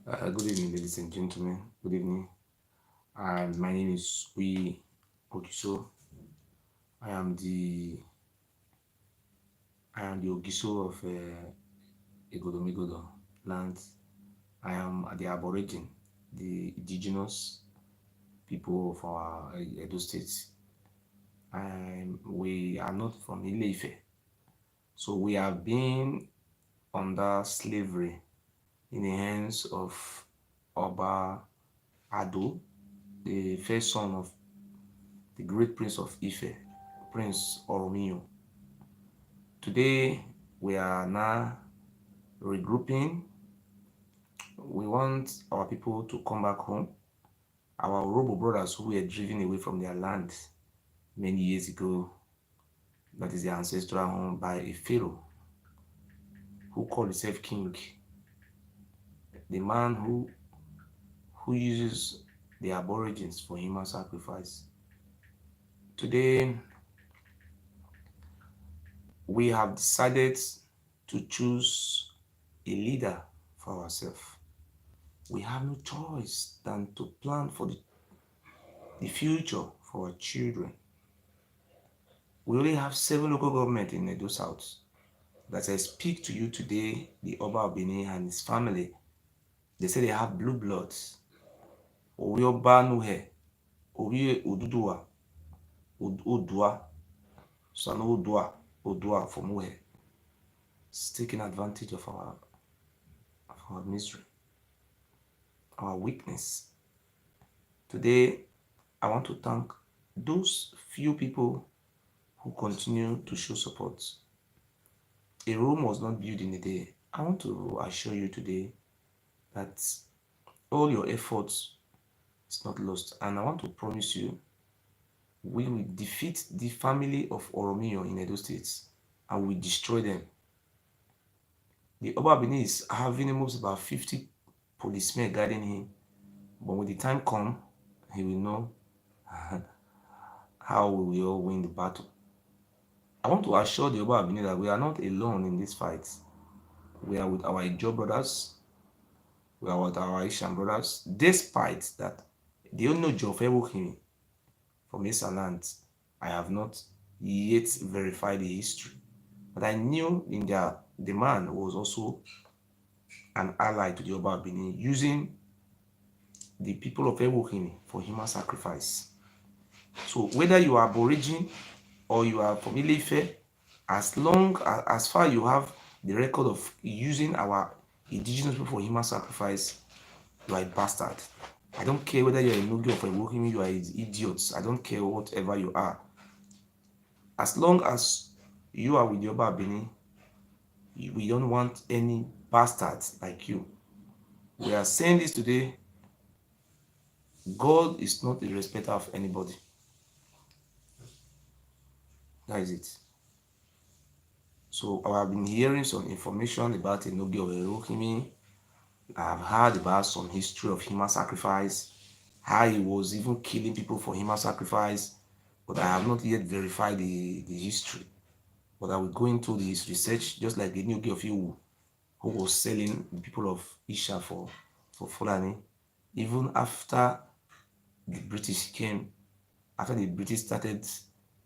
Good evening, ladies and gentlemen. Good evening. My name is Ogiso. I am the I am the Ogiso of Igodomigodo land. I am the Aborigine, the indigenous people of our Edo State. We are not from Ile-Ife, so we have been under slavery in the hands of Oba Ado, the first son of the great prince of Ife, Prince Oromio. Today, we are now regrouping. We want our people to come back home. Our Orobo brothers who were driven away from their land many years ago, that is their ancestral home, by a pharaoh who called himself king, the man who uses the aborigines for human sacrifice. Today, we have decided to choose a leader for ourselves. We have no choice than to plan for the future for our children. We only have 7 local governments in Edo South. As I speak to you today, the Oba of Benin and his family, they say they have blue bloods. Ori Oba Nuhe, Ori Oduduwa, Odua, Sanu Odua from Nuhe. It's taking advantage of our misery, our weakness. Today, I want to thank those few people who continue to show support. A Rome was not built in a day. I want to assure you today that all your efforts is not lost. And I want to promise you, we will defeat the family of Oromio in Edo State and we destroy them. The Oba Benin is having almost about 50 policemen guiding him. But when the time comes, he will know how we will all win the battle. I want to assure the Oba Benin that we are not alone in this fight. We are with our Ijo brothers, we are with our Asian brothers, despite that the Onojo of Ewohimi from Esa land, I have not yet verified the history. But I knew in the man was also an ally to the Oba Benin, using the people of Ewohimi for human sacrifice. So whether you are Aborigine or you are from Ile-Ife, as far you have the record of using our indigenous people for human sacrifice, you are a bastard. I don't care whether you're a Nugi or a Wohimi, you are idiots. I don't care whatever you are. As long as you are with Yoba Benin, we don't want any bastards like you. We are saying this today. God is not a respecter of anybody. That is it. So I have been hearing some information about Enogi of Erohimi. I have heard about some history of human sacrifice, how he was even killing people for human sacrifice, but I have not yet verified the history. But I will go into this research, just like the Enogi of Iwu, who was selling the people of Isha for Fulani, even after the British came, after the British started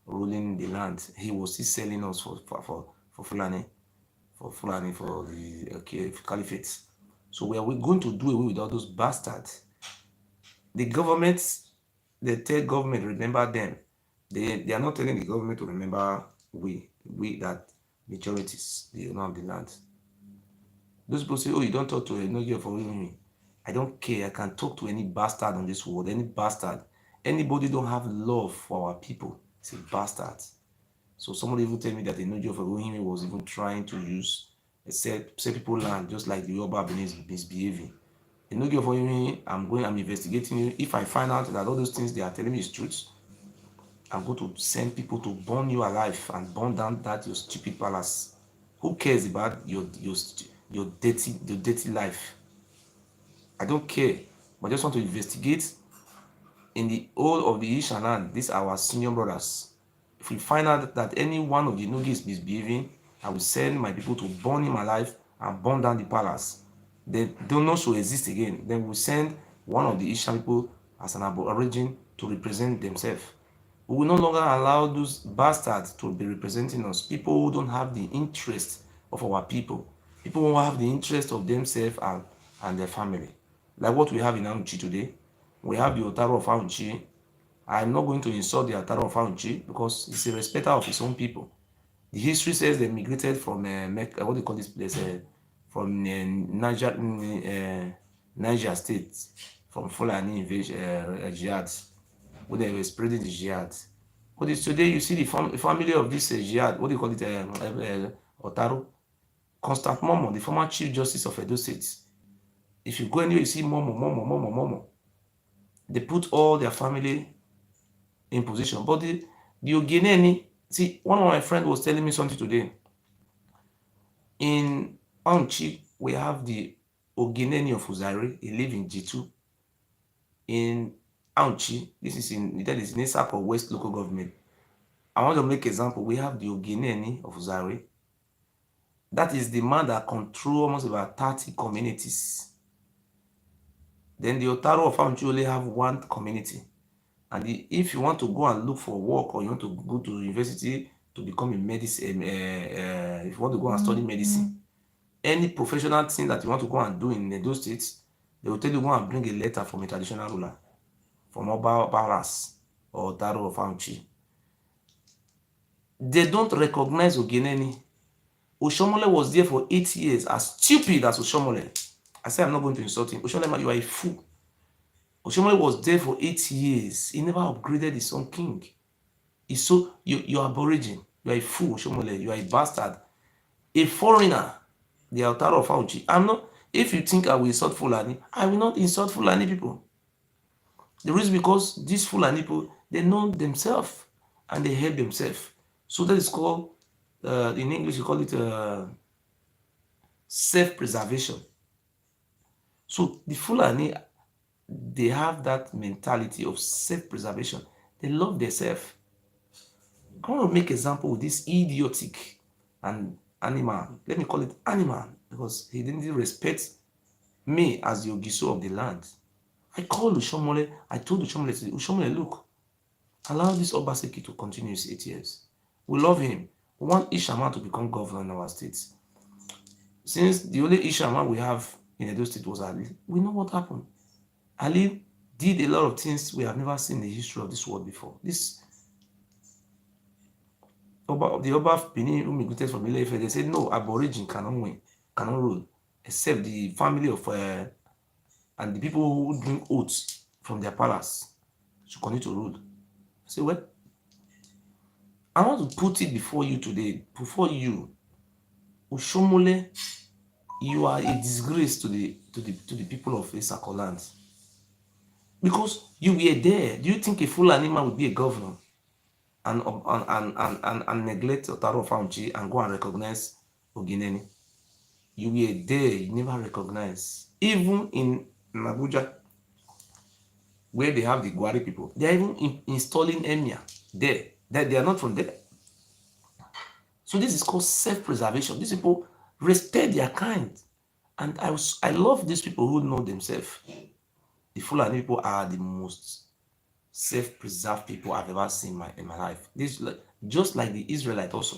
ruling the land, he was still selling us for Fulani, for the caliphate. So we are going to do away with all those bastards. The government, the third government, remember them. They are not telling the government to remember we that majorities, the owner of the land. Those people say, oh, you don't talk to a Nogi for me. I don't care. I can talk to any bastard on this world, any bastard. Anybody don't have love for our people. It's a bastard. So somebody even tell me that the Nogi of Elohim was even trying to use sell people land, just like the Yoruba Benin is misbehaving. The Nogi of Elohim, I'm investigating you. If I find out that all those things they are telling me is truth, I'm going to send people to burn you alive and burn down that your stupid palace. Who cares about your dirty life? I don't care. But I just want to investigate in the whole of the Isha land. These are our senior brothers. If we find out that any one of the Nogi is misbehaving, I will send my people to burn him alive and burn down the palace. they don't also exist again. Then we send one of the Ishan people as an aborigine to represent themselves. We will no longer allow those bastards to be representing us. People who don't have the interest of our people. People who have the interest of themselves and their family. Like what we have in Auchi today. We have the Otaro of Auchi. I'm not going to insult the Otaro of Auchi because he's a respecter of his own people. The history says they migrated from what do you call this place? From Niger State, from Fulani invasion jihad, when they were spreading the jihad. But today you see the family of this jihad, what do you call it? Otaro, Constant Momo, the former Chief Justice of Edo State. If you go anywhere, you see Momo. They put all their family in position. But the Ogeneni, see, one of my friends was telling me something today. In Onchi, we have the Ogeneni of Uzari. He lives in G2. In Onchi, that is in Nisako West Local Government. I want to make example. We have the Ogeneni of Uzari. That is the man that controls almost about 30 communities. Then the Otaro of Onchi only have one community. And if you want to go and look for work or you want to go to university to become a medicine, if you want to go and study medicine, any professional thing that you want to go and do in those states, they will tell you go and bring a letter from a traditional ruler, from Oba Baras or Taro of Auchi. They don't recognize Ogeneni. Oshomole was there for 8 years, as stupid as Oshomole. I say I'm not going to insult him. Oshomole, you are a fool. Oshomole was there for 8 years. He never upgraded his own king. He's so you're aborigine. You are a fool, Oshomole. You are a bastard. A foreigner. The Altaro of Auchi. I'm not. If you think I will insult Fulani, I will not insult Fulani people. The reason because these Fulani people, they know themselves and they help themselves. So that is called, in English, you call it self-preservation. So the Fulani, they have that mentality of self-preservation. They love themselves. I want to make example with this idiotic and animal. Let me call it animal because he didn't respect me as the Ogiso of the land. I called Ushomole. I told Ushomole, Ushomole, look, allow this Obaseki to continue his 8 years. We love him. We want Ishama to become governor in our states. Since the only Ishama we have in Edo State was Ali, we know what happened. Ali did a lot of things we have never seen in the history of this world before. This the Oba of Benin who migrated from Ile-Ife, they said no, aborigine cannot win, cannot rule, except the family of and the people who drink oats from their palace should continue to rule. I say, well, I want to put it before you today, before you, Oshomole, you are a disgrace to the people of Isako land. Because you were there. Do you think a full animal would be a governor and neglect Otaro of Auchi and go and recognize Ogeneni? You were there, you never recognize. Even in Abuja, where they have the Gwari people, they are even installing Emir there. They are not from there. So this is called self-preservation. These people respect their kind. And I love these people who know themselves. The Fulani people are the most self-preserved people I've ever seen in my life. This just like the Israelite also.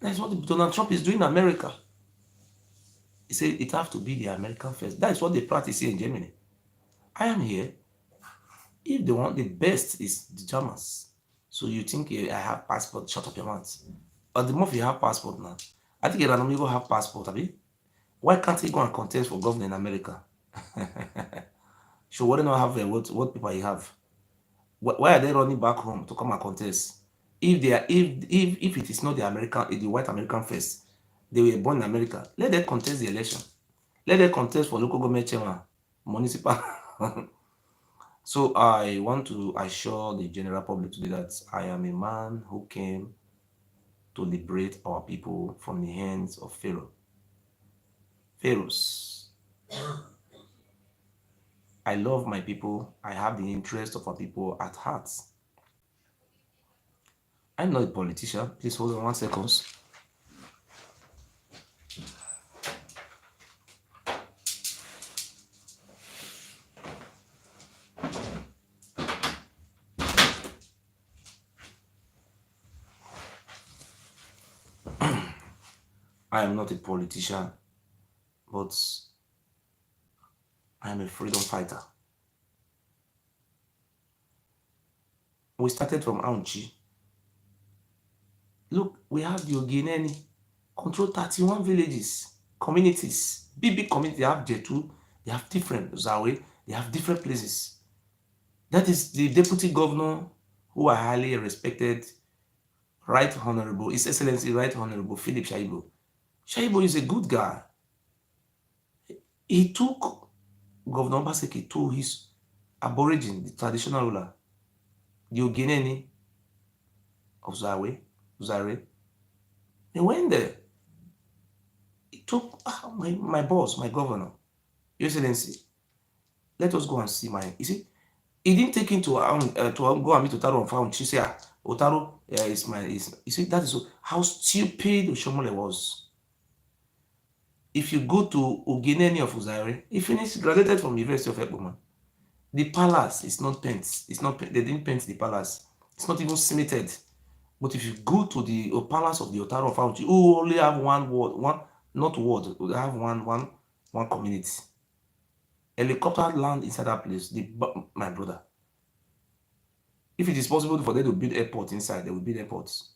That's what Donald Trump is doing in America. He said it have to be the American first. That is what they practice here in Germany. I am here. If they want the best is the Germans. So you think I have passport, shut up your mouth. But the more you have passport now, I think Igodomigodo have passport, abi? Why can't he go and contest for governor in America? So why do not have what people you have? Why are they running back home to come and contest? If they are, if it is not the American, the white American first, they were born in America. Let them contest the election. Let them contest for local government chairman, municipal. So I want to assure the general public today that I am a man who came to liberate our people from the hands of Pharaohs. I love my people. I have the interest of our people at heart. I'm not a politician. Please hold on 1 second. I am not a politician, but I am a freedom fighter. We started from Aunchi. Look, we have the Ogineni, control 31 villages, communities, big community. They have Jetu, they have different Zawe, they have different places. That is the deputy governor who I highly respected, Right Honorable, His Excellency Right Honorable Philip Shaibu. Shaibu is a good guy. He took Governor Obaseki to his aborigine, the traditional ruler, the Ogineni of Zaire. They went there. He took my boss, my governor, Your Excellency. Let us go and see my. You see, he didn't take him to go and meet Otaro on phone. She said, Otaro is my. You see, that is how stupid Oshomole was. If you go to Ogineni of Zaire, he finished, graduated from University of Ekboma. The palace is not paint. It's not. They didn't paint the palace. It's not even cemented. But if you go to the palace of the Otaro Fauci, who only have one ward, they have one community. Helicopter land inside that place. My brother. If it is possible for them to build airport inside, they will build airports.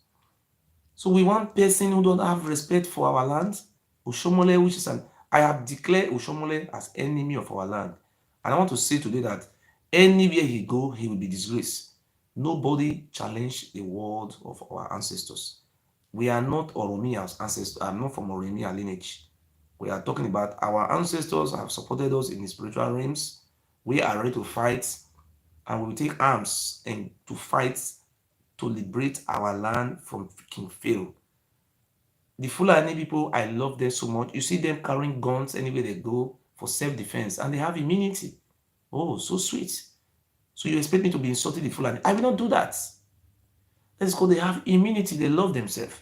So we want person who don't have respect for our land. Oshomole, which is I have declared Oshomole as enemy of our land. And I want to say today that anywhere he go, he will be disgraced. Nobody challenge the word of our ancestors. We are not Oromia's ancestors. I'm not from Oromia lineage. We are talking about our ancestors have supported us in the spiritual realms. We are ready to fight, and we will take arms and to fight to liberate our land from freaking fail. The Fulani people, I love them so much. You see them carrying guns anywhere they go for self-defense, and they have immunity. Oh, so sweet. So you expect me to be insulting the Fulani? I will not do that. That is because they have immunity. They love themselves.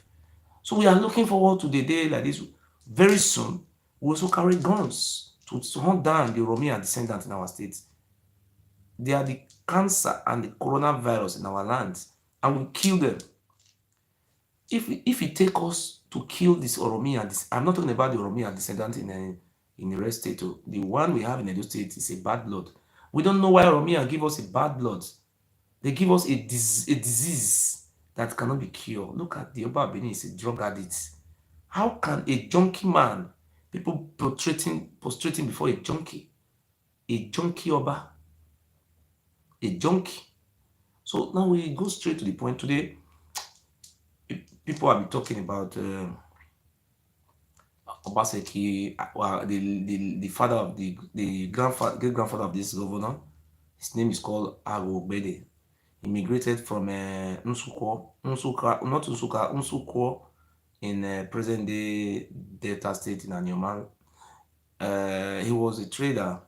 So we are looking forward to the day like this. Very soon, we also carry guns to hunt down the Oromian descendants in our state. They are the cancer and the coronavirus in our land, and we kill them. If it take us to kill this Oromian, I'm not talking about the Oromian descendant in the rest state. The one we have in Edo State is a bad blood. We don't know why Oromian give us a bad blood. They give us a disease that cannot be cured. Look at the Oba Benin is a drug addict. How can a junkie man, people prostrating before a junkie Oba, a junkie? So now we go straight to the point. Today, people have been talking about Obaseki, the father of the great grandfather of this governor. His name is called Agogbede. Immigrated from Nsukka in present day Delta State in Anioman. He was a trader.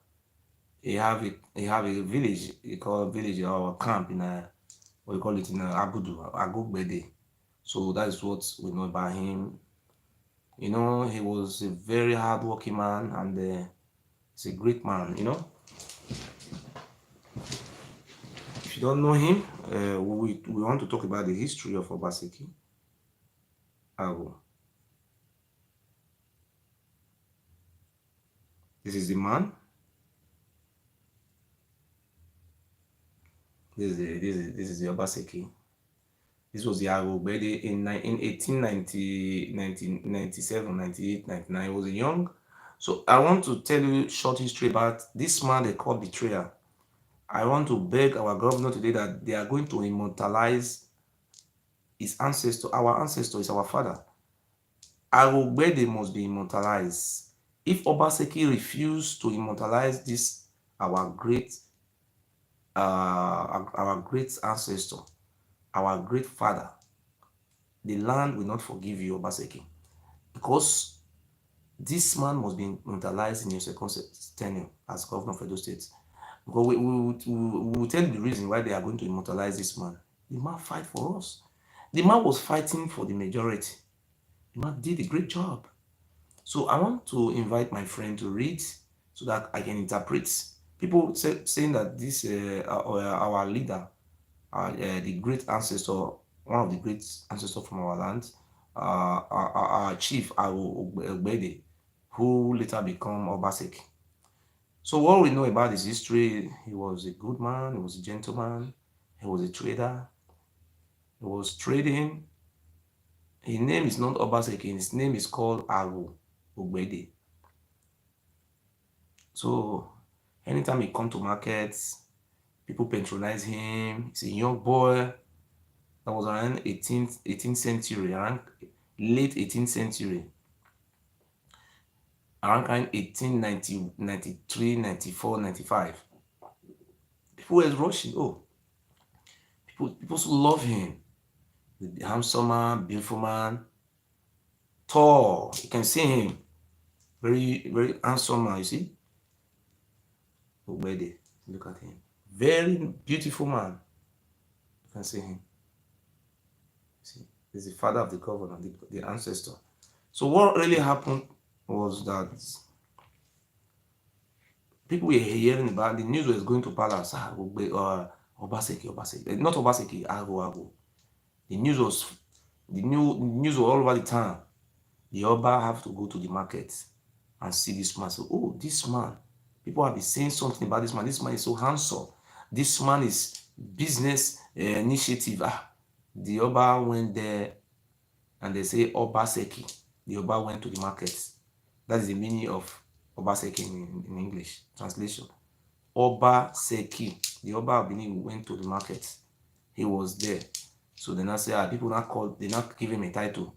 He have a village. He call village or camp in what we call it in Agogbede. So that is what we know about him. You know, he was a very hardworking man, and he's a great man. You know, if you don't know him, we want to talk about the history of Obaseki. This is the man. This is the Obaseki. This was the Agogbede in 1890, 1997, 98, 99. He was young. So I want to tell you short history about this man they call betrayer. I want to beg our governor today that they are going to immortalize his ancestor. Our ancestor is our father. Agogbede must be immortalized. If Obaseki refused to immortalize this, our great ancestor, our great father, the land will not forgive you, Obaseki, because this man must be immortalized in your second tenure as governor of Edo State. Because we will tell you the reason why they are going to immortalize this man. The man fight for us. The man was fighting for the majority. The man did a great job. So I want to invite my friend to read so that I can interpret. People saying that this our leader, the great ancestor, one of the great ancestors from our land, our chief Ogbede, who later become Obaseki. So what we know about his history, he was a good man, he was a gentleman, he was a trader, he was trading. His name is not Obaseki, his name is called Agu Ogbede. So anytime he come to markets, people patronize him. He's a young boy. That was around 18th century, around late 18th century, around kind 1890, 93, 94, 95. People were rushing. Oh, people still love him. The handsome man, beautiful man, tall. You can see him. Very, very handsome man, you see? Ogbede, look at him. Very beautiful man. You can see him. See, he's the father of the governor, the ancestor. So what really happened was that people were hearing about the news was going to palace. Obaseki, Obaseki, not Obaseki, Ago. The news was the news was all over the town. The Oba have to go to the market and see this man. So, oh, this man. People have been saying something about this man. This man is so handsome. This man is business initiative. The Oba went there and they say Obaseki. The Oba went to the market. That is the meaning of Obaseki in English translation. Obaseki. The Oba of Benin went to the market. He was there. So they now say, people now called, they not give him a title.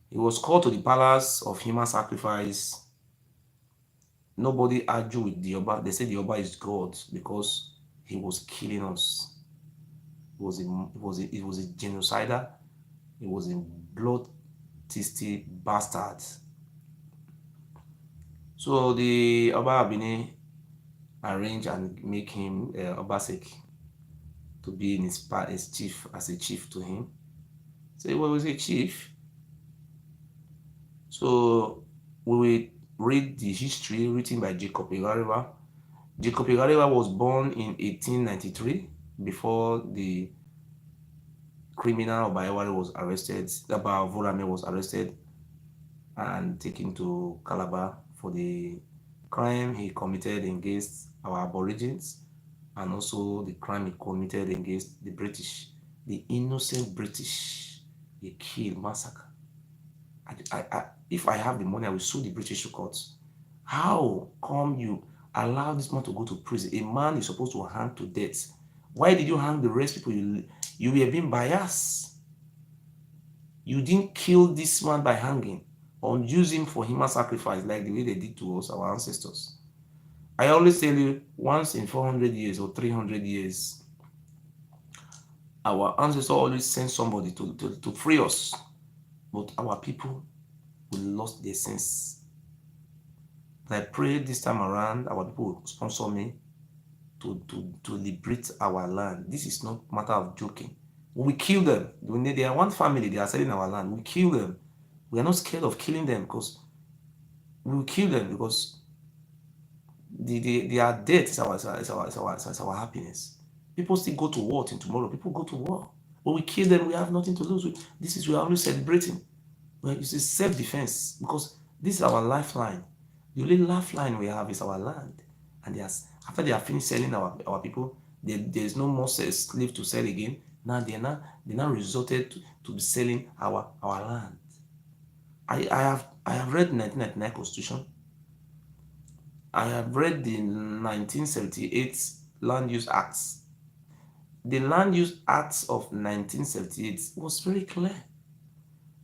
He was called to the palace of human sacrifice. Nobody argued with the Oba. They said the Oba is God because he was killing us. It was a genocider. It was a blood-thirsty bastard. So the Oba Abini arrange and make him Obaseki to be in his chief, as a chief to him. So he was a chief. So we will read the history written by Jacob Igariwa. Jacob Igariwa was born in 1893 before the criminal Obayewari was arrested. Aba Vorame was arrested and taken to Calabar for the crime he committed against our Aborigines and also the crime he committed against the British, the innocent British. He killed, massacre. If I have the money, I will sue the British courts. How come you allow this man to go to prison? A man is supposed to hang to death. Why did you hang the rest people? You were being biased. You didn't kill this man by hanging or use him for human sacrifice like the way they did to us, our ancestors. I always tell you, once in 400 years or 300 years, our ancestors always send somebody to free us. But our people, we lost their sense. But I pray this time around, our people will sponsor me to liberate our land. This is not a matter of joking. We kill them. When they are one family, they are selling our land. We kill them. We are not scared of killing them because we will kill them because their death is our happiness. People still go to war till tomorrow. People go to war. But we kill them, we have nothing to lose. We are always celebrating. Well, it's self-defense because this is our lifeline. The only lifeline we have is our land. And after they are finished selling our people, there's no more slave to sell again. Now they now resorted to be selling our land. I have read the 1999 Constitution. I have read the 1978 Land Use Acts. The Land Use Acts of 1978 was very clear,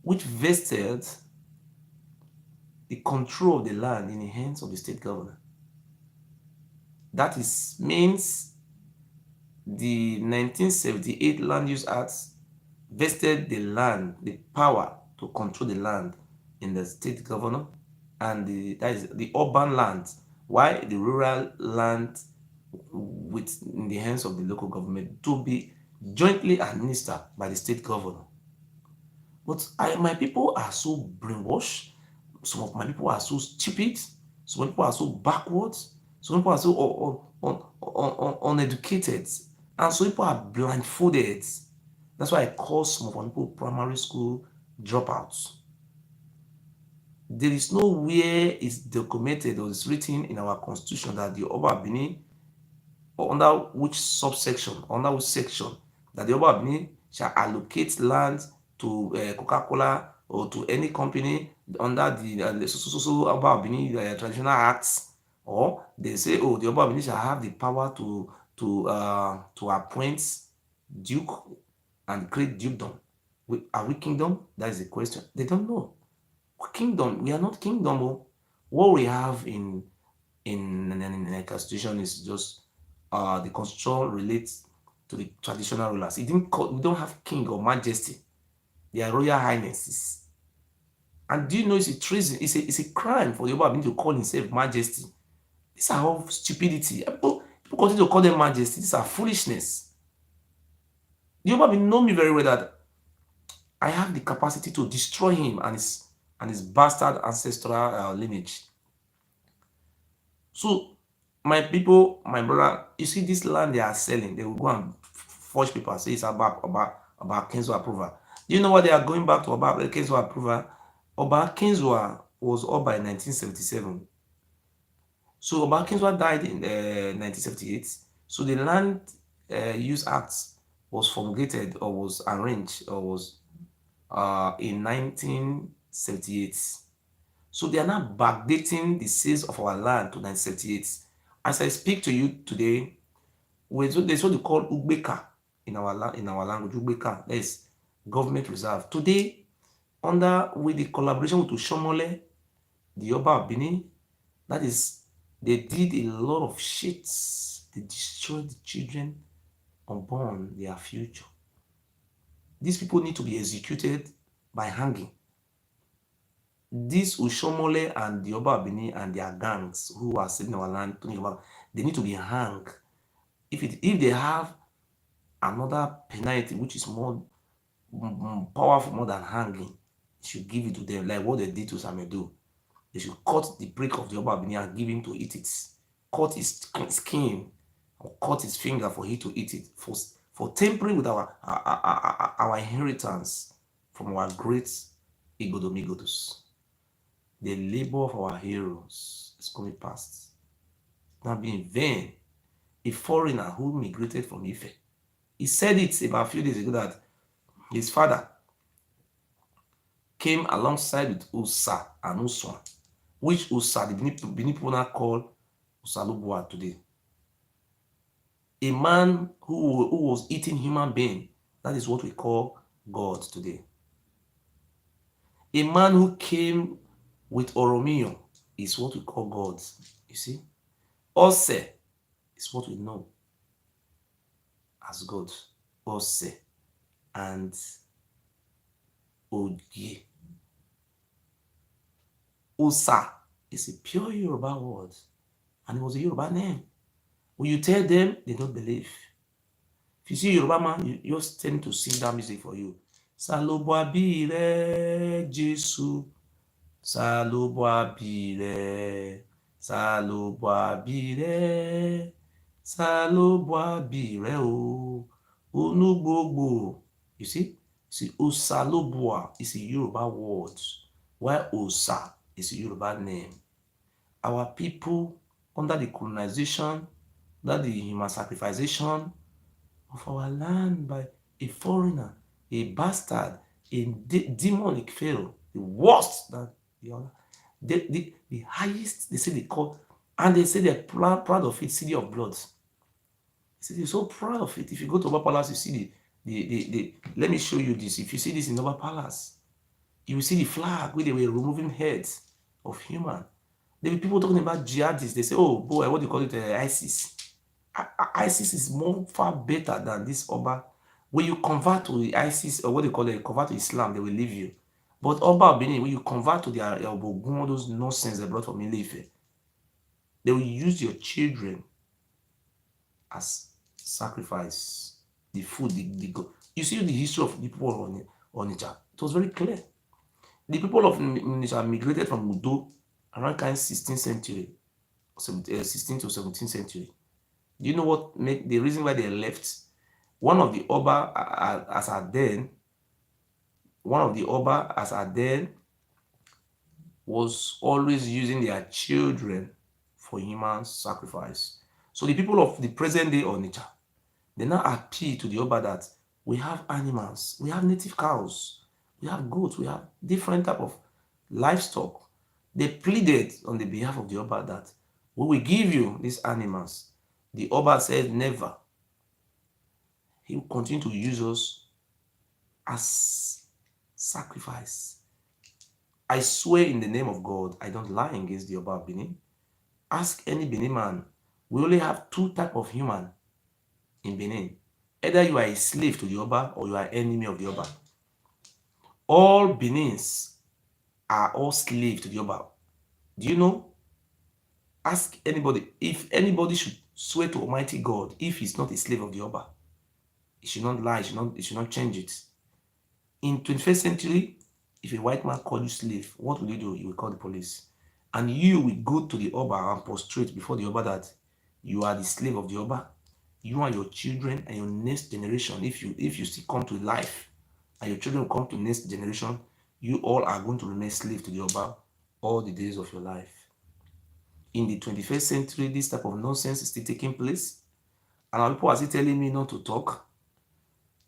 which vested the control of the land in the hands of the state governor. That means the 1978 Land Use Act vested the land, the power to control the land in the state governor and that is the urban land, while the rural land in the hands of the local government to be jointly administered by the state governor. But my people are so brainwashed. Some of my people are so stupid. Some people are so backwards. Some people are so uneducated. And some people are blindfolded. That's why I call some of my people primary school dropouts. There is nowhere it's documented or it's written in our constitution that the Oba Benin, or under which subsection, under which section, that the Oba Benin shall allocate land to Coca-Cola or to any company under the so Oba Benin traditional acts, or they say, oh, the Oba Benin shall have the power to appoint duke and create dukedom. Are we kingdom? That is the question. They don't know. Kingdom, we are not kingdom. Oh. What we have in a constitution is just the constitution relates to the traditional rulers. It didn't call, we don't have king or majesty. They are royal highnesses. And do you know it's a treason? It's a crime for the Yoruba to call himself majesty. These are all stupidity. People continue to call them majesty. These are foolishness. The Yoruba know me very well that I have the capacity to destroy him and his bastard ancestral lineage. So, my people, my brother, you see this land they are selling, they will go and forge paper, say it's about Kenzo approval. Do you know what they are going back to about Kenzo approval? Oba Kenzo was up by 1977. So Oba Kenzo died in 1978. So the Land Use Act was promulgated or was arranged or was in 1978. So they are now backdating the sales of our land to 1978. As I speak to you today, there's what they call Ugbeka in our language. Ugbeka, that is government reserve. Today, with the collaboration with Ushomole, the Oba of Benin, that is, they did a lot of shits. They destroyed the children unborn, their future. These people need to be executed by hanging. These Ushomole and the Oba Benin and their gangs who are selling our land, they need to be hanged. If they have another penalty which is more powerful, more than hanging, you should give it to them, like what they did to Samedo. They should cut the break of the Oba Benin and give him to eat it. Cut his skin or cut his finger for him to eat it. For tampering with our inheritance from our great Igodomigodos. The labor of our heroes is coming past. Not being vain. A foreigner who migrated from Ife. He said it about a few days ago that his father came alongside with Usa and Uswan, which Usa, the Benin people now call Usalubua today. A man who was eating human being, that is what we call God today. A man who came with Oromio is what we call God. You see? Ose is what we know as God. Ose and Ogie. Osa is a pure Yoruba word, and it was a Yoruba name. When you tell them, they don't believe. If you see Yoruba man, you just tend to sing that music for you. Salobuabire Jesu, Salobuabire, Salobuabire, Salobuabire o, Onugbogbo. You see, Osalobua is a Yoruba word, while Osa is a Yoruba name. Our people, under the colonization, under the human sacrification of our land by a foreigner, a bastard, a demonic pharaoh, the worst than the other, the highest, they say they call, and they say they're proud of it, city of blood. They say they're so proud of it. If you go to Oba Palace, you see let me show you this. If you see this in Oba Palace, you will see the flag where they were removing heads of human. There were people talking about jihadists. They say, oh boy, what do you call it? ISIS. ISIS is far better than this Oba. When you convert to the ISIS, or what they call it, convert to Islam, they will leave you. But Oba Benin, when you convert to their Ogun, all those nonsense they brought from Ilefe, they will use your children as sacrifice. The food, you see the history of the people on Onitsha. It was very clear. The people of Onitsha migrated from Udo around 16th century, 16th to 17th century. Do you know what the reason why they left? One of the Oba, as at then, one of the Oba as at then was always using their children for human sacrifice. So the people of the present day Onitsha, they now appeal to the Oba that we have animals, we have native cows, we have goats, we have different type of livestock. They pleaded on the behalf of the Oba that we will give you these animals. The Oba said never. He will continue to use us as sacrifice. I swear in the name of God, I don't lie against the Oba of Benin. Ask any Benin man. We only have two type of human in Benin. Either you are a slave to the Oba or you are enemy of the Oba. All Benins are all slaves to the Oba. Do you know? Ask anybody. If anybody should swear to Almighty God, if he's not a slave of the Oba, he should not lie, he should not change it. In 21st century, if a white man call you slave, what will you do? You will call the police. And you will go to the Oba and prostrate before the Oba that you are the slave of the Oba. You and your children and your next generation, if you still come to life and your children come to next generation, you all are going to remain slave to the Oba all the days of your life. In the 21st century, this type of nonsense is still taking place. And our people are still telling me not to talk.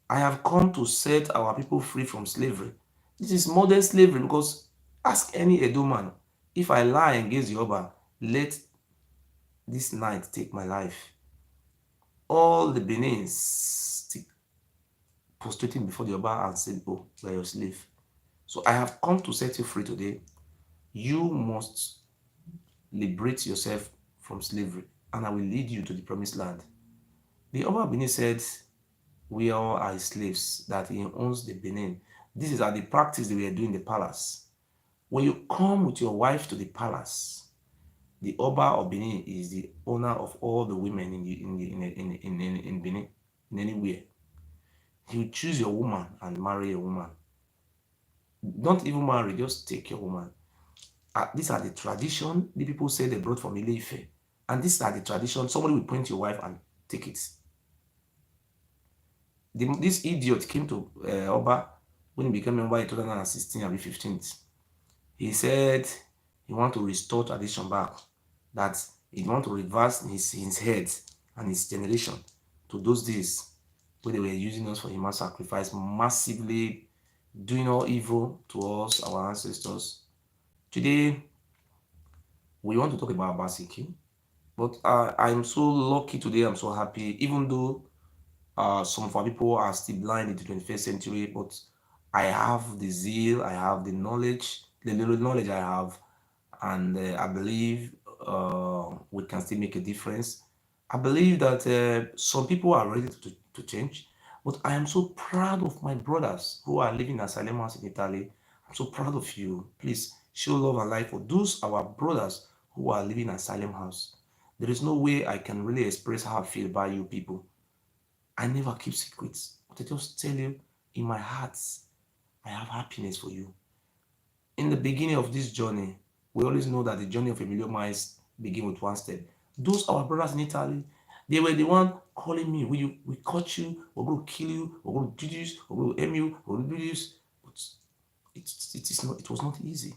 I have come to set our people free from slavery. This is modern slavery because ask any Edo man, if I lie against the Oba, let this night take my life. All the Benins prostrating before the Oba and said, oh, you are your slave. So I have come to set you free today. You must liberate yourself from slavery and I will lead you to the promised land. The Oba Benin said, we all are slaves, that he owns the Benin. This is the practice they were doing in the palace. When you come with your wife to the palace, the Oba of Benin is the owner of all the women in Benin, in anywhere. He will choose your woman and marry a woman. Don't even marry, just take your woman. These are the tradition the people say they brought from Ile-Ife. And these are the tradition. Somebody will point your wife and take it. This idiot came to Oba when he became member in 2016 and 15. He said he want to restore tradition back, that he want to reverse his head and his generation to those days where they were using us for human sacrifice, massively doing all evil to us, our ancestors. Today, we want to talk about Basiki, but I'm so lucky today, I'm so happy, even though some of our people are still blind in the 21st century, but I have the zeal, I have the knowledge, the little knowledge I have, and I believe we can still make a difference. I believe that some people are ready to change, but I am so proud of my brothers who are living in asylum house in Italy. I'm so proud of you. Please show love and life for those our brothers who are living in asylum house. There is no way I can really express how I feel about you people. I never keep secrets, but I just tell you in my heart, I have happiness for you. In the beginning of this journey, we always know that the journey of a million miles begin with one step. Those our brothers in Italy, they were the one calling me, we caught you, we're going to kill you, we're going to do this, we're going to aim you, we're going to do this. But it was not easy.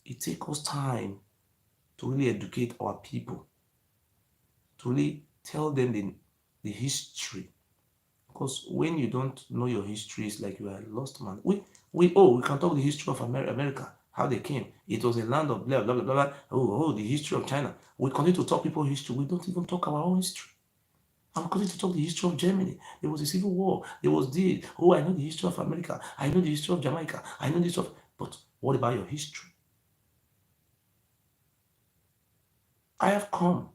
It takes us time to really educate our people, to really tell them the history. Because when you don't know your history, it's like you are a lost man. We can talk the history of America, how they came. It was a land of blah blah blah blah. The history of China. We continue to talk people's history. We don't even talk our own history. I'm going to talk the history of Germany. There was a civil war. There was this. Oh, I know the history of America. I know the history of Jamaica. I know this of. But what about your history? I have come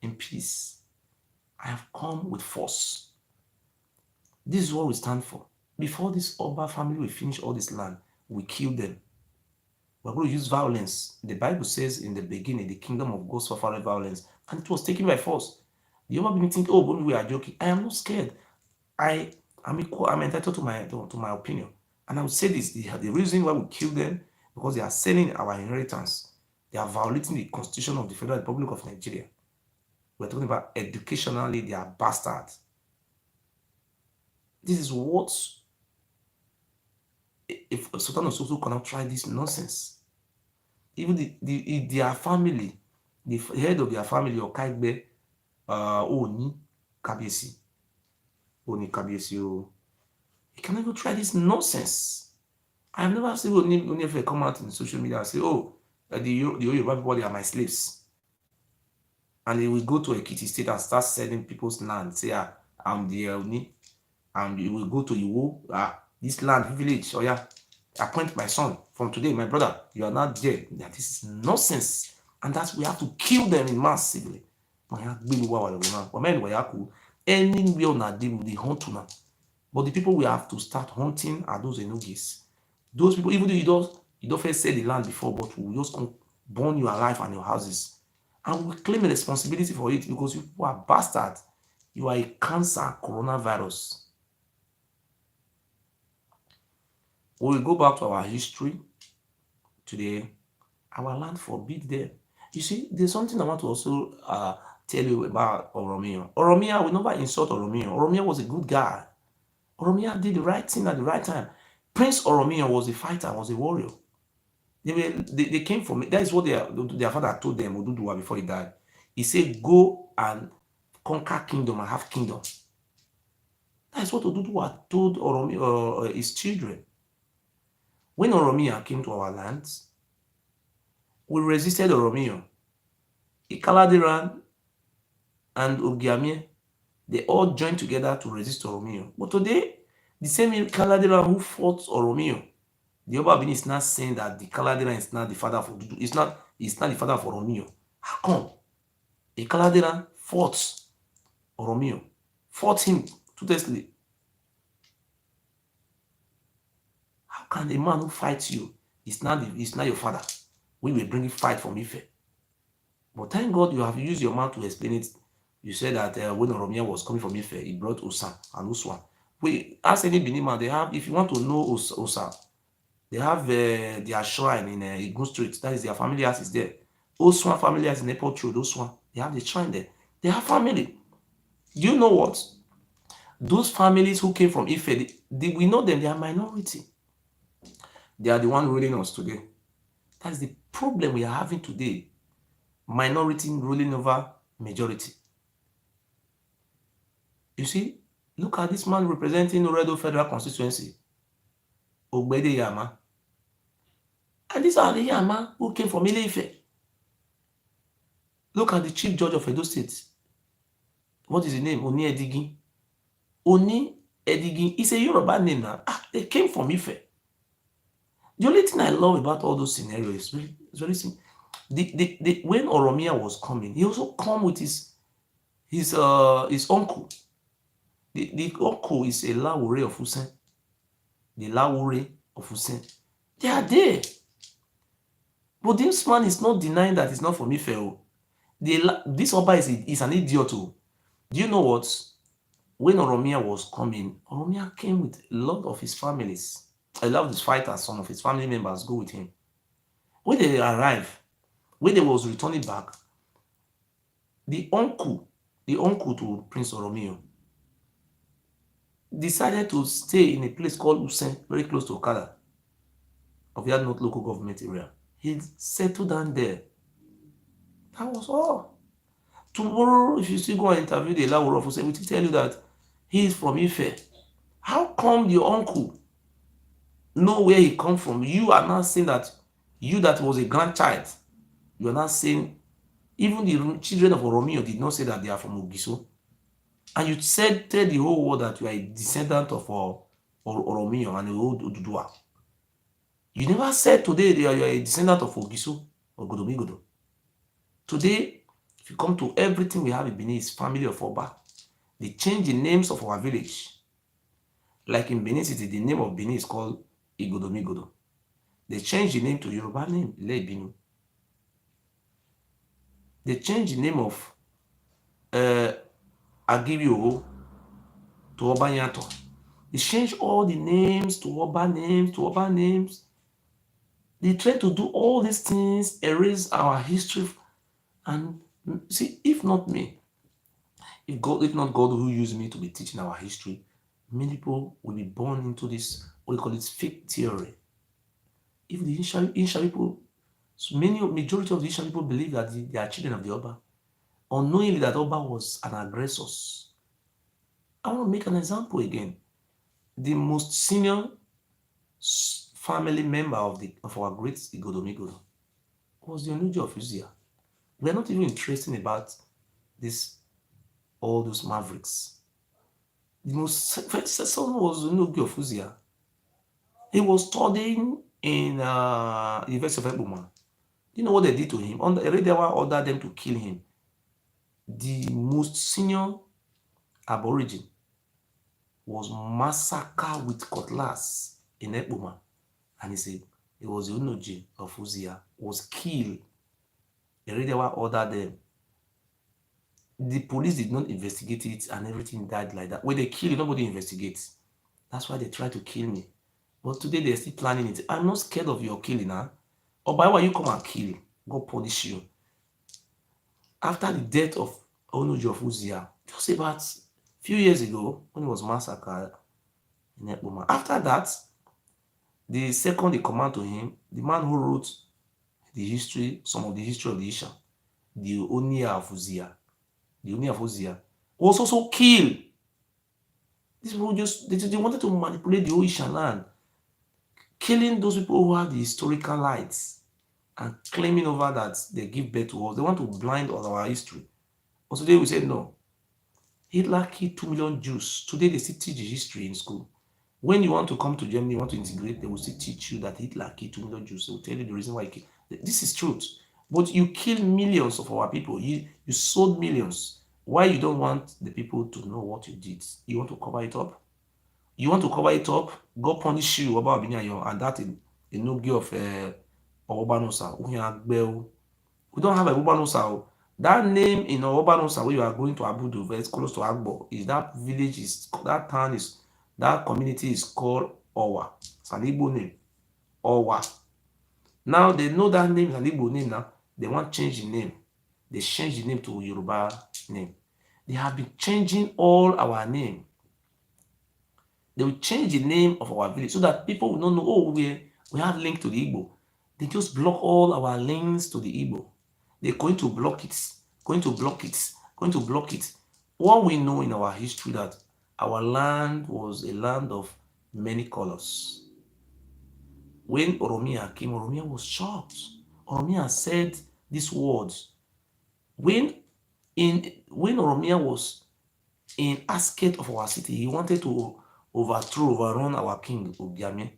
in peace. I have come with force. This is what we stand for. Before this Oba family will finish all this land, we kill them. We're going to use violence. The Bible says in the beginning, the kingdom of God suffered violence, and it was taken by force. The Oba beginning think, oh, but we are joking. I am not scared. I'm equal. I'm entitled to my opinion. And I would say this: the reason why we kill them because they are selling our inheritance. They are violating the constitution of the Federal Republic of Nigeria. We're talking about educationally, they are bastards. This is what If Sultan of Sokoto cannot try this nonsense, even their family, the head of their family, or Kaigbe, Oni Kabiyesi, Oni Kabiyesi, he cannot even try this nonsense. I have never seen Oni come out in social media and say, "Oh, the Yoruba people, they are my slaves," and they will go to Ekiti State and start selling people's land. Say, I'm the Oni, and you will go to Iwo, this land village. Oh yeah, appoint my son from today, my brother. You are not there. That is nonsense, and that's we have to kill them in massively. Anywhere on they hunt now. But the people we have to start hunting are those enogis. Those people, even though you don't first sell the land before, but we will just come burn your life and your houses. And we claim a responsibility for it because you are bastards. You are a cancer coronavirus. When we go back to our history today, our land forbid them. You see, there's something I want to also tell you about Oromia. Oromia, we never insult Oromia. Oromia was a good guy. Oromia did the right thing at the right time. Prince Oromia was a fighter, was a warrior. They came from it. That is what their father told them, Oduduwa, before he died. He said, go and conquer kingdom and have kingdom. That is what Oduduwa told Oromia, his children. When Oromia came to our lands, we resisted Oromia. Ikaladiran and Ogiamie, they all joined together to resist Oromia. But today, the same Ikaladiran who fought Oromia, the Yoruba Benin is not saying that the Kaladiran is not the father for Dudu. It's not the father for Oromio. How come? A Kaladiran fought Oromio, fought him toothlessly. How can a man who fights you is not your father? We will bring fight from Ife. But thank God you have used your mouth to explain it. You said that when Oromia was coming from Ife, he brought Osa and Uswa. We ask any Benin man, they have, if you want to know Osa, they have their shrine in Igun Street. That is their family house is there. Oswan family house in Airport Road. Oswan. They have the shrine there. They have family. Do you know what? Those families who came from Ife, we know them. They are minority. They are the one ruling us today. That's the problem we are having today. Minority ruling over majority. You see, look at this man representing Oredo Federal Constituency. Ogbede Yama. And these are the Yama who came from Ile-Ife. Look at the Chief Judge of Edo State. What is his name? Oni Edigin. Oni Edigin is a Yoruba name now. They came from Ife. The only thing I love about all those scenarios is very simple. When Oromia was coming, he also come with his uncle. The uncle is a Lawure of Hussein. The Lawure of Hussein. They are there. But this man is not denying that he's not from Ife. This Oba is an idiot. Do you know what? When Oromia was coming, Oromia came with a lot of his families. A lot of his fighters, some of his family members go with him. When they arrived, when they was returning back, the uncle to Prince Oromio, decided to stay in a place called Usen, very close to Okada, of that not local government area. He settled down there. That was all. Tomorrow, if you still go and interview the Lawuro of Usen, we will tell you that he is from Ife. How come your uncle know where he come from? You are not saying that you that was a grandchild, you are not saying even the children of Oromio did not say that they are from Ogiso. And you tell the whole world that you are a descendant of Oromio and the old Oduduwa. You never said today that you are a descendant of Ogiso or Igodomigodo. Today, if you come to everything we have in Benin, is family of Oba. They change the names of our village. Like in Benin City, the name of Benin is called Igodomigodo. They change the name to Yoruba name, Lebinu. They change the name of Agibio to Obanyato. They change all the names to Oba names. They try to do all these things, erase our history. And see, if not me, if not God who used me to be teaching our history, many people will be born into this what they call it, fake theory. If the Isha people, so majority of the Isha people believe that they are children of the Oba, unknowingly that Oba was an aggressor. I want to make an example again. The most senior family member of our great Igodomigodo was the Onuji of Uzia. We are not even interested about this all those mavericks. The most first son was Onuji of Uzia. He was studying in University of Eboma. You know what they did to him? Eredewa ordered them to kill him. The most senior aborigine was massacred with cutlass in Eboma. And he said it was the Onuji of Uzia was killed. Eredewa ordered them. The police did not investigate it and everything died like that. When they kill you, nobody investigates. That's why they try to kill me. But today they're still planning it. I'm not scared of your killing, huh? Or by why you come and kill, God punish you. After the death of Onuji of Uzia, just about a few years ago, when he was massacred in Ekpoma. After that, the second in command to him, the man who wrote the history, some of the history of the Isha, the Onia of Uzia, was also killed. These people they wanted to manipulate the whole Isha land, killing those people who have the historical lights and claiming over that they give birth to us. They want to blind all our history. But today we say no. Hitler killed 2 million Jews. Today they still teach the history in school. When you want to come to Germany, you want to integrate, they will still teach you that Hitler killed 2 million Jews. They will tell you the reason why he killed. This is truth. But you kill millions of our people. You sold millions. Why you don't want the people to know what you did? You want to cover it up? You want to cover it up? God punish you about Binyayo and that in no give of Obanosa. We don't have a Obanosa. That name in Obanosa where you are going to Abudu, very close to Agbo, is that village is that town is that community is called Owa. It's an Igbo name. Owa. Now they know that name is an Igbo name now. They want to change the name. They change the name to Yoruba name. They have been changing all our name. They will change the name of our village so that people will not know, oh, we have link to the Igbo. They just block all our links to the Igbo. They're going to block it, going to block it, going to block it. What we know in our history that our land was a land of many colors. When Oromia came, Oromia was shocked. Oromia said these words. When Oromia was in aspect of our city, he wanted to overrun our king Ogiame.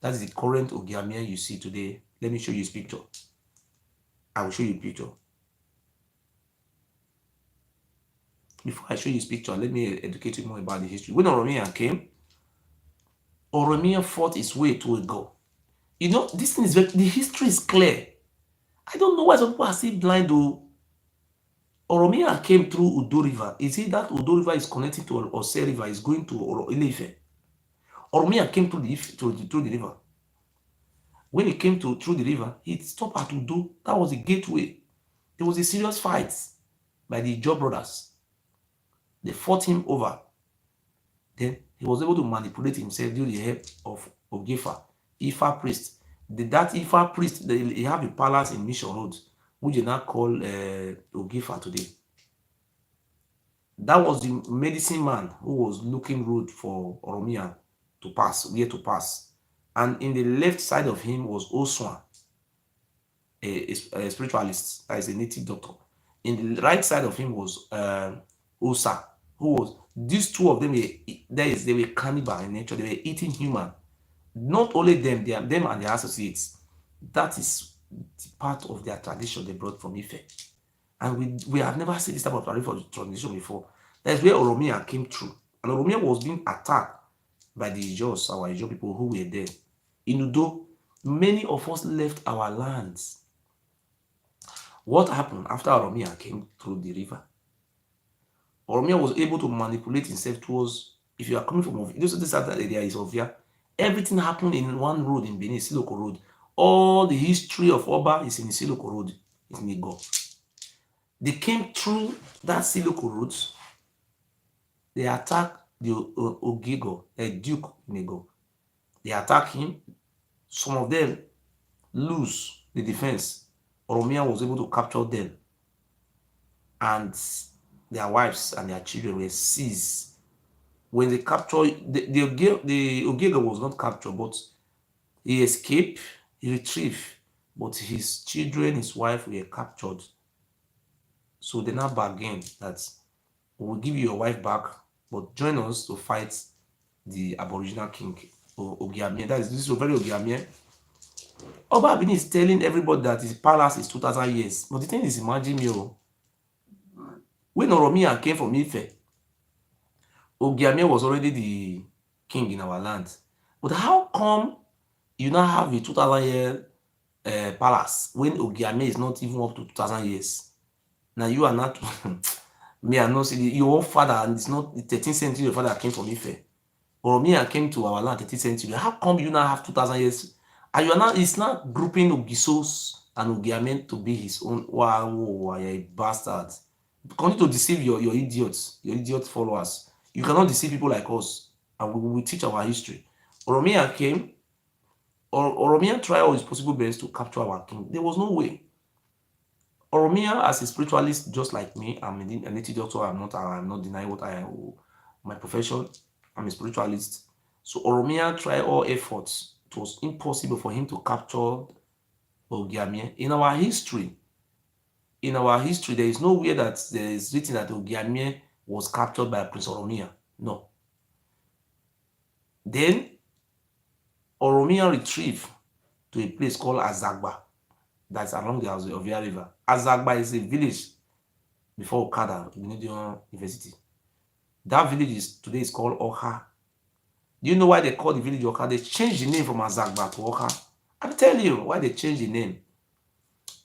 That is the current Ogiame you see today. Let me show you his picture. I will show you a picture. Before I show you his picture, let me educate you more about the history. When Oromia came, Oromia fought its way to a goal. You know, this thing is the history is clear. I don't know why some people are still blind though. Oromia came through Udo River. Is it that Udo River is connected to Ose River, is going to Ile-Ife? Oromia came through the river. When he came through the river, he stopped at Udo. That was the gateway. There was a serious fight by the Ijo brothers. They fought him over. Then he was able to manipulate himself due to the help of Ogifa, Ifa priest. That Ifa priest, they have a palace in Mission Road, which they now call Ogifa today. That was the medicine man who was looking road for Oromia to pass, where to pass. And in the left side of him was Oswan, a spiritualist, as a native doctor. In the right side of him was Osa, who was, these two of them, they were cannibal in nature. They were eating human. Not only them and their associates. That is the part of their tradition they brought from Ife. And we have never seen this type of tradition before. That's where Oromia came through. And Oromia was being attacked by the Ijos, our Ijo people who were there. In Udo, many of us left our lands. What happened after Oromia came through the river? Oromia was able to manipulate himself towards, if you are coming from this other area is Ovia, everything happened in one road in Benin, Siloko Road. All the history of Oba is in Siloko Road, in Nigo. They came through that Siloko Road. They attacked the Ogigo, a Duke Nigo. They attack him. Some of them lose the defense. Oromia was able to capture them, and their wives and their children were seized. When they captured, the Ogiso was not captured, but he escaped, he retrieved, but his children, his wife were captured. So they now bargained that we'll give you your wife back, but join us to fight the Aboriginal king, Ogiamie. This is very Ogiamie. Oba Abini is telling everybody that his palace is 2,000 years. But the thing is, imagine me, when Oromia came from Ife, Ogiamie was already the king in our land. But how come you now have a 2,000-year palace when Ogiamie is not even up to 2,000 years? Now you are not, me and not your father, and it's not the 13th century, your father came from Ife. Oromia came to our land 13th century. How come you now have 2,000 years? And you are now, it's not grouping Ogisos and Ogiamie to be his own. Wow, you're a bastard. Continue to deceive your idiots, your idiot followers. You cannot deceive people like us, and we teach our history. Oromia came, Oromia tried all his possible best to capture our king. There was no way. Oromia, as a spiritualist, just like me, I'm a native doctor. I'm not denying what my profession. I'm a spiritualist. So Oromia tried all efforts. It was impossible for him to capture Ogiamie. In our history, there is nowhere that there is written that Ogiamie was captured by Prince Oromia. No. Then Oromia retrieved to a place called Azagba, that's along the Ovia River. Azagba is a village before Okada, Union University. That village today is called Oha. Do you know why they call the village Oha? They changed the name from Azagba to Oha. I'll tell you why they changed the name.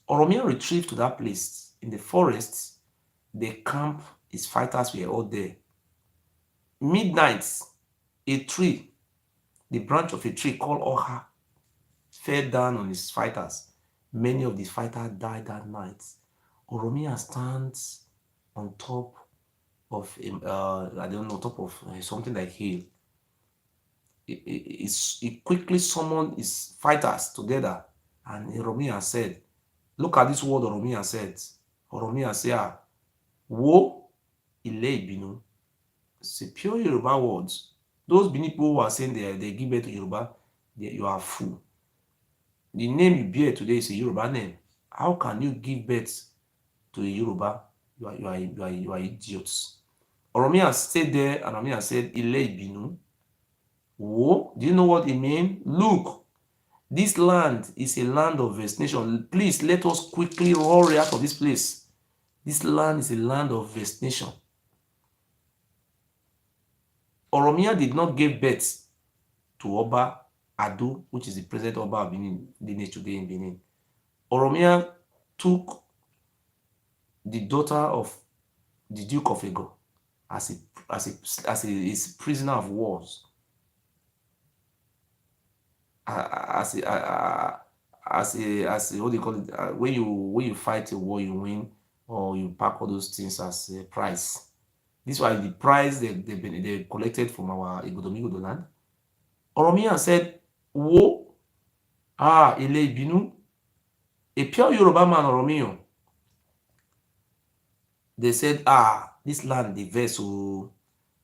Oromia retrieved to that place in the forest. The camp, his fighters were all there. Midnight, a tree, the branch of a tree called Oha, fell down on his fighters. Many of the fighters died that night. Oromia stands on top of I don't know, top of something like hill. He quickly summoned his fighters together, and Oromia said, look at this word Oromia said. Oromia said, Wo Ile Ibinu. It's a pure Yoruba words. Those Bini people who are saying they give birth to Yoruba, you are fool. The name you bear today is a Yoruba name. How can you give birth to a Yoruba? You are idiots. Oromia stayed there, and Oromia said, Ile Ibinu. Wo, do you know what it means? Look, this land is a land of vexation. Please let us quickly roll out of this place. This land is a land of vexation. Oromia did not give birth to Oba Ado, which is the present Oba of Benin, lineage today in Benin. Oromia took the daughter of the Duke of Ego as his prisoner of wars. As a what do you call it? When you fight a war, you win, or you pack all those things as a prize. This is why the prize they collected from our Igodomigodo land. Oromia said, Wo, Ile Ibinu, a pure Yoruba man, Oromio. They said, this land, the vessel.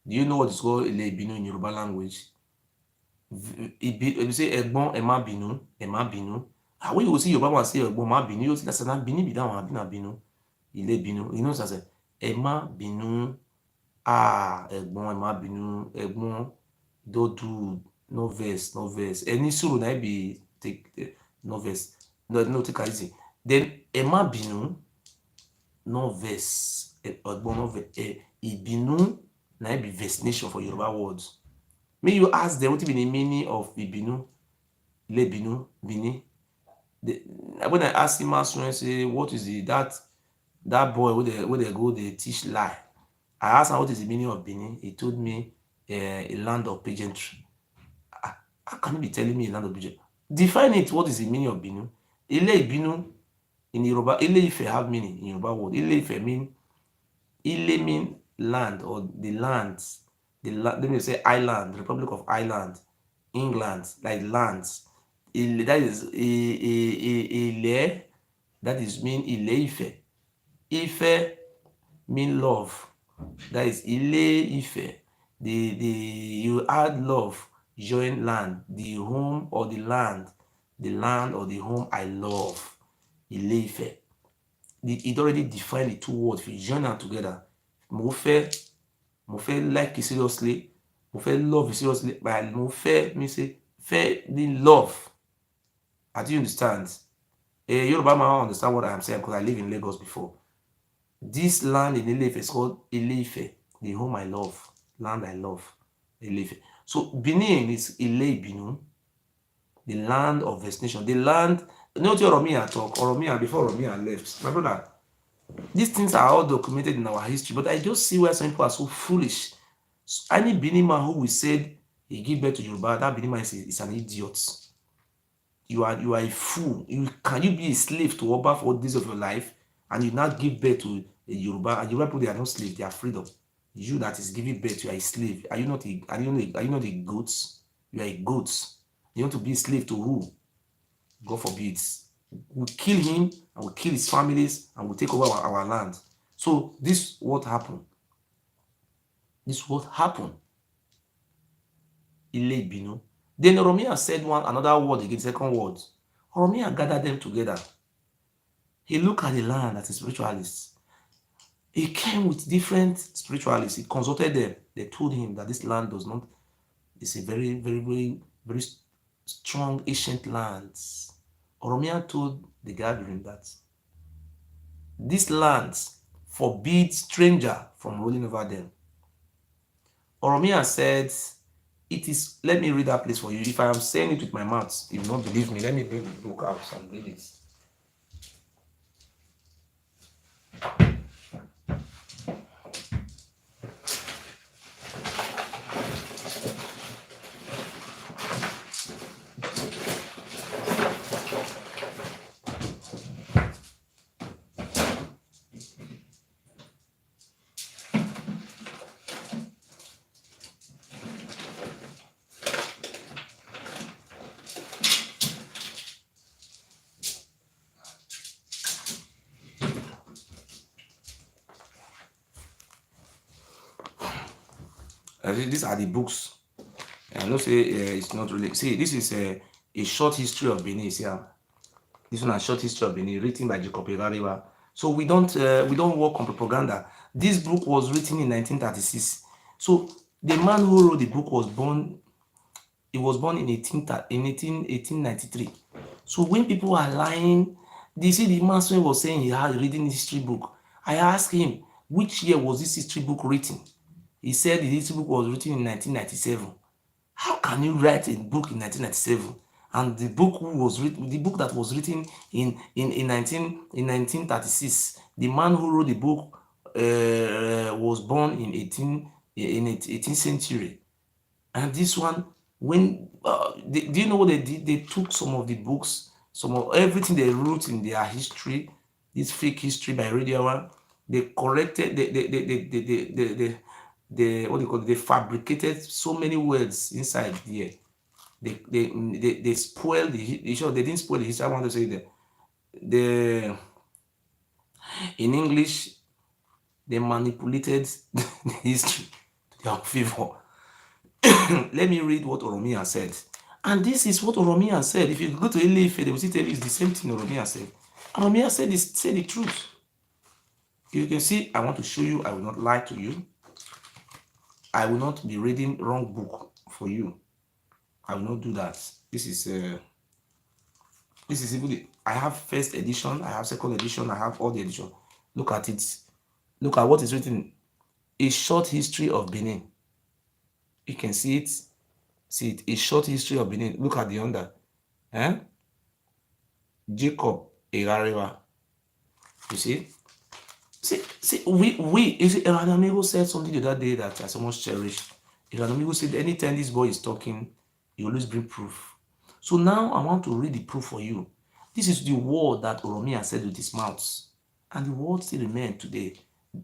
Do you know what is called Ile Ibinu in Yoruba language? You say Egbon Ema Binu, Ema Binu. When you see Yoruba man say Egbon Ema Binu, you see that's an Bini Bidan Abina Binu. Ile Binu. You know what I say? Ema Binu. Egbon Ema Binu. Egbon don't do no verse. Any suru na be take no verse. No take it easy. Then Ema Binu no verse. Egbon no verse. Ibinu na be verse nation for Yoruba words. May you ask them what be the meaning of Ibinu, Lebinu, Bini. When I ask him, I say, what is it that boy where they go, they teach lie. I asked him what is the meaning of Bini. He told me a land of pageantry. How can you be telling me a land of pageantry? Define it. What is the meaning of Binu? Ile Ibinu in Yoruba. Ile Ife have meaning in Yoruba word. Ile Ife mean land or the lands. Let me say island, the Republic of Ireland. England, like lands. That is Ile, that is mean Ile Ife. Ife mean love. That is Ile Ife. The you add love, join land, the home or the land or the home I love. Ile Ife. It already defined the two words. If you join them together, mo fẹ́ like you seriously, mo fẹ́ love you seriously, but mo fẹ́ mean say fẹ́ mean love. Do you understand? Yoruba man understand what I am saying because I live in Lagos before. This land in Ile-Ife is called Ile-Ife, the home I love, land I love, Ile-Ife. So Benin is Ile-Ibinu, the land of destination, the land. Not Oromia talk, Oromia before Oromia left. My brother, these things are all documented in our history, but I just see why some people are so foolish. So any Benin man who will say he give birth to Yoruba, that Benin man is an idiot. You are a fool. Can you be a slave to Oba for all days of your life and you not give birth to a Yoruba? And Yoruba people, they are not slaves, they are freedom. You that is giving birth, you are a slave. Are you not a goat? You are a goat. You want to be a slave to who? God forbid. We'll kill him and we'll kill his families and we'll take over our land. So this what happened. This what happened. Ile Ibinu. Then Oromia said another word again, second word. Oromia gathered them together. He looked at the land as a spiritualist. He came with different spiritualists. He consulted them. They told him that this land does not, it's a very, very, very, very strong ancient land. Oromia told the gathering that this land forbids stranger from ruling over them. Oromia said, it is, let me read that place for you. If I am saying it with my mouth, if you don't believe me, let me bring the book out and read it. These are the books. I know say it's not really. See, this is a short history of Benin. Yeah, this one is a short history of Benin, written by Jacob Igariwa. So we don't work on propaganda. This book was written in 1936. So the man who wrote the book was born. He was born in 1893. So when people are lying, they see the man was saying he had reading history book. I asked him, which year was this history book written? He said the history book was written in 1997. How can you write a book in 1997? And the book that was written in 1936, the man who wrote the book was born in 18th century. And this one, when do you know what they did? They took some of the books, some of everything they wrote in their history, this fake history by Radio One. They corrected, what do you call it? They fabricated so many words inside there. They spoiled the issue. They didn't spoil the history. I want to say that in English they manipulated the history to their favor. Let me read what Oromia said. And this is what Oromia said. If you go to Ile-Ife, they will still tell you it's the same thing Oromia said. Oromia said the truth. You can see, I want to show you, I will not lie to you. I will not be reading wrong book for you. I will not do that. This is even I have first edition, I have second edition, I have all the edition. Look at it. Look at what is written. A short history of Benin. You can see it. See it. A short history of Benin. Look at the under. Jacob Igariwa. You see? See, you see, Igodomigodo said something the other day that I so much cherish. Igodomigodo said, anytime this boy is talking, you always bring proof. So now I want to read the proof for you. This is the word that Oromia said with his mouth. And the word still remains today.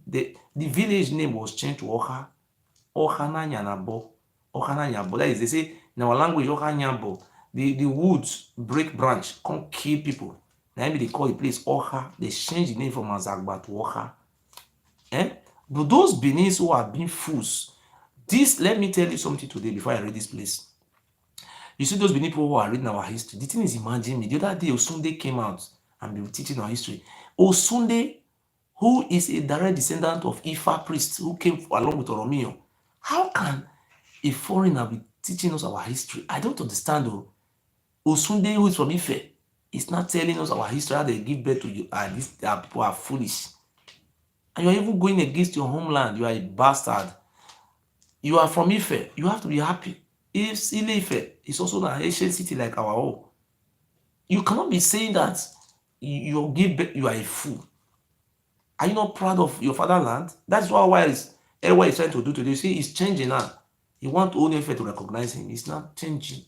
The village name was changed to Oha. Ohana Nyanabo. Ohana Nyabo. That is, they say In our language, Oka Nyambo, the woods break branch, come kill people. Now maybe they call the place Oka. They change the name from Azagba to Oka. Eh? But those Benis who are being fools, this, let me tell you something today before I read this place. You see those Benin people who are reading our history. The thing is, imagine me. The other day, Osunde came out and be teaching our history. Osunde, who is a direct descendant of Ifa priest who came along with Oromio. How can a foreigner be teaching us our history? I don't understand though. Osunde, who is from Ife, is not telling us our history, how they give birth to you. And these people are foolish. And you're even going against your homeland. You are a bastard. You are from Ife. You have to be happy. If Ile Ife is also an ancient city like our own, you cannot be saying that you are a fool. Are you not proud of your fatherland? That's what everyone is trying to do today. See, it's changing now. He want only Ife to recognize him. It's not changing.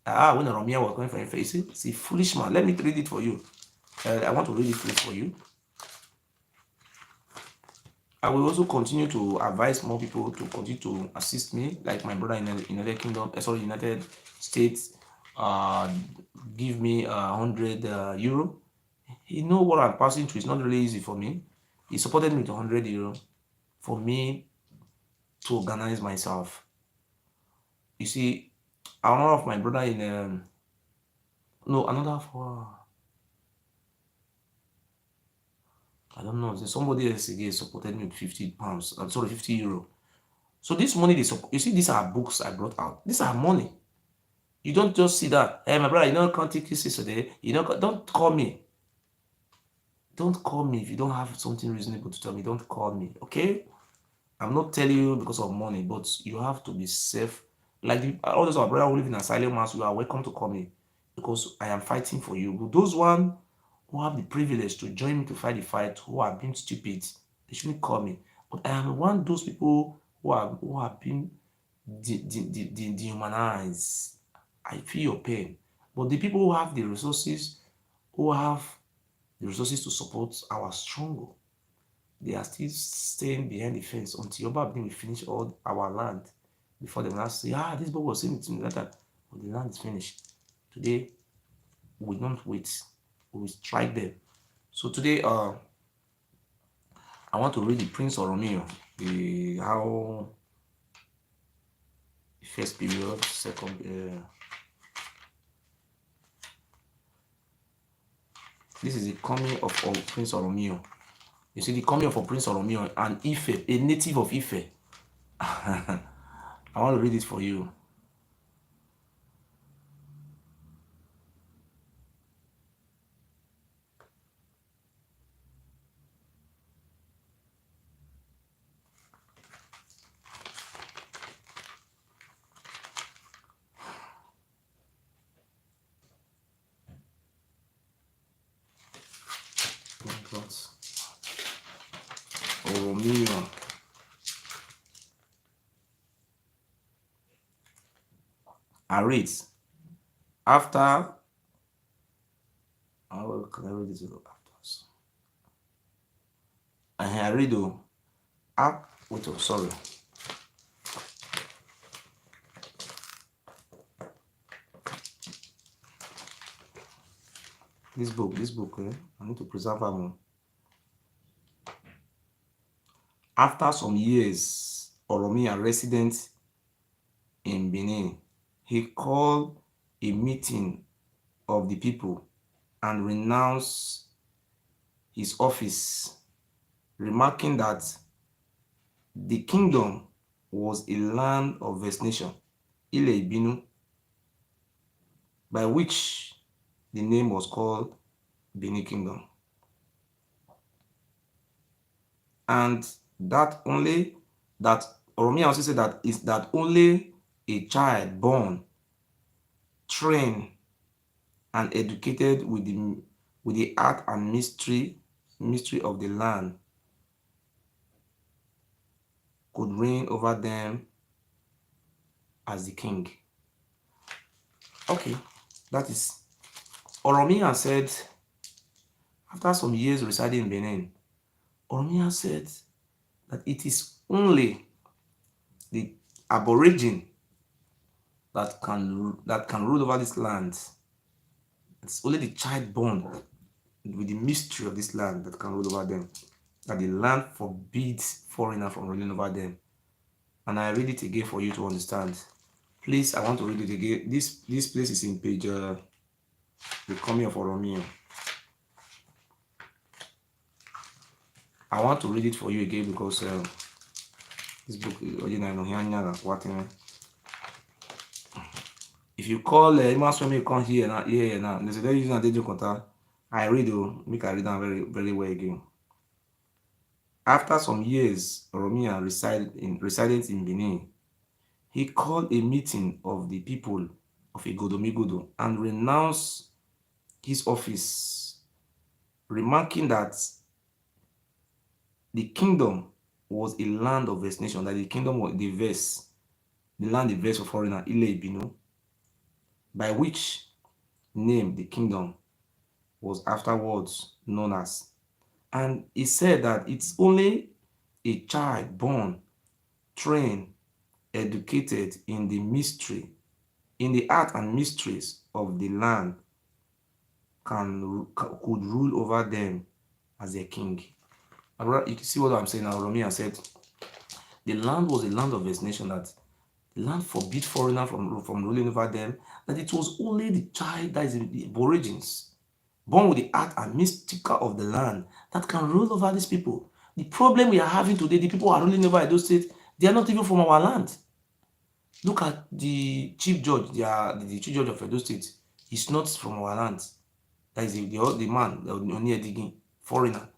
When Romeo was going for Ife, you see, it's a foolish man. Let me read it for you. I want to read it for you. I will also continue to advise more people to continue to assist me, like my brother in the United Kingdom, United States, give me 100 euro. He know what I'm passing through. It's not really easy for me. He supported me with 100 euro for me to organize myself. You see, another of my brother in another for I don't know. Somebody else again supported me with 50 pounds. I'm sorry, 50 euro. So this money, you see, these are books I brought out. These are money. You don't just see that. Hey, my brother, you know, can't take this today. You know, don't call me. Don't call me if you don't have something reasonable to tell me. Don't call me, okay? I'm not telling you because of money, but you have to be safe. Like all those our brother who live in asylum house, you are welcome to call me because I am fighting for you. But those one who have the privilege to join me to fight the fight, who are being stupid, they shouldn't call me. But I am one of those people who have been dehumanized. I feel your pain. But the people who have the resources, who have the resources to support our struggle, they are still staying behind the fence until we finish all our land before they will not say, this boy was saying it to me like that. But the land is finished. Today, we don't wait. We will strike them. So today, I want to read the Prince of Romeo, the first period, second. This is the coming of Prince of Romeo. You see, the coming of Prince of Romeo and Ife, a native of Ife. I want to read it for you. Romeo. I read after. How can I read it after? I read wait, sorry. This book, I need to preserve them. After some years, Oromia resident in Benin, he called a meeting of the people and renounced his office, remarking that the kingdom was a land of vexation, Ile Ibinu, by which the name was called Benin Kingdom. And that Oromia also said that only a child born, trained, and educated with the art and mystery of the land could reign over them as the king. Okay, that is Oromia said, after some years residing in Benin, Oromia said that it is only the aborigine that can rule over this land. It's only the child born with the mystery of this land that can rule over them. That the land forbids foreigner from ruling over them. And I read it again for you to understand. Please, I want to read it again. This place is in page the coming of Oromio. I want to read it for you again because this book if you call Imaswemi come here now, they say they're using a contact. I read make I read them very, very well again. After some years, Oromia resided in Benin. He called a meeting of the people of Igodomigodo and renounced his office, remarking that the kingdom was a land of vexation, that the kingdom was the land the verse for foreigner, Ile Ibinu, by which name the kingdom was afterwards known as. And he said that it's only a child born, trained, educated in the art and mysteries of the land could rule over them as their king. You can see what I'm saying now. Romeo said the land was a land of vexation, that the land forbid foreigner from ruling over them, that it was only the child that is the aborigines, born with the art and mystical of the land, that can rule over these people. The problem we are having today, the people who are ruling over Edo State, they are not even from our land. Look at the chief judge, the chief judge of Edo State. He's not from our land. That is the man, the Onyedigi, foreigner.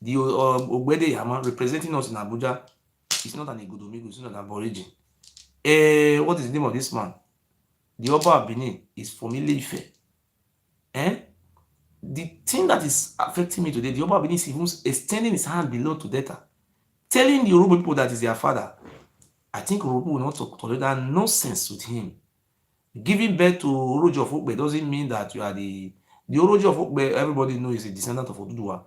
The Ogbede Yama representing us in Abuja is not an Igodomigodo, it's not an aborigine. What is the name of this man? The Oba of Benin is from Ile-Ife. The thing that is affecting me today, the Oba of Benin is even extending his hand below to data, telling the Yoruba people that is their father. I think Yoruba will not tolerate that nonsense with him. Giving birth to Orojo of Okbe doesn't mean that you are the Orojo of Okbe. Everybody knows is a descendant of Oduduwa.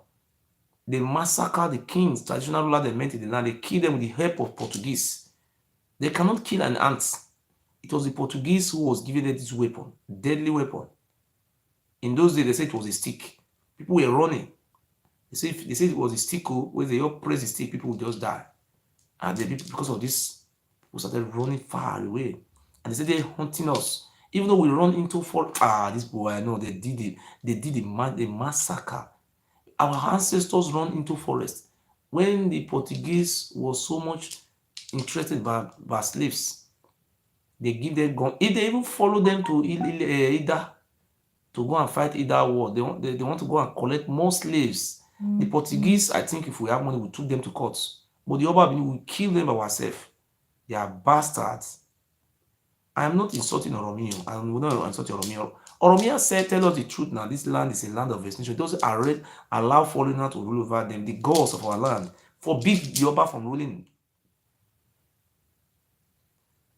They massacre the kings, traditional rulers they met in the land. They kill them with the help of Portuguese. They cannot kill an ant. It was the Portuguese who was giving them this weapon, deadly weapon. In those days, they said it was a stick. People were running. They said it was a stick where they all press the stick, people would just die. And the people, because of this, we started running far away. And they said they're hunting us. Even though we run into this boy, I know they did it. They did a massacre. Our ancestors run into forest. When the Portuguese was so much interested by slaves, they give them gun. If they even follow them to Ida to go and fight Ida war, they want to go and collect more slaves. The Portuguese, I think if we have money, we took them to court. But the Oba will kill them by ourselves. They are bastards. I am not insulting Oromio. I will not insult Oromio. Oromia said, tell us the truth now. This land is a land of vexation. It doesn't allow foreigners to rule over them. The gods of our land forbid the Oba from ruling.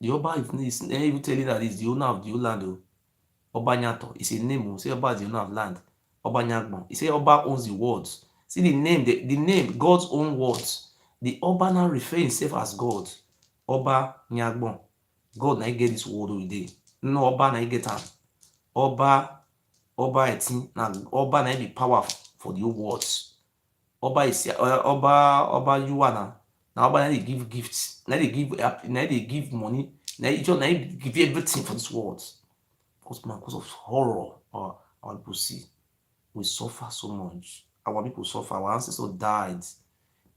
The Oba is even telling that he's the owner of the land. Oba Nyato is a name. Say Oba is the owner of land. Oba Nyagbon. He say Oba owns the words. See the name, the name, God's own words. The Oba now refer himself as God. Oba Nyagbon. God na get this word every day. No Oba na get am. Oba etin na Oba na be power for the words. Oba is Oba Yuana. Now Oba na give gifts. Now they give money. Now he just give everything for these words. Because of horror, our people see, we suffer so much. Our people suffer. Our ancestors died,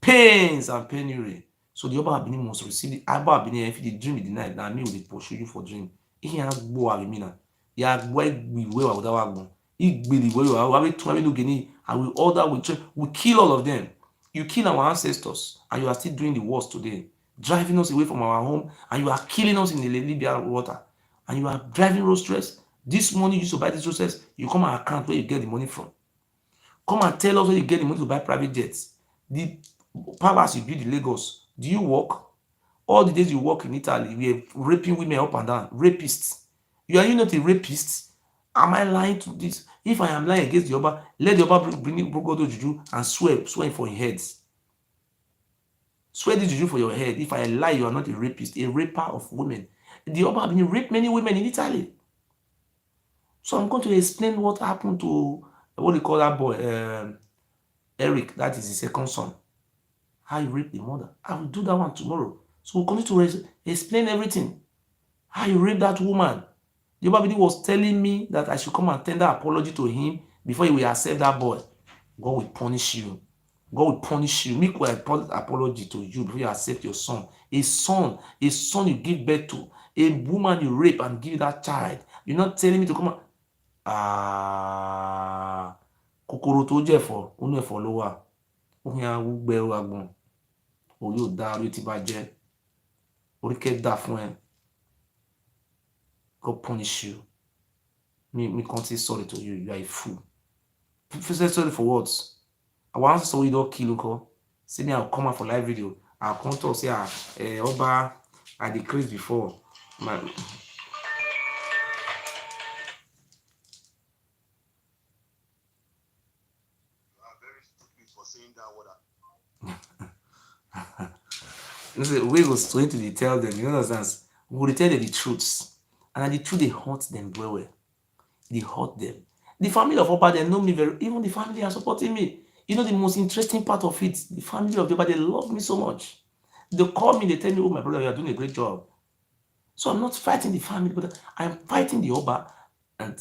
pains and penury. So the Oba Abini must receive the Oba Abini. If the dream in the night, now me will pursue you for dream. He has go arimina. He has we will without one. He believe we will order we kill all of them. You kill our ancestors, and you are still doing the worst today, driving us away from our home, and you are killing us in the Libyan water. And you are driving Rolls Royce. This money you used to buy this Rolls Royce, you come and account where you get the money from. Come and tell us where you get the money to buy private jets. The palace you build in Lagos, do you work? All the days you work in Italy, we are raping women up and down. Rapists. Are you not a rapist? Am I lying to this? If I am lying against the Oba, let the Oba bring Brogodo Juju and swear for your heads. Swear this Juju for your head. If I lie, you are not a rapist, a raper of women. The Oba have been raped many women in Italy. So I'm going to explain what happened to what they call that boy, Eric. That is his second son. How he raped the mother. I will do that one tomorrow. So we'll continue to explain everything. How he raped that woman. The Oba was telling me that I should come and tender apology to him before he will accept that boy. God will punish you. God will punish you. Make an apology to you before you accept your son. A son you give birth to, a woman you rape and give that child. You're not telling me to come and kòkòrò tó jẹ̀fọ́ inú ẹ̀fọ́ ló wà. Ó yàn gbẹrù agbọ̀n. Orí ò dá orí tí bá jẹ́. Orí kẹ́ dà fún ẹ. God punish you. Me can't say sorry to you. You are a fool. If you say sorry for what? I want to say you don't kill Uko. Say me I'll come out for live video. I'll come to say Oba I decreased before. My you are very stupid for saying that word. We go straight to tell them, you understand? We will tell them the truths. And the truth they hurt them very well. They hurt them. The family of Oba, they know me very, even the family are supporting me. You know the most interesting part of it, the family of Oba, they love me so much. They call me, they tell me, oh my brother, you are doing a great job. So I'm not fighting the family, but I'm fighting the Oba. And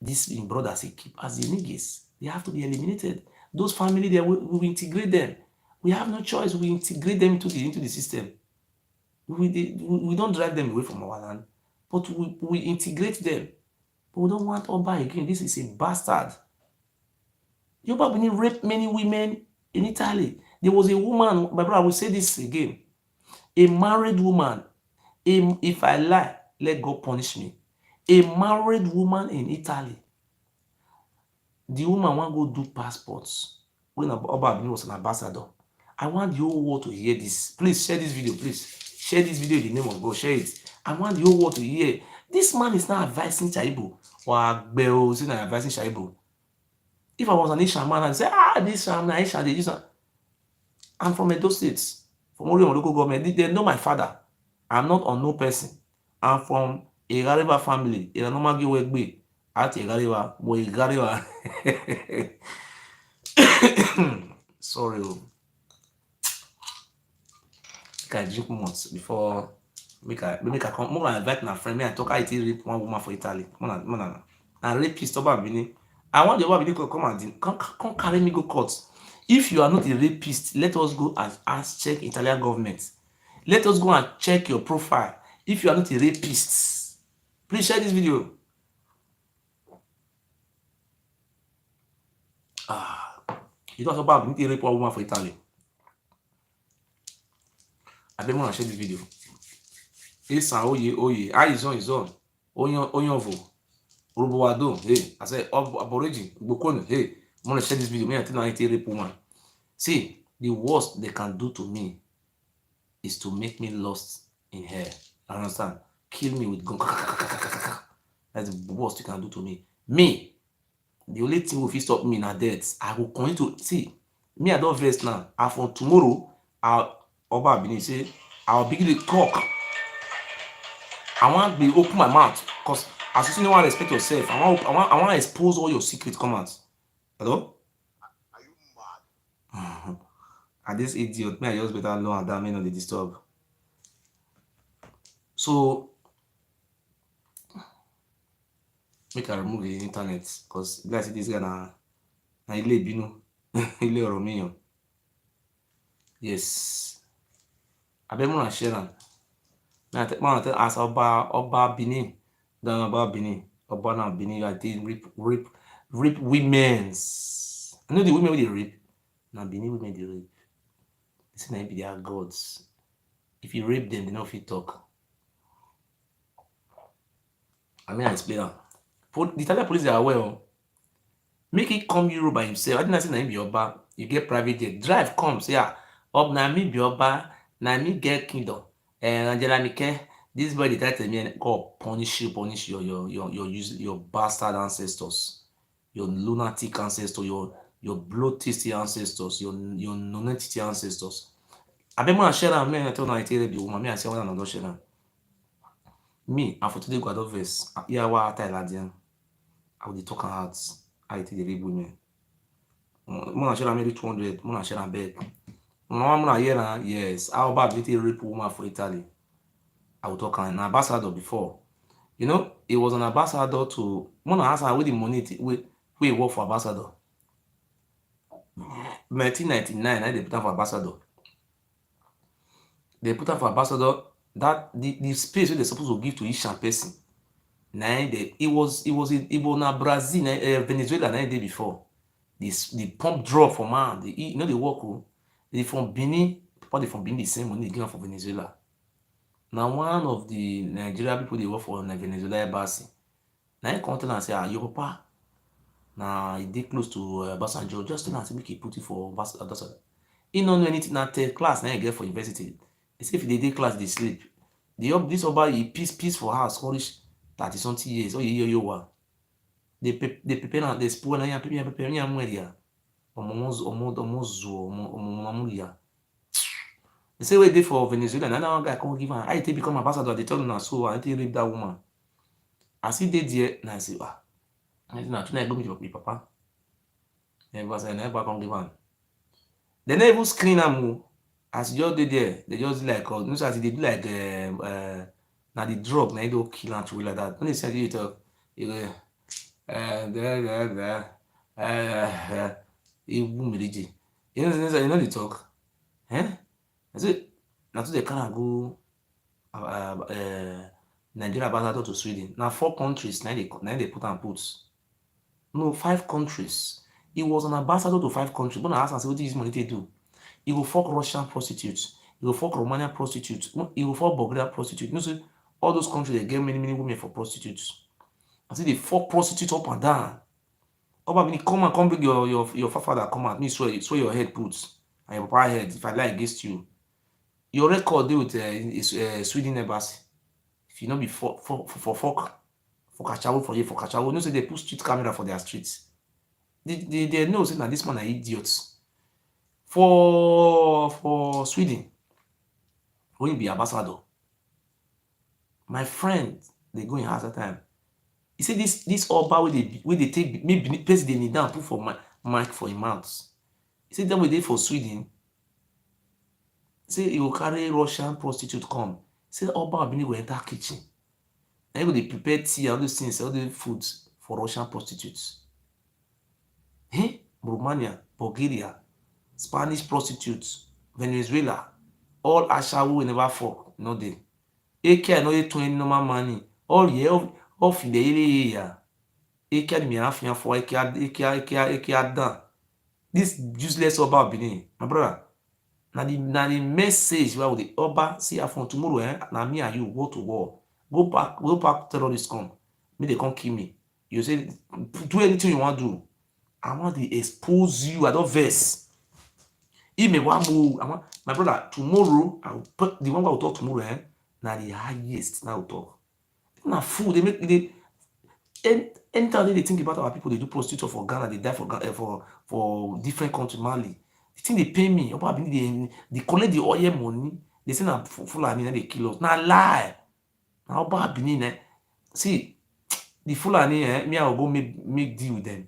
these brothers, they keep as the niggas. They have to be eliminated. Those family, we will integrate them. We have no choice. We integrate them into the system. We don't drive them away from our land, but we integrate them. But we don't want Oba again. This is a bastard. Yoruba Benin raped many women in Italy. There was a woman, my brother, I will say this again. A married woman, if I lie, let God punish me. A married woman in Italy. The woman want to go do passports. When Oba Benin was an ambassador. I want the whole world to hear this. Please share this video, please. Share this video in the name of God. Share it. I want the whole world to hear. This man is not advising Shaibu. Or Agbeo is not advising Shaibu. If I was an Isha man, I'd say, this Sham, Isha, they use. I'm from Edo State, from Orion local government. They know my father. I'm not a no person. I'm from a Gariba family. A normal give away at a Gariba, boy Gariba. Sorry. I drink once before make I come. More than invite my friend. Me I talk I rape one woman for Italy. More and rapist Oba Benin. I want the Oba Benin to come and come carry me go court. If you are not a rapist, let us go and ask check Italian government. Let us go and check your profile. If you are not a rapist, please share this video. You don't talk about need to rape one woman for Italy. I don't want to share this video. Esan oye, eyes on his own. Onyovo, Urubuado, hey, I said Aborigine, Bokone, hey, I'm gonna share this video. Me, I tell you, I need to rape woman. See, the worst they can do to me is to make me lost in hair. I understand? Kill me with gun. That's the worst you can do to me. Me, the only thing will stop me na death. I will continue to see. Me, I don't vex now. And from tomorrow, Oba Benin say, I'll begin to talk. I want to open my mouth because as you see, no one respect yourself. I want to expose all your secret comments. Hello? Are you mad? And this idiot, me, I just better know that me not the disturb. So make I remove the internet because guys, this guy na ile binu, ile ọ̀rọ̀ mi yan. Yes. Abemo na share am. Na te man as Oba Benin, dan Oba Benin, Oba na Benin I did rape women's. I know the women wey dey rape. Na Benin women dey rape. They say na be their gods. If you rape them, they no fit talk. I mean I explain am. The Italian police are aware. Make it come Europe by himself. I didn't say na him be Oba. You get private jet. Drive come say up na me be Oba, na me get kingdom. Angela Mike, this boy dey try to tell me God punish your bastard ancestors, your lunatic ancestors, your blood-tasty ancestors, your non-entity ancestors. I bet more share am, man. I tell you, I tell you, the woman, me I say one another share am. Me, and for today, go out verse. Yeah, what I Ladian. I will talk out. I take the rape women. Mona share maybe 200. Mona share a bed. Mona here na yes. How about the rape woman for Italy? I will talk an ambassador before. You know, he was an ambassador to Mona ask her with the money we work for ambassador. 1999, they put her for ambassador. They put her for ambassador. That the space where they supposed to give to each person. Now it was na Brazil, Venezuela, na day before. The pump drop for man. You know the work. They from Benin, probably from Benin the same money they give for Venezuela. Now one of the Nigerian people they work for the Venezuela embassy. Now he come tell and say, your papa, now he dey close to Basanjo. Just tell am say make he put it for ambassador. He don't know anything. Na third class now he get for university. He say if they dey class they sleep. This oba he peace for house, college 30 something years. Oh yo wa. They prepare na they spoil na yan prepare yan mweria. Omo zo mamulia. They say wait dey for Venezuela. Now one guy come give am. How you take become ambassador? They tell na so I take rape that woman. As he dey there, na I say I say na tonight go meet your papa. Never say never come give am. They never even screen am. As you just dey there, they just like you know as they do like na the drug na do kill am through like that. When they say you talk, you go you know the talk. I say na to the can go Nigeria ambassador to Sweden. Now 4 countries now they put and put. No, 5 countries. He was an ambassador to 5 countries. But I ask and say what this money they do? He will fuck Russian prostitutes. He will fuck Romanian prostitutes. He will fuck Bulgarian prostitutes. You know, so all those countries they get many women for prostitutes. I see they fuck prostitutes up and down. Oba me come bring your father come out. Me swear your head puts and your papa head. If I lie against you, your record deal with Sweden embassy. If you know be for Kachawo for you for Kachawo, no say they put street camera for their streets. They know say that this man are idiots. For Sweden, when you be ambassador, my friend they go in house that time. He said this Oba where they take maybe person they need down put for mic for him mouth. He said that way they for Sweden. Say he will carry Russian prostitute come. Say Oba Bini will enter kitchen. And they prepare tea, all those things, all the foods for Russian prostitutes. Romania, Bulgaria, Spanish prostitutes, Venezuela, all Ashawu will never fuck, no they. AK no they 20 normal money. All year off in the area. AK me half year for AK done. This useless Oba Benin, my brother. Now the message where the Oba see from tomorrow, now me and you go to war. Go back terrorists come. Me they come kill me. You say do anything you want to do. I want to expose you. I don't verse. If me want move, my brother, tomorrow I will put the one I will talk tomorrow, now the highest now talk. Now fool, they make anytime they think about our people, they do prostitute for Ghana, they die for different countries, Mali. The thing they pay me, they collect the oil money, they say na Fulani they kill us. Now lie. Now about Benin, see the Fulani, me I will go make deal with them.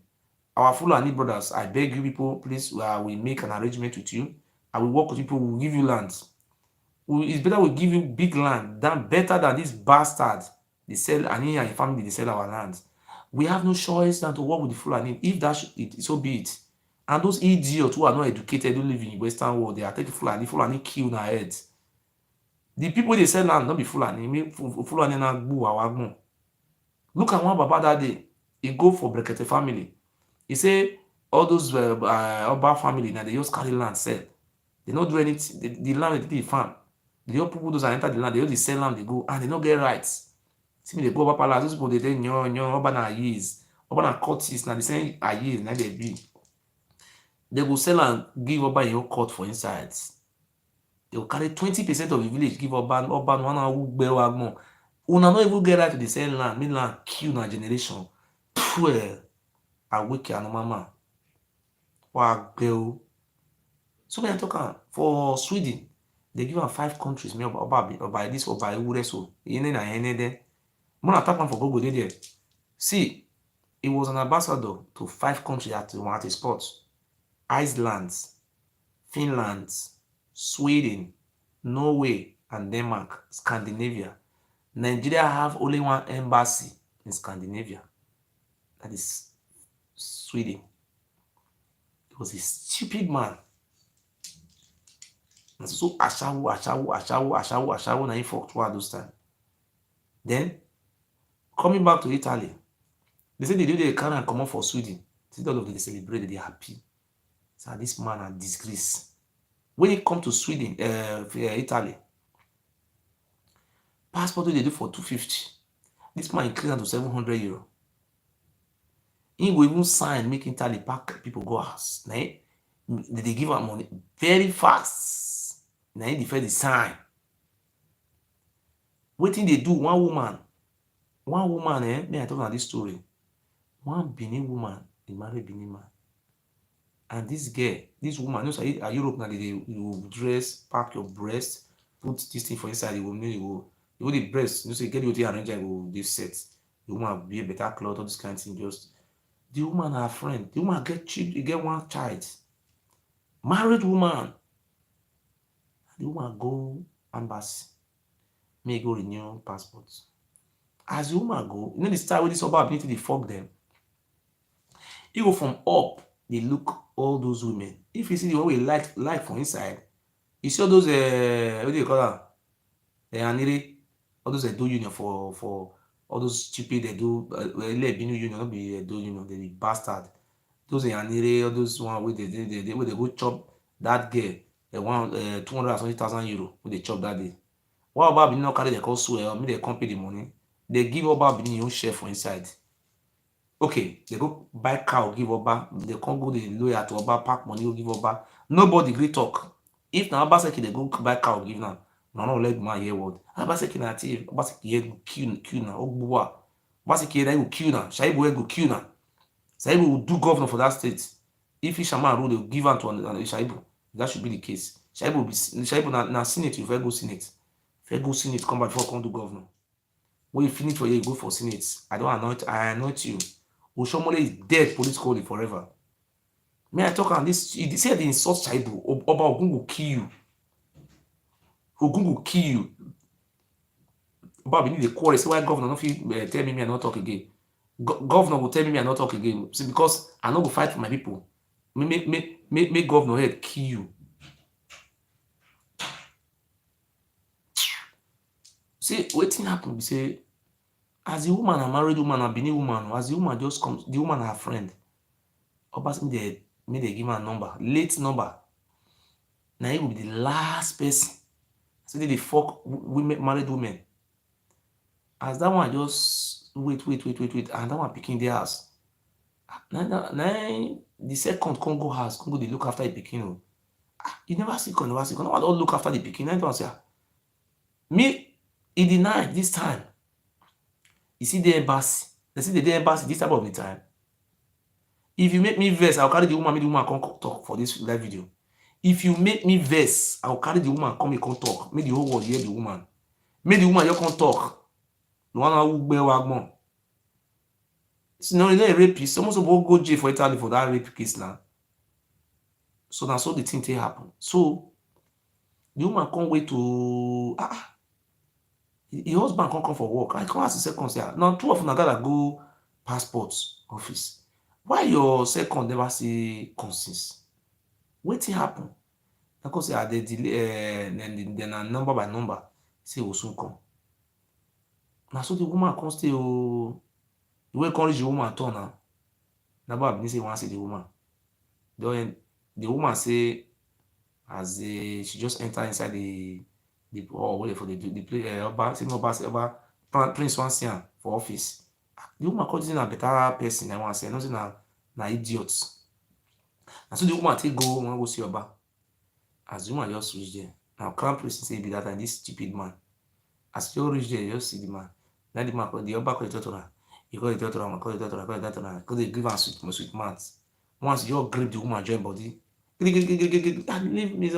Our Fulani brothers, I beg you people, please, we make an arrangement with you. I will work with people, we will give you land. It's better we give you big land than better than this bastard. They sell, and he and his family, they sell our land. We have no choice than to work with the Fulani. If that so be it. And those idiots who are not educated, who live in the Western world, they are taking Fulani kill their heads. The people they sell land, not be Fulani. Fulani na gbu awagmo. Look at one Baba that day. He go for Brekete family. He say all those Oba family now they just carry land sell. They don't do anything. The land they farm. The old people those are enter the land. They only sell land. They go and they don't get rights. See me they go Oba palace. Those people they say Oba na years. Oba na courts now they say a years now they be. They go sell and give Oba your court for inside. They will carry 20% of the village give Oba one who bear wagmo. Una not even get right to the sell land. Mean land kill na generation. Well. I wake your mama. Wow, girl. So when I talk for Sweden, they give her 5 countries. Me by this or by Ureso. You know, More attack man for Google dey there. See, he was an ambassador to 5 countries at a spot. Iceland, Finland, Sweden, Norway, and Denmark, Scandinavia. Nigeria have only one embassy in Scandinavia. That is Sweden. He was a stupid man. And so Ashawo, na him fought throughout those time. Then, coming back to Italy, they say they do the carry and come out for Sweden. See, all of them, they celebrate, they happy. So this man a disgrace. When it come to Sweden, Italy, passport they do for 250. This man increase am to 700 euro. He will even sign, make Italy pack people go house. Nah, they give am money very fast. Now he defend the sign. Wetin they do? One woman, may I talk about this story. One Benin woman, they marry Benin man. And this girl, this woman, you know, so Europe now they will dress, pack your breast, put this thing for inside, you go the breast, you know, so you get the arrange and go this set. The woman be a better cloth, all this kind of thing. Just the woman, her friend, the woman get cheap, you get one child, married woman. The woman go embassy, may go renew passports. As the woman go, you know the style with this over ability, they fuck them. You go from up, they look all those women. If you see the one we like from inside, you see all those what do you call that? All those do union for all those stupid they do union, not be do union, they be bastard. Those all those one where they go chop that girl, they want 200,000 euro when they chop that day. What about Benin not carry the cost swear, me they come pay the money. They give about Benin your share for inside. Okay, they go buy cow, give Oba. They can't go the lawyer to Oba, pack money, go give Oba. Nobody agree talk. If na Oba Seki they go buy cow, give now. No let my hear word. Oba Seki na thief. Oba Seki here go kill na. Ogbuwa. Oba Seki here go kill na. Shaibu go kill na. Shaibu will do governor for that state. If Ishaman rule, they will give am to Shaibu. That should be the case. Shaibu na senate, you go senate. If you go senate, come back before come do governor. When you finish for here, you go for senate. I anoint you. Oshomole is dead politically forever. May I talk on this? You say they insult Shaibu. Oba Ogun will kill you. Ogun will kill you. Oba we need the quarrel. Say why governor not fit tell me I not talk again. Governor will tell me I not talk again. See, because I not go fight for my people. Make governor head kill you. See, wetin happen be say, as the woman, a married woman, a Benin woman, as the woman just comes, the woman her friend, Oba say me they give her a number, late number. Now he will be the last person. So they fuck women, married women. As that one just wait, and that one picking their house. Now the second can go house, can go they look after the picking. You never see, never see. No one don't look after the picking. Now say, me, he denied this time. You see the embassy. They see the embassy this type of the time. If you make me vex, I'll carry the woman, make the woman come talk for this live video. If you make me vex, I'll carry the woman, come talk. Make the whole world hear the woman. Make the woman, you come talk. The one who bear wagmon. No, you know a rapist. Someone supposed go jail for Italy for that rape case now. So that's all the thing happen. So the woman can't wait to the husband can't come for work. I can't ask the second say, now two of them gotta go passport office. Why your second never say consist? Wetin happen? Because they delay then number by number say will soon come. Now so the woman can't stay the way reach the woman turn now. Nobody say want see the woman. Then the woman say as she just enter inside the what for the play Oba Prince wan see am for office. The woman call this na better person I wan say, no say na idiots. And so the woman take go wan go see Oba. As the woman just reach there, now crown prince say be that and this stupid man. As you reach there, you just see the man. Then the man the Oba call the daughter. He call the daughter, call the daughter, because they give am sweet mouth. Once you grip the woman join body. Leave me,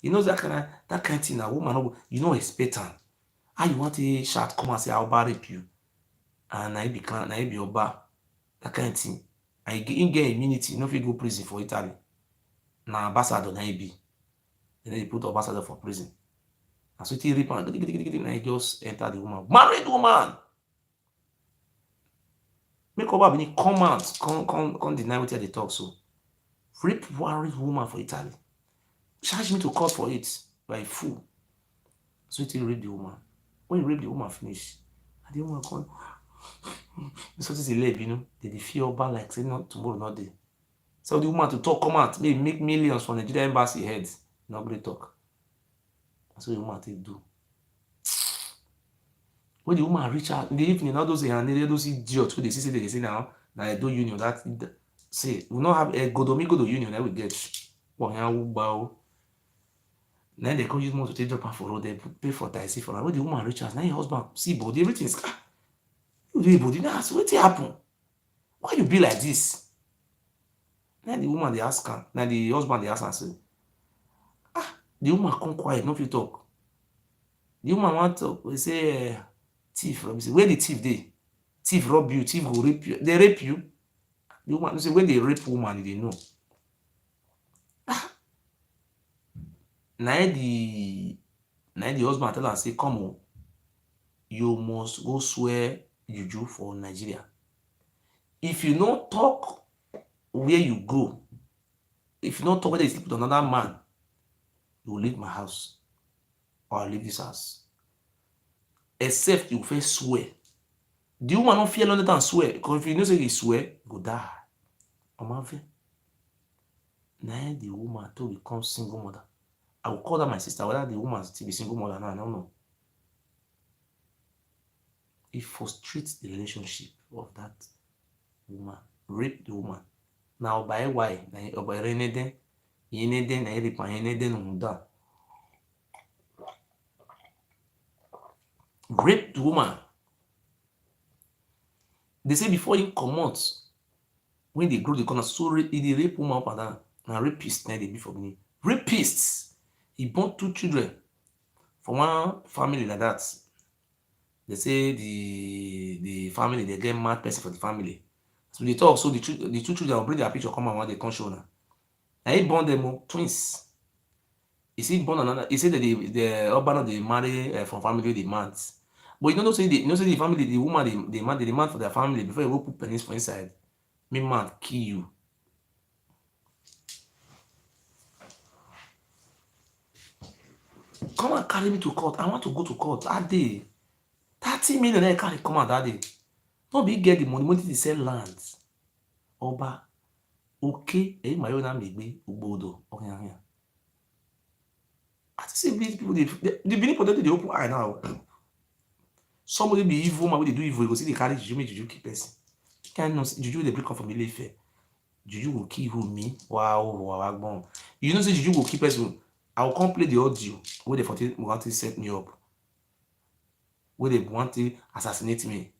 you know that kind of thing. A woman, you know, expect her. How you want to shout, come and say, I'll rape you. and na be clan, na be oba, that kind of thing. And he get immunity, no fit go prison for Italy. Na ambassador na he be. And then they put ambassador for prison. And so he rape am, and he just enter the woman. Married woman! Make Oba Benin come out, come deny what they talk so. Rape married woman for Italy. Charge me to court for it. By a fool. So he rape the woman. When he rape the woman finish, and the woman come, this is a lab, you know. They fear Oba like say not tomorrow, not day. So the woman to talk, come out, maybe make millions from Nigeria embassy heads. Not great talk. That's what the woman take do. When the woman reach out in the evening, all those those idiots who they say now do union that say we not have a Igodomigodo union that we get. Then they come use more to take drop for road, they pay for taxi for her. When the woman reach out, now your husband see body, everything is you do body now. So what happen? Why you be like this? Then the woman they ask her, now the husband they ask her say, the woman come quiet, no fit talk. The woman want to talk, we say thief, say where the thief dey? Thief rob you, thief go rape you. They rape you. The woman say when they rape woman, they know. Now the husband tell her say, come on, you must go swear juju for Nigeria. If you not talk where you go, if you not talk whether you sleep with another man, you will leave my house or I'll leave this house. Except you first swear. The woman not fear longer than swear, because if you know say you swear, you go die. Now the woman to become single mother. I will call that my sister, whether the woman still be single mother now, I don't know. It frustrates the relationship of that woman. Rape the woman. Now by why? Now by reneden, yeneden, na rape and yeneden unda. Rape the woman. They say before he come out, when they grow the corner, so they rape woman up and down. Now rapist, now they be for me. Rapists. He born 2 children from one family like that. They say the family, they get mad person for the family. So they talk, so the 2 children will bring their picture, come and when they come show now. And he born them twins. He said born another. He said that the urban they marry from family they mad. But you know say the family, the woman they mad for their family before you go put penis for inside. Me man kill you. Come and carry me to court. I want to go to court that day. 30 million I carry come out that day. No be get the money to sell lands. Oba. Okay. My own name be Ugbodo. Okay. I see these people, the Benin people they open eye now. Somebody be evil, man, they do evil. You go see they carry juju, make juju keep person. Can't know juju they break up from the fair. Juju will kill who me. Wow. You know say juju will keep person. I will come play the audio where they want to set me up. Where they want to assassinate me.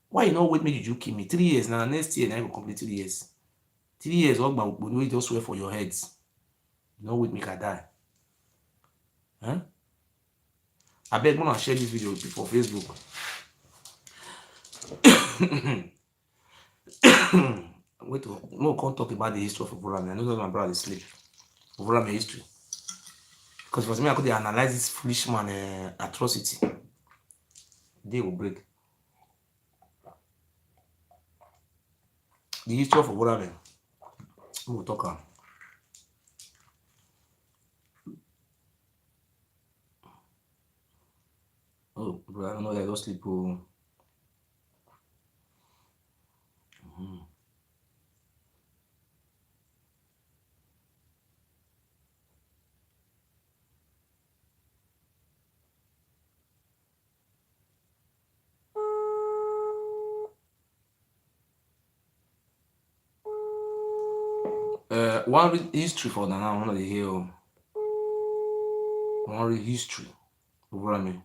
Why you not wait me juju kill me? 3 years now. Next year I will complete 3 years. 3 years, all about you just swear for your heads. You know wait me can die. Huh? I beg gonna share this video for Facebook. Wait, no, can't talk about the history of Oborame. I know that my brother is sleep. Oborame history. Because for me, I could analyze this foolish man atrocity. They will break. The history of Oborame. We will talk on. Oh, bro, I don't know that I don't sleep. One history for now, one of the hill. One history. Oborame.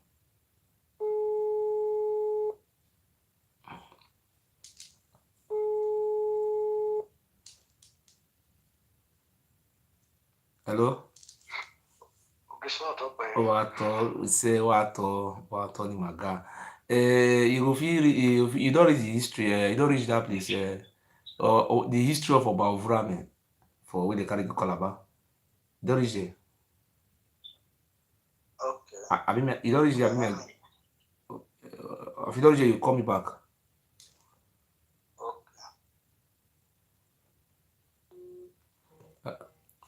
Hello? Ogiso Wato, we say wato ni maga. You go feel you don't read the history, you don't reach that place, or the history of Oba Ovurame for where they carry go Calabar. You don't reach there. Okay. You don't reach there. If you don't reach there, you call me back.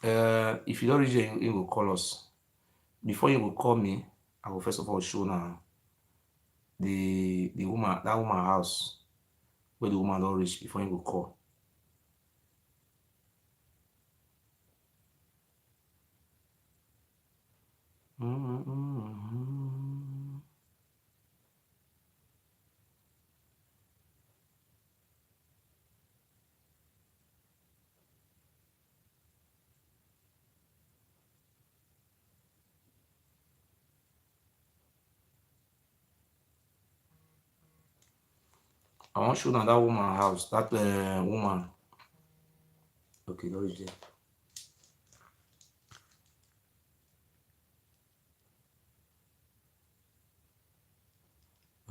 Okay. If you don't reach there, you will call us. Before you will call me, I will first of all show now the woman, that woman house where the woman don't reach before you will call. I want to show now that woman house, that woman. Okay, don't reach there.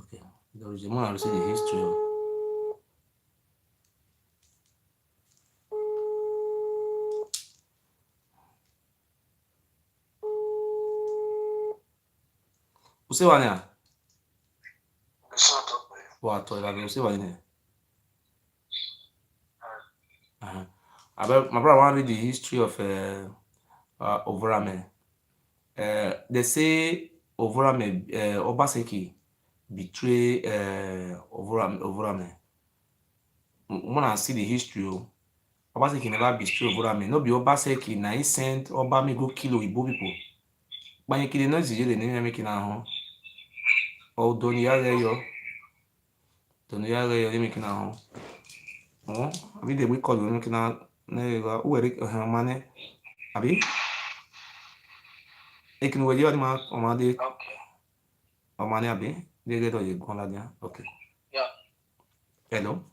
Okay, don't reach there. I want to see the history. Você vai, né? What? Você vai, né? My brother want to read the history of Ovurame. They say Ovurame, Obaseki betray Ovurame. When I see the history, Obaseki never betray Ovurame. No be Obaseki na he sent Obame go kill Igbo people. But you kill no easy the name making now. Oh, Doniyareyo making now. Oh, abi the we call you making now. Who Eric Mane? Abi? Ekin wele odi ma omade. Okay. Omane abi? They get all you go la. Okay. Yeah. Hello.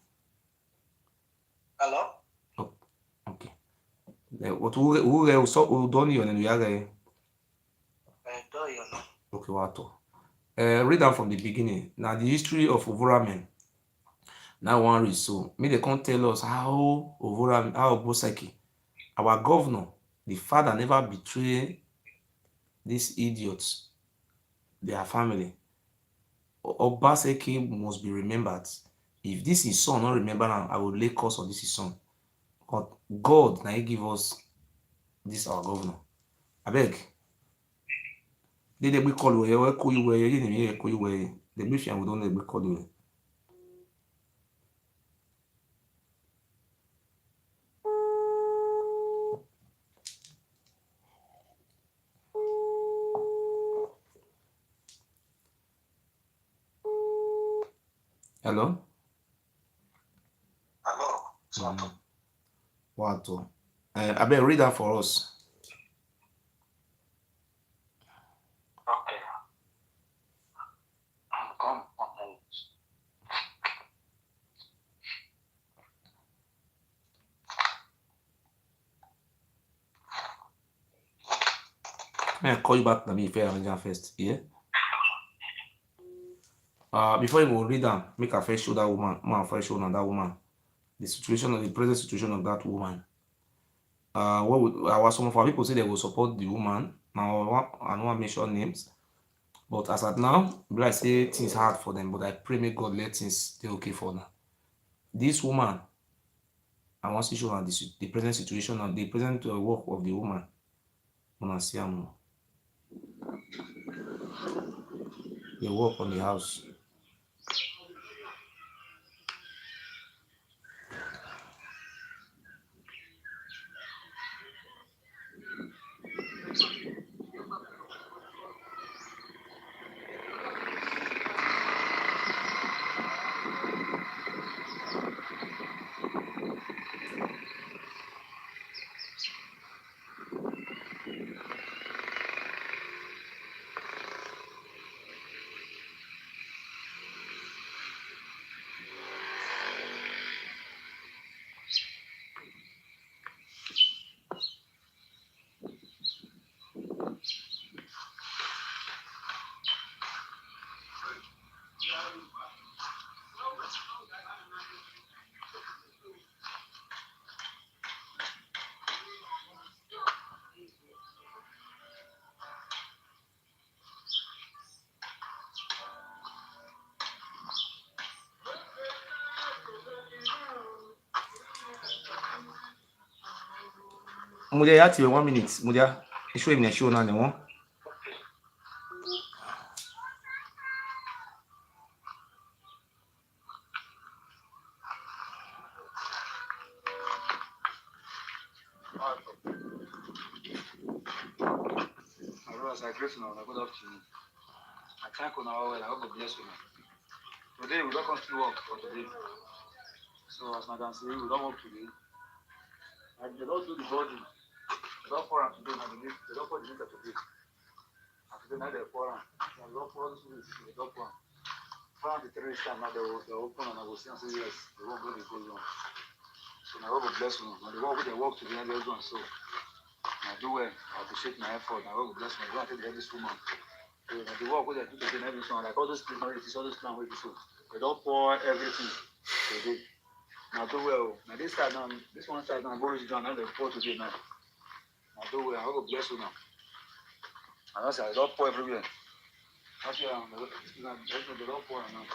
Hello? Oh, okay. What who so udoni yo nenu yare. Do you know? Okay, wato. Read down from the beginning. Now the history of Ovurame. Now one read so. May they come tell us how Ovurame, how Oboseki, our governor, the father never betray these idiots, their family. Obaseki must be remembered. If this is son, not remember now, I will lay curse on this is son. But God now he give us this our governor. I beg. They we call you where call you where you didn't hear call you where the brief and we don't let we call you. Hello? Hello? Mm. What? I beg read that for us. Okay. Come on. May I call you back? Let me fair first. Yeah. Before you go read them, make a first show that woman, man first show on that woman. The situation of the present situation of that woman. What would some of our people say they will support the woman. Now I don't want to mention names. But as at now, I say things hard for them, but I pray may God let things stay okay for now. This woman, I want to show her the present situation and the present work of the woman. When I see them, they work on the house. Mudia ya ti 1 minute. Mudia. Show him the show now. No. I greet you now. Good afternoon. I thank you now. I hope God bless you now. Today we don't come to work for today. So as I can see, we don't work today. And they don't do the body. They don't pour am today. They don't pour the liquor today. And today now they pour am. They don't pour this place. They don't pour am. For the 3 time now they open and I will see and say yes. The work will go on. So now God bless you. Now the work they work today and they go on. So I do well. I appreciate my effort. Now God bless me. I don't take the this woman. So now the work they do today and everything like all those people, all those plans we do. They don't pour everything today. Now do well. Now this side now, this one side now, go reach down. Now they pour today now. Now do well. I God bless you now. And also I don't pour everywhere. Actually, they don't pour now.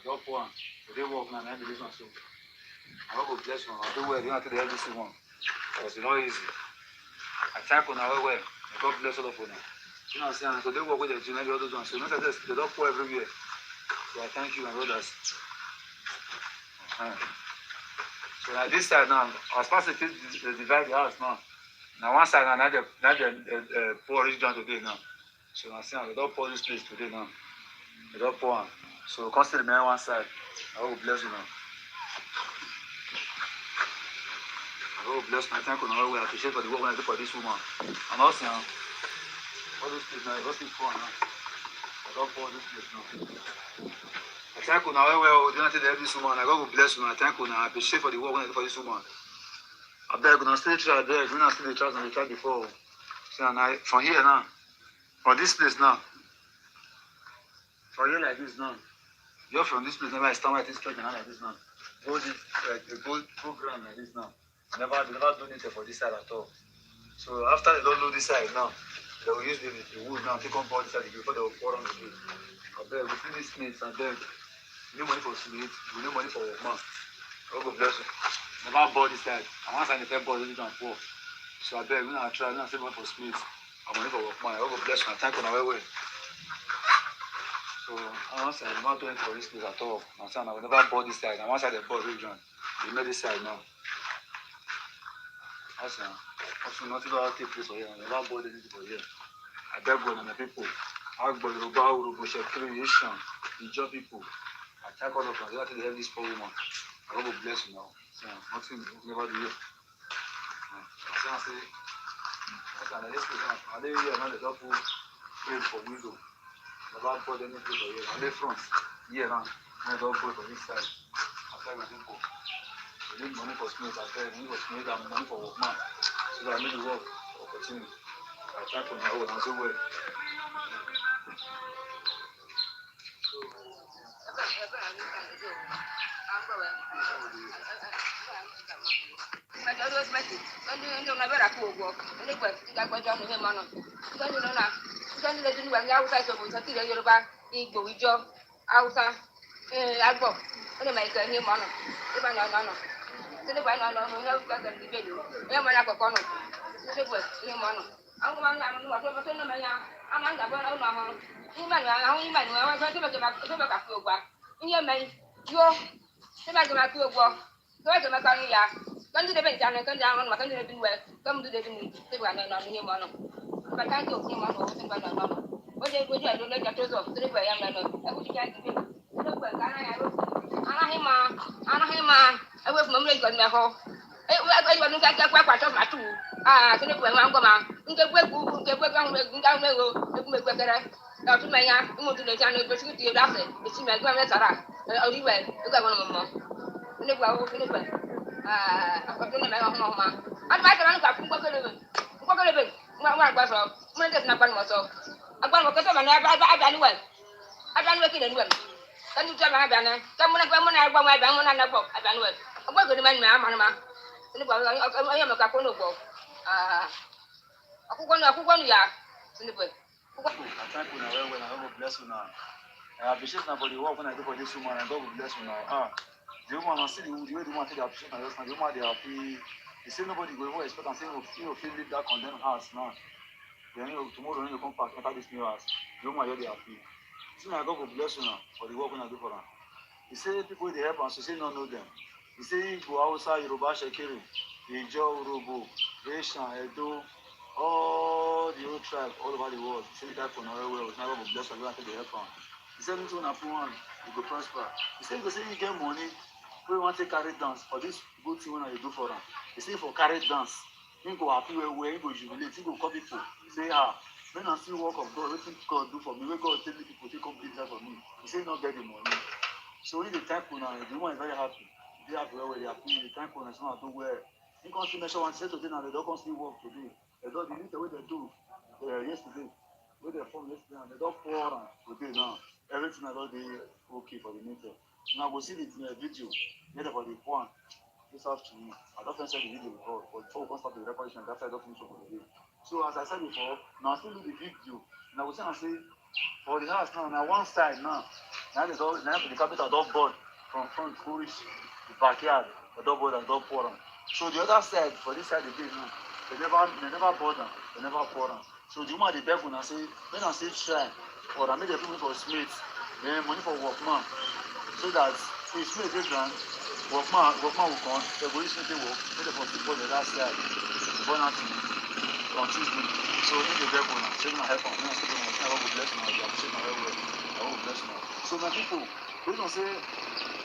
They don't pour. They work now. Now this one so. I God bless you. I do well. You have to do everything one. Because it's not easy. I thank you now well. God bless all of you now. You know what I'm saying? So they work with the junior the other ones. So not just they don't pour everywhere. So I thank you and others. So now this side now, I was supposed to divide the house now. Now one side now they pour this down today now. So I'm saying they don't pour this place today now. They don't pour. So constantly man one side. I will bless you now. I will bless my thank you now. I appreciate for the work I do for this woman. And also all this place now, those people pour now. I don't pour this place now. I thank you now. Well, do not take this woman. I God will bless you now. I thank you now. I appreciate for the work I do for this woman. I beg you now, stay try there. You not still the trust and the try before. See, and I from here now, from this place now, from here like this now. You're from this place, never I stand like this church and like this now. Go this go program like this now. Never do anything for this side at all. So after they don't do this side now, they will use the wood now, take on board this side before they will pour on the wood. I beg, we finish this and then we need money for cement, we need money for workman. God bless you. Never board this side. And once I never board, they don't pour. So I beg, we now try, we now save money for cement, and money for workman. God bless you and thank you now well. So once I'm not doing for this place at all. My son, I will never board this side. And once I the board region, they made this side now. Also nothing about take place for here. I never board this for here. I beg God and the people. I beg Yoruba, Urubu, creation, the job people. I thank all of them. They have to help this poor woman. God will bless you now. So nothing never do here. I say, okay, this place now. I live here now. The double pray for window. Never board any place for here. I live front here now. I don't board for this side. I tell my people. We need money for smith. I tell you, we need for smith and money for workman. So that I need to work opportunity. I thank you now. And so well. Igodomigodo, Hausa, Agbo, only my girl, Mono, if I know. So the one on the video, Yamana Cocono, the work, Mono. I'm going to I'm on the one on my home. Human, I want to make a few back. In your man, you're the back of my few walk. Go to my car here. Come to the bench and come down on my country to well. Come to the one on him on. But I don't him on the what they would do, let us off to the way I'm not. I would get to him. Anahima, I was no make on my home. It was like a quack of my two. So they went on Goma. In the way, the way down the road, the make better. Now to my young, who to the channel, but you did after. It's my grandmother. Only way, you got one more. When they go over the way. I've got to my own mamma. I'm back around from Walker. My was off. When there's not one myself. I'm going to get them and I've done well. I've done working and well. Kan you tell my banner? Someone I want my banner and I book. I done well. I'm going to man, Mamma. I am a capono book. Who won ya? I thank you now when I will bless you now. I appreciate now for the work when I do for this woman and God will bless you now. The woman I see the way the woman take appreciate my husband, the woman they happy He say nobody go even expect am say you fit leave that condemned house now. Then tomorrow when you come back enter this new house, the woman just dey happy. See na God go bless una for the work una do for am. He say people dey help am, so say no know them. He say Igbo, Hausa, Yoruba, Shekiri, Ijaw, Urhobo, Reshan, Edo, all the old tribe all over the world. He say that for now well, now God go bless am, go and take the help am. He say anything una put on, you go prosper. He say you go say you get money, wey you wan take carry dance for this good thing wey una dey do for am. He say for carry dance, him go happy well well, him go jubilate, him go call people say make una see work of God, wetin God do for me, wey God take me people take come give that for me. He say he no get the money. So when they thank una, the woman is very happy. They happy well, they happy. They thank una, so do well. You can see measure one say today now they don't come still work today. They don't delete the way they do yesterday. Where they form yesterday and they don't pour on today now. Everything I don't be okay for the meter. Now we see the video later for the one this afternoon. I don't finish the video before, but before we can start the recording, that's why I don't finish for the day. So as I said before, now I still do the video. Now we say for the house now one side now. Now the capital don't board from front go reach the backyard, the don't board and don't pour am. So the other side, for this side again now, they never board am, they never pour am. So the woman dey beg una say make una still try for am, make dem put me for smith, then money for workman, so that if smith dey ground, workman will come, dem go use smith take work, make dem for still board the other side, burn am till on Tuesday. So make dey beg una, say una help am, make una still do una, say I wan go bless una, I dey appreciate una well well. I wan go bless una. So my people, based on say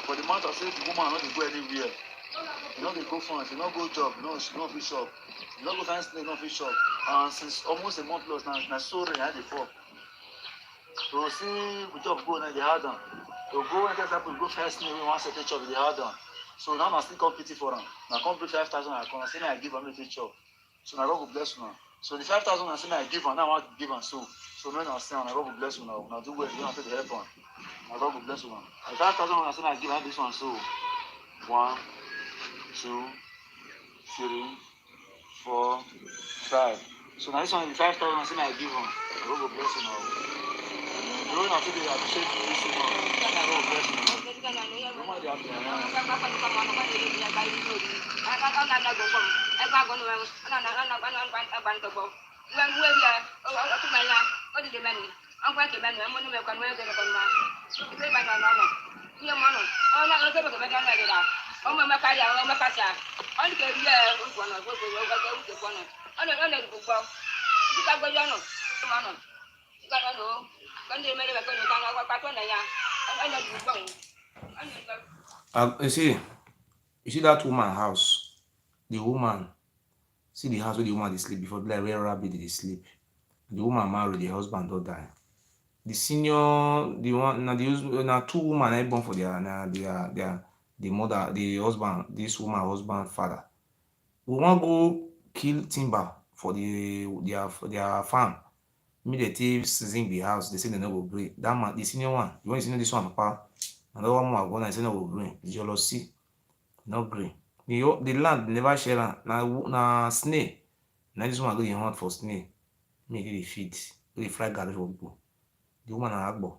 for the matter say the woman no dey go anywhere, you no dey go front, you no go job, she no fit shop, you no go find snake, no fit shop, and since almost a month plus na so rain dey fall. So see we job go now dey hard am. To go enter example, go find snake wey wan set a chop dey hard am. So now na still come pity for am. Na come bring 5,000 I come, say na I give am make e chop. So na God go bless una. So the 5,000 I say na I give am, now I wan give am so. So make una see am, na God go bless una. Una do well, you don't take the help am. Na God go bless una. The 5,000 I say na I give am this one so. 1, 2, 3, 4, 5. So now this one the 5,000 I say na I give am. Na God go bless una. The way una take dey appreciate this one, na God go bless una. Woman dey happy You see that woman house, the woman, see the house where the woman dey sleep before, be like where rabbit dey sleep. The woman married, the husband don die. The senior, the one na two woman na born for their the mother, the husband, this woman husband father. We wan go kill timber for their farm. Make dem take season the house, they say they no go gree. That man, the senior one, the one you see this one papa, another one more go na say no go gree. The jealousy, no gree. The land never share am. Na snail. Na this one go dey hunt for snail. Make dey feed, go dey fry garri for people. The woman na agbo.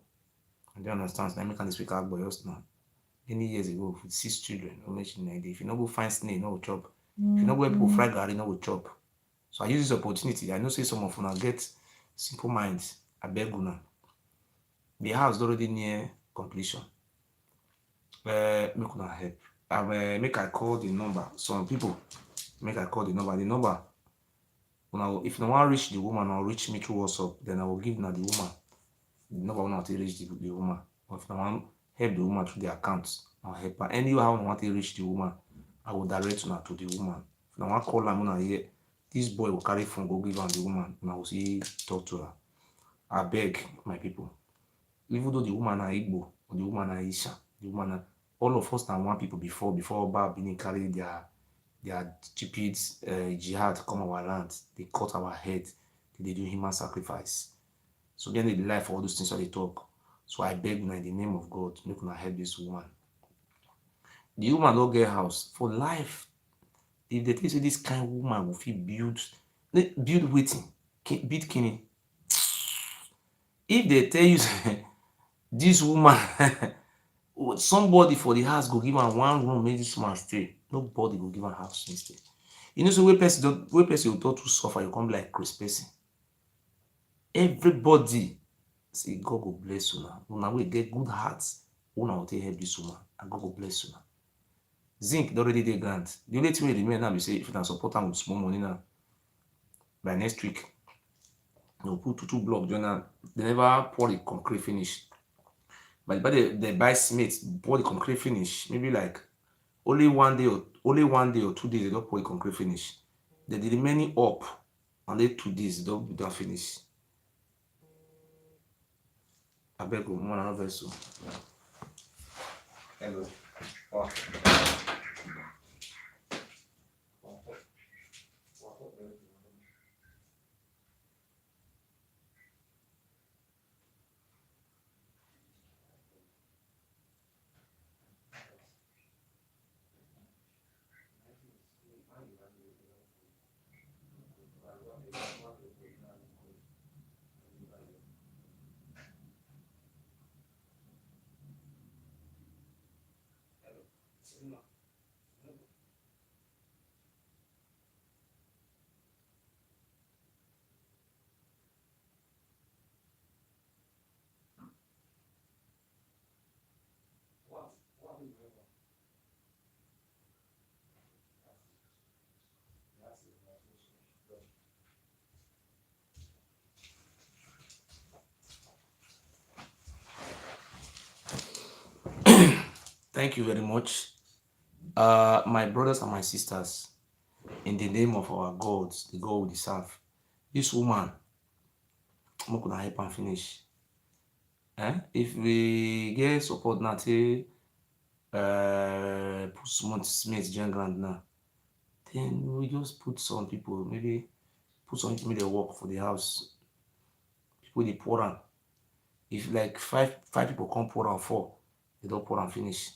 I don't understand. So I make am dey speak agbo just now. Many years ago, with 6 children, no mention like that. If you no go find snail, no go chop. If you no go help people fry garri, no go chop. So I use this opportunity. I know say some of una get simple minds. I beg una. The house already near completion. Make una help. Make I call the number. Some people make I call the number. The number. If you want reach the woman or reach me through WhatsApp, then I will give now the woman. The number will not reach the woman. But if I want help the woman through the account, I'll help her. Anyhow I want to reach the woman, I will direct her to the woman. If I want call her, I'm here. This boy will carry phone, go give her the woman, and I will see talk to her. I beg my people. Even though the woman are Igbo, or the woman are Isha, the woman are, all of us are one people before Oba Bini carry their stupid jihad come our land. They cut our head. They do human sacrifice. So then they lie for all those things that they talk. So I beg now in the name of God, make una help this woman. The woman don't get house for life. If they tell you this kind of woman will feel build waiting, build kidney. If they tell you this woman, somebody for the house go give her one room, make this woman stay. Nobody go give her house instead. You know, so where person will talk to suffer, you come be like Chris person. Everybody say God go bless una. Una will get good hearts. Una will take help this woman, and God go bless una. Zinc don already dey grant. The only thing wey remain now be say if una support am with small money now, by next week, they go put two block join am. They never pour the concrete finish. By the time they buy cement, pour the concrete finish, maybe like only 2 days they don pour the concrete finish. Then the remaining up, and then 2 days they don finish. Abeg o, una no vex o. Hello. Wow. Thank you very much. My brothers and my sisters, in the name of our gods, the God we serve, this woman, I'm gonna help am finish. If we get support now, say put small cement join ground now, then we just put some people, maybe put some people make they work for the house. People dey pour am. If like five people come pour am 4, they don pour am finish.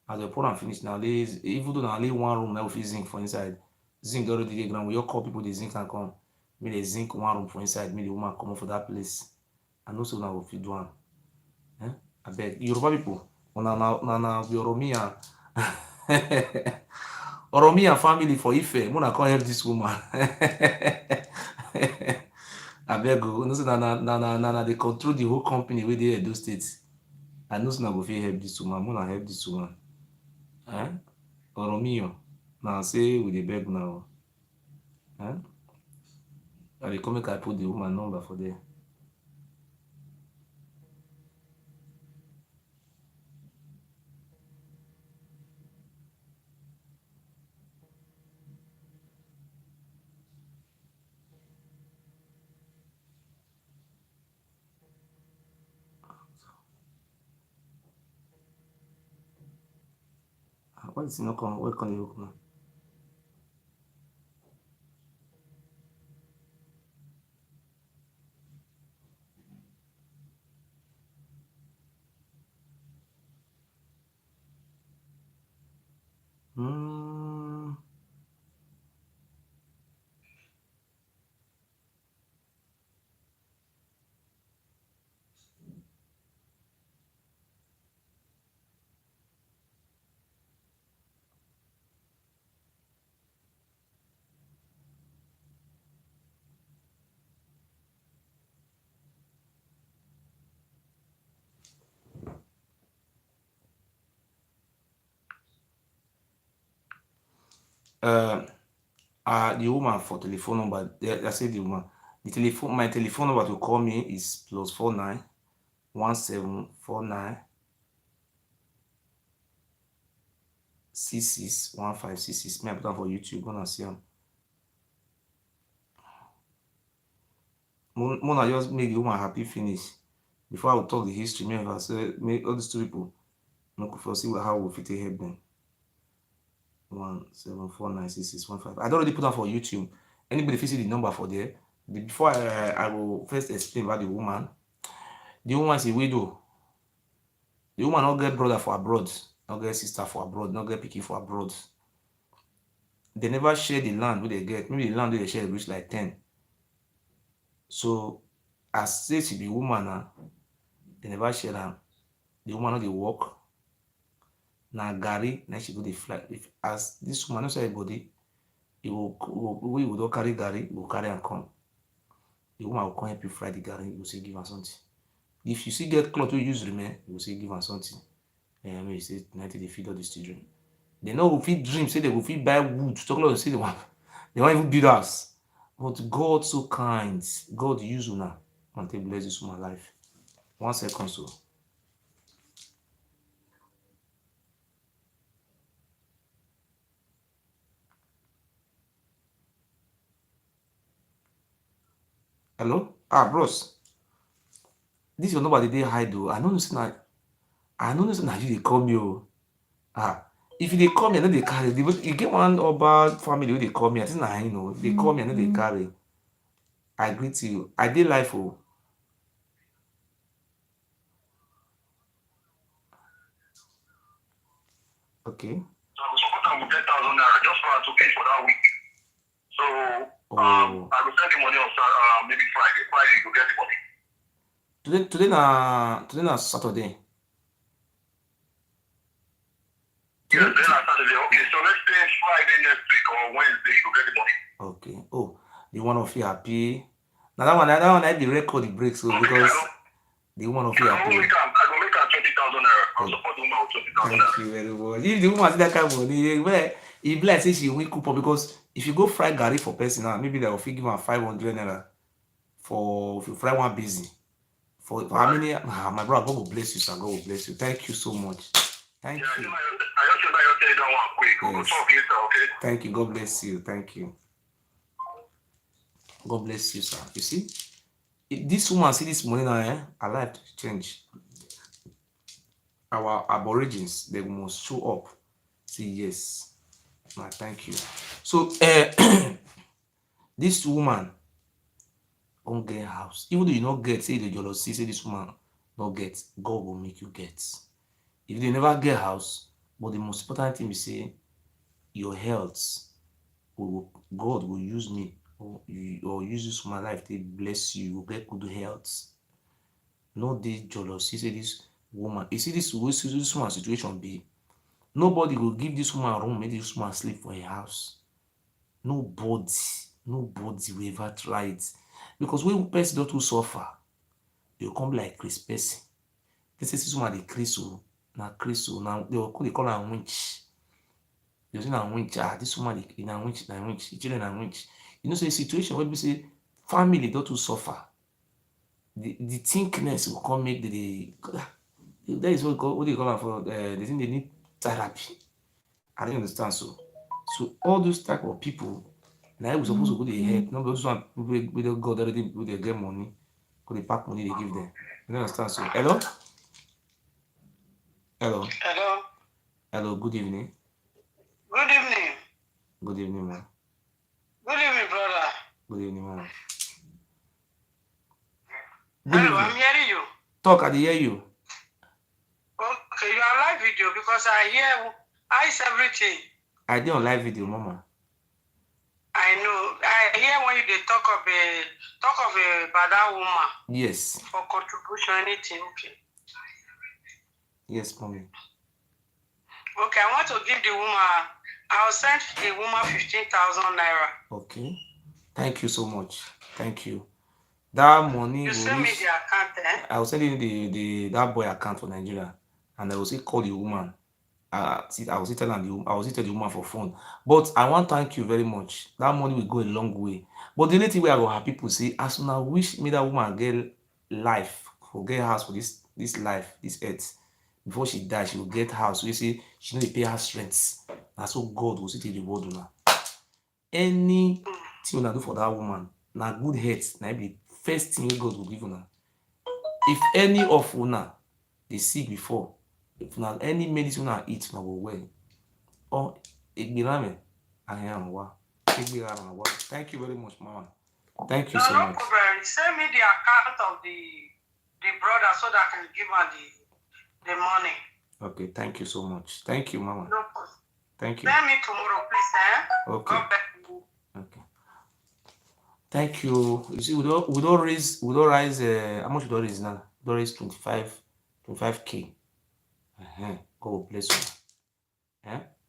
As they pour am finish now, even though na only one room na we fit zinc for inside, zinc don already dey ground. We just call people dey zinc and come, make they zinc one room for inside, make the woman comot for that place. I know say una go fit do am. Abeg, Yoruba people, una be Oromiyan. Oromiyan family for Ife, make una come help this woman. Abeg o, you know say na dey control the whole company wey dey Edo State. I know say una go fit help this woman, make una help this woman. Oromiyan, na say we dey beg una o. I dey come make I put the woman number for there. Why is it not come? Where can you open? The woman for telephone number. I say the woman. My telephone number to call me is +49 1749 661566. May I put am for YouTube? Gonna see am. Mona just make the woman happy finish. Before I will talk the history, make I say make all these two people no for see how we fit help them. 17496615. I don't already put am for YouTube. Anybody fit see the number for there. Before I will first explain about the woman. The woman is a widow. The woman not get brother for abroad, not get sister for abroad, not get pikin for abroad. They never share the land wey they get. Maybe the land wey they share reach like 10. So as say she be woman now, they never share am. The woman no dey work. Na garri na she go dey fly. As this woman no say everybody, we will don't carry garri, we will carry and come. The woman will come help you fry the garri, you will say give her something. If you see get cloth wey use remain, you will say give her something. And I know you say tonight they feed all these children. They no go fit dream say they go fit buy wood, chocolate say they want even build house. But God so kind, God use una and take bless this woman life. 1 second so. Hello? Bros. This your number dey hide though. I no know say na you dey call me oh. If you dey call me, I no dey carry. You get one Oba family wey dey call me. I think na him o. Dey call me, I no dey carry. I greet you. I dey live oh. Okay. So I go support am with 10,000 naira just for her to pay for that week. So I will send the money on maybe Friday. Friday you go get the money. Today na Saturday. Yes, then on Saturday. Okay, so let's say Friday next week or Wednesday you go get the money. Okay. Oh, the one of you happy. Now that one I be record the break so because the one of you happy. I go make her 20,000 naira. I'll support the woman with 20,000 naira. Thank you very much. If the woman see that kind of money, well, e be like say she win coupon because if you go fry garri for person now, maybe they will fit give her 500 naira for if you fry one busy. For how many? My brother, God will bless you, sir. God will bless you. Thank you so much. Thank you. Yes. Thank you. God bless you. Thank you. God bless you, sir. You see, if this woman see this money now, her life change. Our aborigines, they must show up. Say yes. Thank you. So, this woman don't get house. Even though you not get, say the jealousy, say this woman not get, God will make you get. If they never get house, but the most important thing is say your health, God will use me or use this woman life to bless you. You will get good health. No dey jealous. You see this woman, you see this woman situation be. Nobody will give this woman room, make this woman sleep for her house. Nobody will ever try it. Because when person don't suffer, they will come like Chris person. They say this woman dey Chris o, na Chris o, now they call her winch. They say na winch. This woman na winch, na winch. The children na winch. You know, say situation where we say family don't suffer. The thinkness will come make that is what they call it for. They think they need therapy. I don't understand so all those type of people now we supposed to go dey help. Not those one we don't go already people they get money, go dey pack money they give them. You don't understand so. Hello. Good evening. Good evening, man. Good evening, brother. Good evening, man. Hello, I'm hearing you. Talk, I hear you. Okay, you are live video because I hear everything. I did on live video, mama. I know. I hear when you talk of a bad woman. Yes. For contribution, anything. Okay. Yes, mommy. Okay, I want to give the woman. I'll send the woman 15,000 naira. Okay. Thank you so much. Thank you. That money you send me the account, I will send you that boy account for Nigeria, and I will say call the woman. I will tell the woman for phone. But I want to thank you very much. That money will go a long way. But the only thing where I will have people say, as soon as I wish me that woman get life, for get house for this life, this earth. Before she dies, she will get house. So you see, she need to pay house rents. That's what God will say to the world now. Anything you do for that woman, na good health, na be first thing God will give you now. If any of una they see before, if not any medicine una eat, na go well. Or igbirame, ayanwa. Thank you very much, mama. Thank you so much. No problem. Send me the account of the brother so that I can give her the money. Okay, thank you so much. Thank you, mama. No problem. Thank you. Send me tomorrow, please, Okay. God bless you. Okay. Thank you. You see, we don't raise how much we don't raise now? We don't raise 25K. God bless you.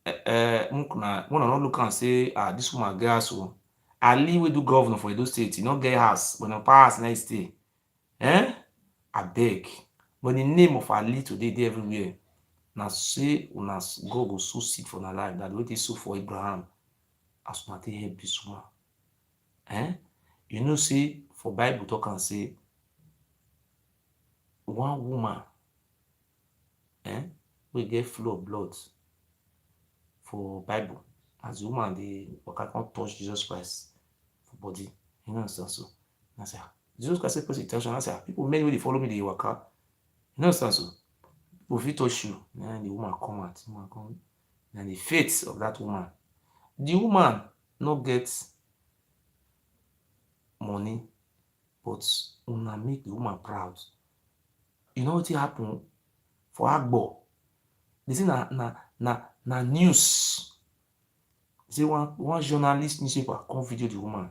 Una not look and say, ah, this woman get house o. Ali wey do governor for Edo State, e no get house, but na pass na e stay. Abeg. But the name of Ali today dey everywhere. Na say una God go sow seed for una life, that the way they sow for Abraham, as una take help this woman. You know say for Bible talk am say one woman wey get flow of blood for Bible, as the woman dey waka come touch Jesus Christ for body, you know understand so. I say, Jesus Christ say person touch am. I say, people many wey dey follow me dey waka, you know understand so. People fit touch you, then the woman come out, the woman come, and the faith of that woman. The woman no get money, but una make the woman proud. You know wetin happen for Agbo? They say na news. Say one journalist newspaper come video the woman.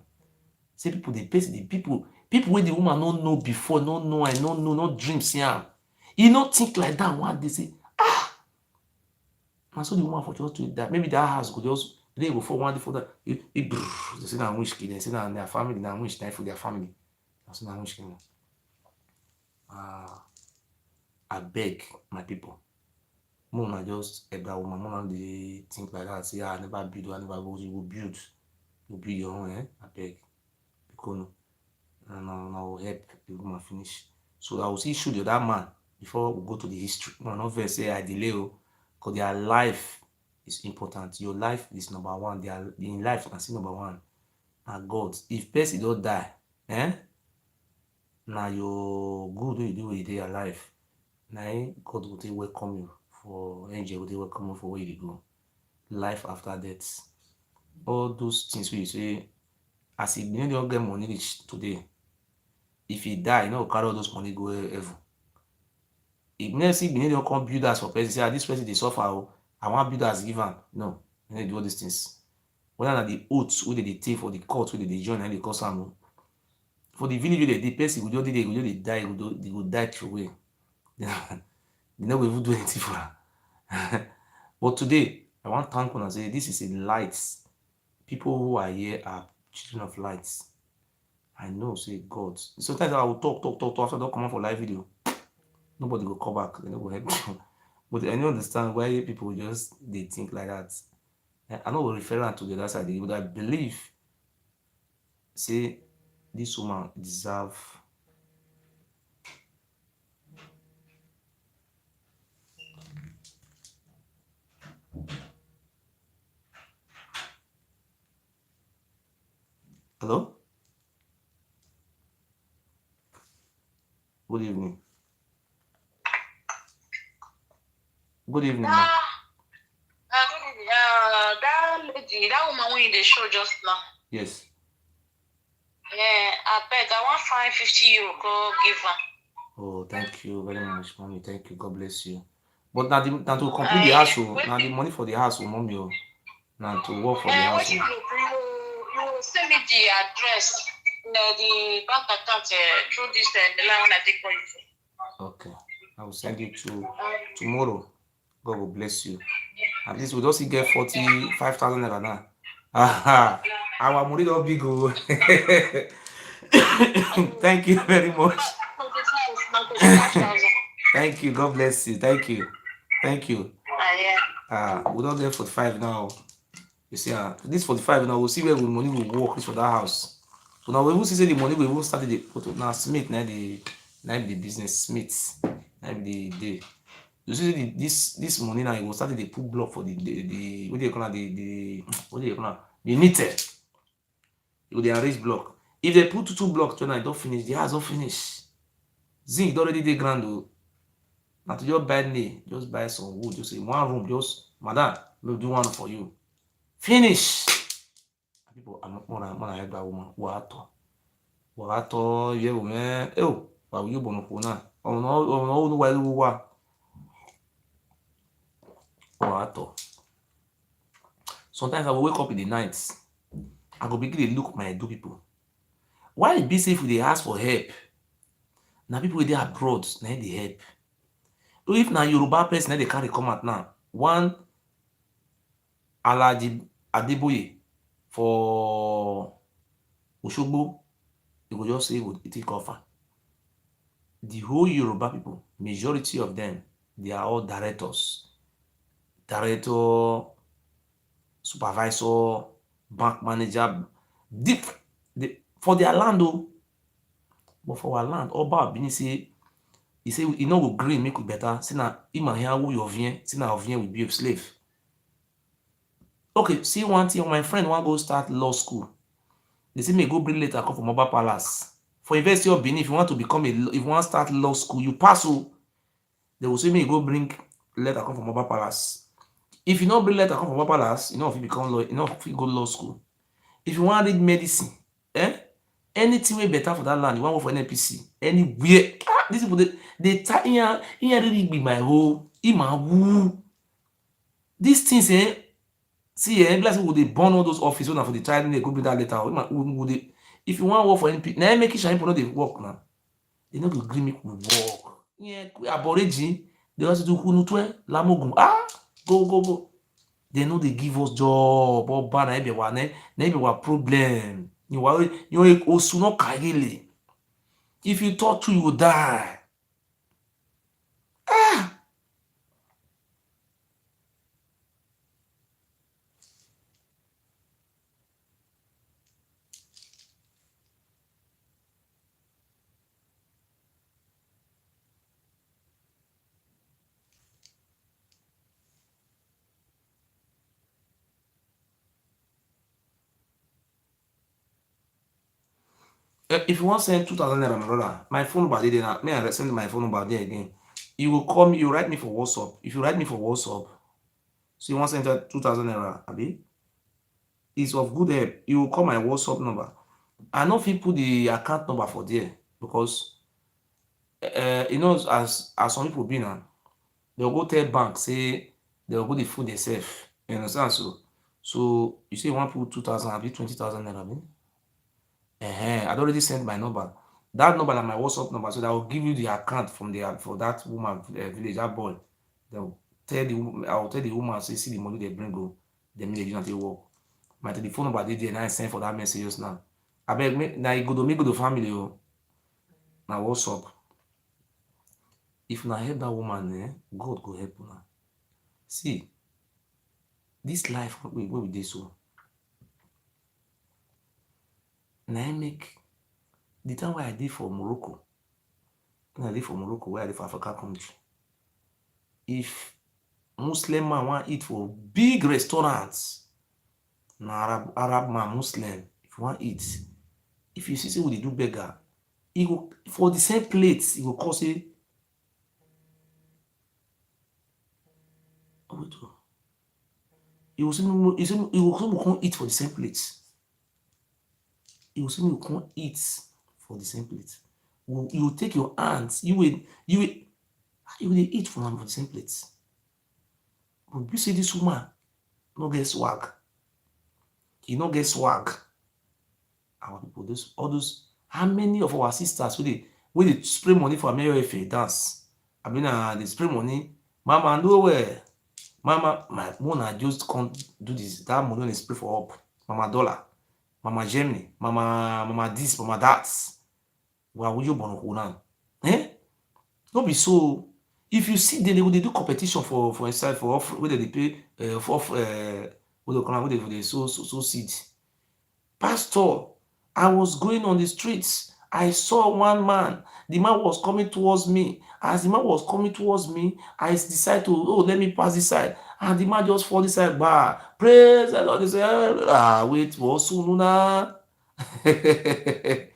Say people dey pace the people wey the woman no know before, no know, I no know, no dream see am. E no think like that one day say, na so the woman for just do it that. Maybe that house go just, they go for one day for that. They say na wish kill them. Say na their family, na wish die for their family. Na so na wish kill them. Abeg, my people. More na just help that woman. More na dey think like that. Say, I never build, I never go. You go build. You build your own, abeg. Because and I will help the woman finish. So I will see show the other man before we go to the history. Not very say I delay, because their life is important. Your life is number one. In life, you can see number one. And God, if person don't die, now your good wey you do with your life, now God will take welcome you for angel will take welcome you for where you go. Life after death. All those things wey you say, as he don't get money reach today, if he die, you know, carry all those money go heaven. If never see you don't come build us for person, say, this person they suffer, I want build us give am. No, you need to do all these things. Whether na the oaths wey they take for the court wey they join and they cause am. For the village wey they person go just dey die, they go die through way. They no go even do anything for am. But today, I want to thank you and say this is a light. People who are here are children of lights. I know, say God. Sometimes I will talk after I don't come out for live video. Nobody will come back. They no go help me. But I don't understand why people just they think like that. I know we refer to the other side, but I believe, say, this woman deserve. Hello? Good evening. Good evening, ma'am. That lady, that woman who in the show just now. Yes. Yeah, I beg, I want €550 go give her. Oh, thank you very much, mommy. Thank you. God bless you. But now to complete the house, now the money for the house, mommy, now to work for the house. You send me the address, the bank account through this the line when I take for you. Okay, I will send it to tomorrow. God will bless you. At least we just get 45,000 naira now. Our money don't big go. Thank you very much. Thank you. God bless you. Thank you. Thank you. We don't get 45 now. You see, this 45 now, we'll see where the money will work for that house. So now we will see the money we will start the now Smith, now the business Smith, now the you see this money now, you will start the put block for the what do you call the what do you call the knitted. You will arrange block. If they put two blocks, then I don't finish, the house don't finish. Zinc already dey ground though. Now to just buy nail, just buy some wood, just say one room, just madam, we'll do one for you. Finish. People are not more than help that woman. Wato, yeah, man. Oh, but you bono pona. Oh no, why you wa? Wato. Sometimes I will wake up in the night. I go begin to look my do people. Why it be safe if they ask for help? Now people with they abroad, now they help. If now Yoruba person they carry come out now, one Alaji Adeboye for Oshogbo, you go just say he take offer. The whole Yoruba people, majority of them, they are all directors, director, supervisor, bank manager, different for their land though. But for our land, Oba Benin say, he say he no go gree make we better. Say na him and here who your vien, say na vien will be a slave. Okay, see one thing, my friend want go start law school. They say me go bring letter come from Oba Palace. For University of Benin, if you want to become if you want to start law school, you pass. So they will say me go bring letter come from Oba Palace. If you not bring letter come from Oba Palace, you know if you become law, you know if you go law school. If you want to read medicine, anything way better for that land, you want to work for NPC, anywhere. These people they try here really be my whole woo. These things, see, like would they burn all those offices for the child they go bring that letter. Would they, if you want to work for NPC, now make it shine people know they work now. They no go gree make we work. Yeah, aborigine, they also do hunutwe, lamogun. Go. They know they give us job. Oba na ebe wa problem. You osu no kagele. If you talk to you will die. If you want to send 2,000 naira, my brother, my phone number there now. May I send my phone number there again? You will call me. You write me for WhatsApp. If you write me for WhatsApp, so you want to send 2,000 naira, abi? It's of good help. You will call my WhatsApp number. I know if you put the account number for there because you know as some people be now, they'll go tell bank say they'll go the food themselves. You understand? So you say you want to put 2,000, have you 20,000 naira? I'd already sent my number. That number and my WhatsApp number, so that will give you the account from the for that woman village, that boy. They'll I'll tell the woman, say see the money they bring go, then me they use until work. My telephone number they there, and I send for that message just now. I beg me now Igodomigodo family now WhatsApp. If na help that woman, God go help una. See, this life wey we dey so, na im make the time wey I dey for Morocco, when I dey for Morocco, where I dey for Africa country, if Muslim man wan eat for big restaurants, na Arab man, Muslim, if you wan eat, if you see say we dey do beggar, e go for the same plate, e go call say, wait o, e go say we come eat for the same plate. E go say we come eat for the same plate. You take your hands, you will dey eat for am for the same plate. But you see this woman no get swag. E no get swag. Our people, all those, how many of our sisters wey dey spray money for Ameyoefe dance? I mean, they spray money. Mama no where. Mama, my mona just can't do this. That money when they spray for up. Mama dollar, Mama Germany, Mama this, Mama that. Well, will you born now? No be so. If you see them, they do competition for inside for off where they pay for off where they so seed. Pastor, I was going on the streets. I saw one man. The man was coming towards me. As the man was coming towards me, I decided to, let me pass this side. And the man just fall this side. Bah, praise the Lord. He said, wait, what's soon now? Hey,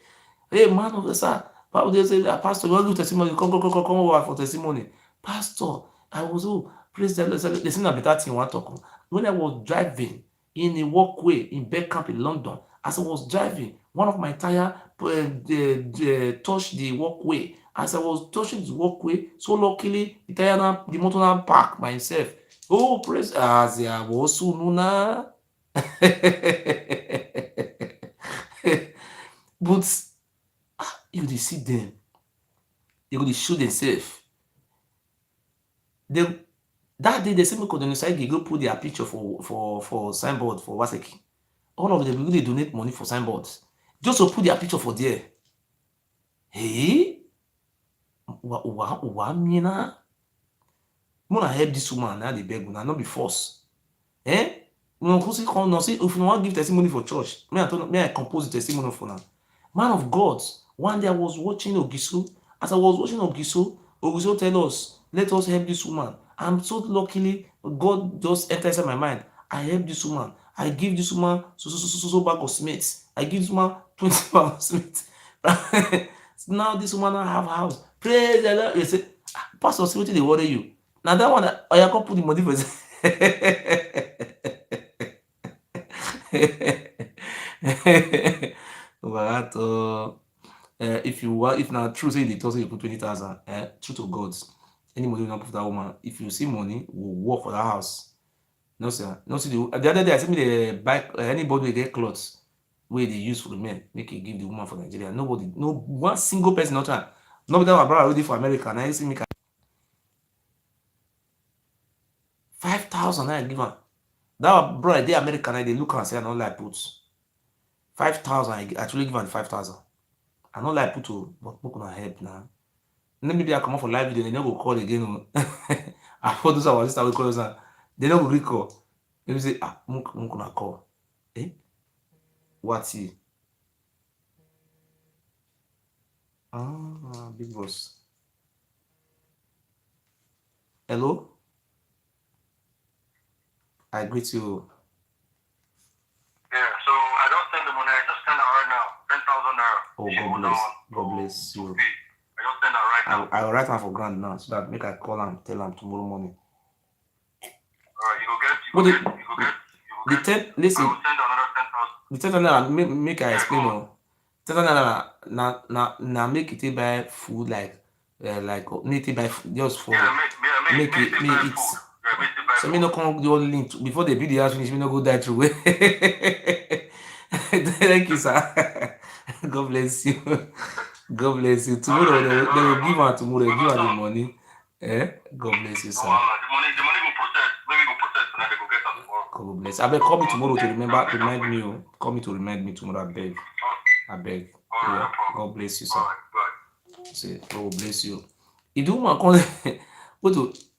man of the sir. They say, Pastor, you want to do testimony? Come over for testimony. Pastor, I was, praise the Lord. They say, a better thing, one talk. When I was driving in a walkway in Beckham in London, as I was driving, one of my tire touched the walkway. As I was touching the walkway, so luckily the motor now parked by itself. Oh, praise as I was soon. But you dey see them, they go dey show themselves. That day, they say, Igodomigodo go put their picture for signboard for Waseki. All of them really donate money for signboards. Just to put their picture for there. Hey? Mina? Mona help this woman, now they beg, now not be force. Eh? If you want to give testimony for church, may I compose the testimony for now. Man of God, one day I was watching Ogiso. As I was watching Ogiso tell us, let us help this woman. I'm so luckily, God just entered inside my mind. I help this woman. I give this woman so bag of cement. I give this woman 20 bag of cement. Now this woman now have house. Praise the Lord. You say, Pastor, see what they worry you. Now that one, I can put the money for if now true say they told you put 20,000, true to God, any money not put that woman. If you see money, will work for that house. No sir, no see the other day I see me the buy anybody will get clothes where they use for the men, make it give the woman for Nigeria. Nobody, no one single person not trying. Nobody that brother already for America. Now you see me 5,000 I give her. That brother they American they look and say I don't like put 5,000. I actually give her 5,000. I don't like put to, but book on help now. Then maybe I come up for live video, they never go call again. I thought those our sister will call us. They never go recall. Maybe say, gonna call. Eh? What's he? Ah, big boss. Hello? I greet you. Yeah, so I don't send the money. I just send her right now. 10,000 naira. Oh, God bless. God bless you. I just send her right now. I will write her for grand now so that make I call am tell am tomorrow morning. Alright, you go get. Listen. I will send another 10,000. The 10,000 naira make I explain o. 10,000 naira na make it buy food like make it buy food just for make it eat. So me no come your link before they build the house finish. Me no go die through. Thank you, sir. God bless you. God bless you. Tomorrow they will give her tomorrow. They give her the money. God bless you, sir. The money go process. Maybe go process so that they go get her tomorrow. God bless. I beg, call me tomorrow to remind me. Oh. Call me to remind me tomorrow. I beg. I beg. Yeah. God bless you, sir. Say, God bless you. If the woman come,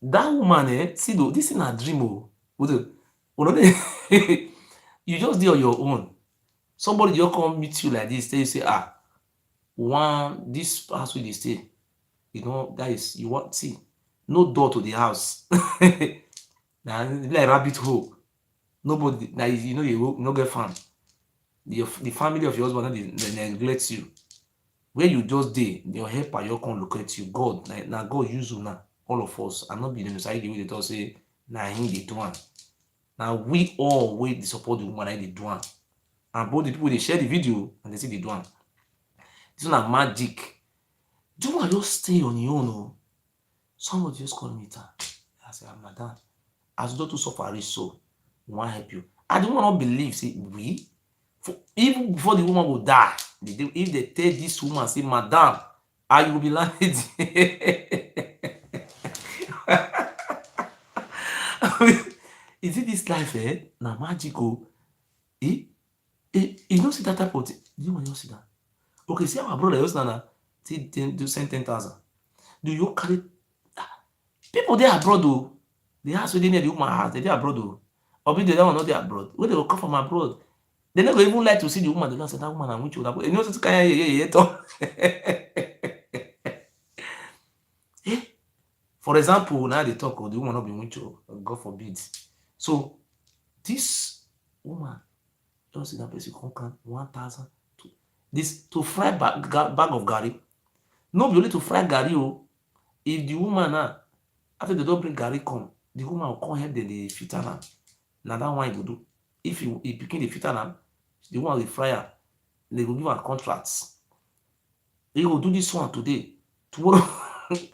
that woman, see though, this is not a dream. You just do on your own. Somebody just come meet you like this. They say, this house where they stay. You know, that is you want see. No door to the house. Now like rabbit hole. Nobody that is, you no get fan. The family of your husband they neglect you. Where you just dey, your helper your come look at you. God, now God use you now. All of us, and not be the society way they talk say, now him they do one. Now we all wait to support the woman they do one. And both the people they share the video and they see they do one. This one are magic. Do you want to just stay on your own? Oh? Somebody just call me that. I say, madam, as you don't suffer rich so, we want to help you. I don't want to believe, say, even before the woman will die, if they tell this woman, say, madam, I will be landed. Is it this life, now magical? You don't see that type of thing. You don't see that. Okay, see our brother, do send 10,000. Do you carry people there abroad though? The house where they near the woman house, they abroad though. Or be the one not there abroad. Where they will come from abroad. They never even like to see the woman. They don't say that woman and which would you know what kind of For example, now they talk the woman not be which God forbid. So this woman just see that person come 1,000 this to fry bag of garri. No be only to fry garri oh. If the woman after they don't bring garri come, the woman will come help them the filter now. Now that one he will do. If he begin the filter now, the one will fry her, they will give her contracts. He will do this one today. Tomorrow, if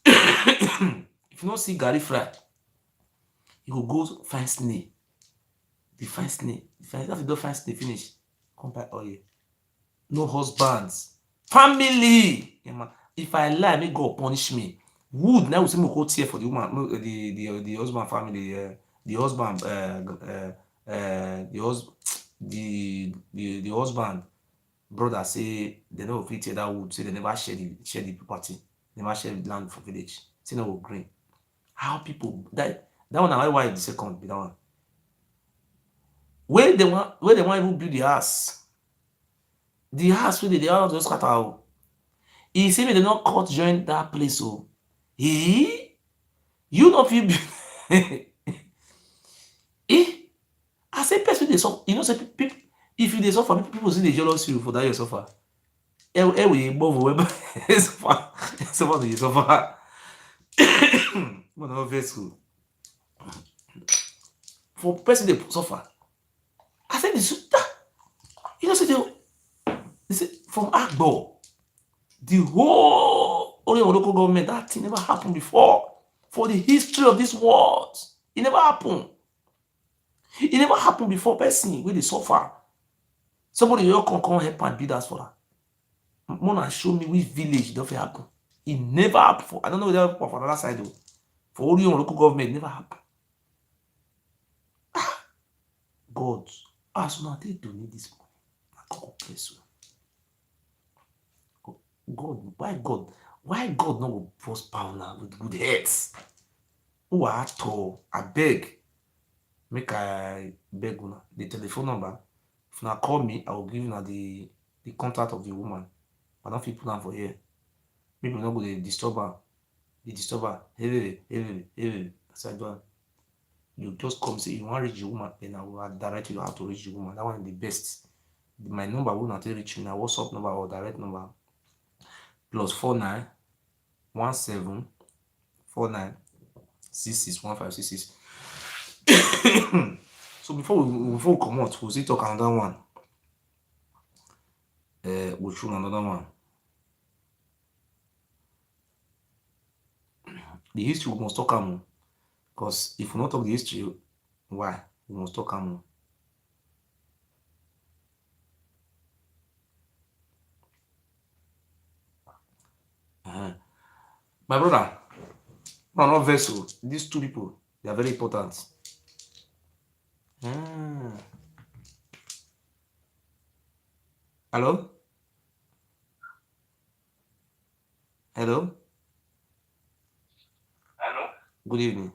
you don't see garri fry, he will go find snail. The find snail. After you don't find snail finish, come back oil. No husbands. Family. If I lie, may God punish me. Wood now we say we go tear for the woman, the husband family, the husband, the husband, the husband brother say they no fit tear that wood, say they never share the property, never share the land for village, say no go green. How people that one na why the second be that one. Where they want even build the house wey dey house just scatter o. E say make dem no cut join that place o. You no fit build. I say person dey suffer, you know say people, if you dey suffer, people still dey jealous you for that your suffer. We move wey suffer dey suffer. Mo no vex o. For person dey suffer, I say you know say they say from Agbo, the whole Oyo local government, that thing never happened before for the history of this world. It never happened. E never happen before. Person wey dey suffer, somebody wey come help am build house for am. Mona show me which village don fit happen. E never happen for, I don't know whether happen for another side o. For only local government, never happen. God, as una take donate this money, na God bless you. God, why God no go prosper una with good heads? Who are at all? I beg, make I beg una the telephone number. If una call me, I will give una the contact of the woman. I don't fit put am for here. Maybe we no go dey disturb am. The disturber, as I do am. You just come say you want reach the woman, then I will direct you how to reach the woman. That one is the best. My number will not reach me. Na WhatsApp number or direct number. +49 17 49 66 1566. So before we come out, we'll still talk another one. We'll show another one. The history we must talk am, because if we not talk the history, why? We must talk am. My brother, no, not vessel. These two people, they are very important. Hello? Hello? Hello? Good evening.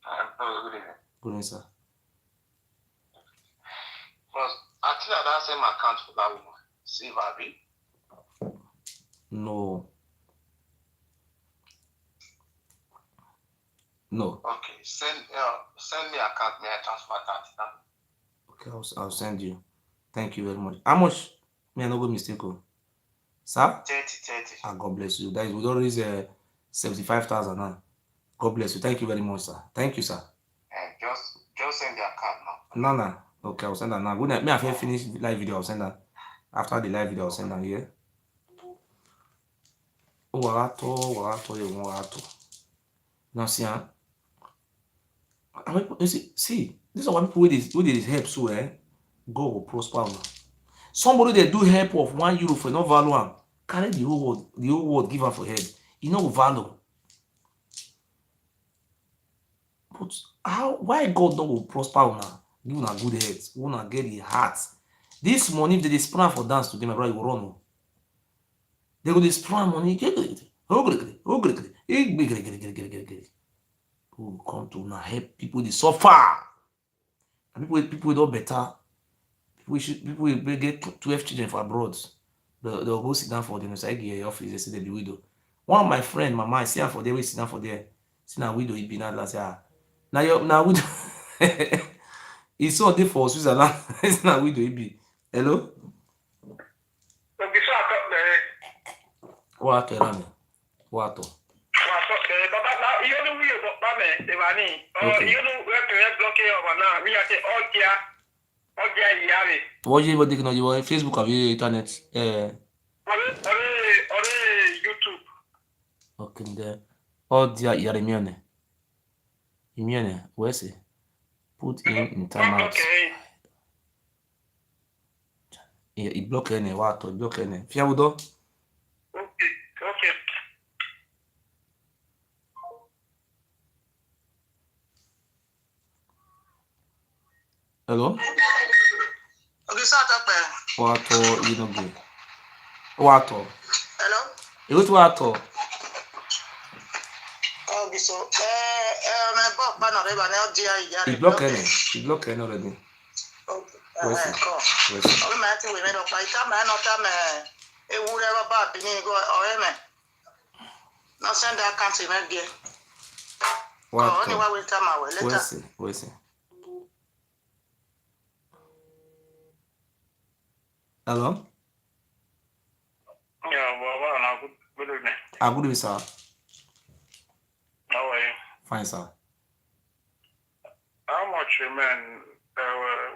Good evening. Good evening, sir. Because I think I don't send my account for that woman. See, Baby. No. No. Okay, send me account. May I transfer that now? Okay, I'll send you. Thank you very much. How much? Me, I no go mistake. Sir? 30. God bless you. That is, we don't raise 75,000 now. God bless you. Thank you very much, sir. Thank you, sir. Just send the account now. No. Okay, I'll send that now. Good night. Me, I finish live video. I'll send that. After the live video, I'll send that here. Oh, warato. Now, see, see, these are what people who they help so, God will prosper. Somebody they do help of €1 for no value am, carry the whole world give am for head. You know value. But why God not will prosper una, give una good heads, una get the heart. This money, if they spend for dance today, my brother, you will run. They go dey spend money. Who come to una help people they suffer. And people don't better. People will get 12 children for abroad. They'll go sit down for them. Say, "Hey, office." They say they be widow. One of my friend, mama, I see her for there. We sit down for there. See now widow. He be not last year. Now widow. He saw there for Switzerland. It's now widow. He be. Hello. Ogiso atọ What Rami? What? Baba na you know we Baba me Devani. You know we can block here over now. We are say Ogia Yari. What you want to know? You want Facebook or internet? YouTube. Okay, there. Ogia Yarimione. Imione. Where's it? Put in timeout. Okay. He block any. What? Block any. Fiabudo. Okay. Hello? Ogiso atokpe. Wato inoge. Wato. Hello? Egot wato. Ogiso. Me bo pa no reba ne odia iya re. He block any already. Cool. Obi ma ti we me do pa ita ma no ta me ewure baba bi ni go ore me. No send account me ge. Wato. Only wa we ta ma we later. We see. Hello? Yeah, well, good evening. Good evening, sir. How are you? Fine, sir. How much, man?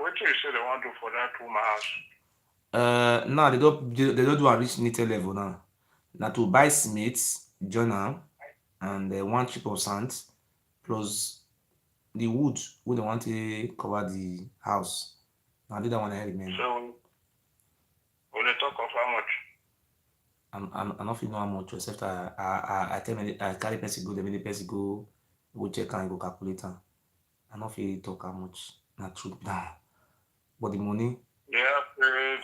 What do you say they want to do for that woman house? Now they don't do a reach needed level now. Now to buy cement, journal, and 1 chip of sand, plus the wood we don't want to cover the house. Now they don't want to remain. So, will they talk of how much? I'm not feeling how much, except I tell me I carry person go, the many person go check and go calculate. I not feel talk how much. Not true. Nah. But the money. Yeah, there.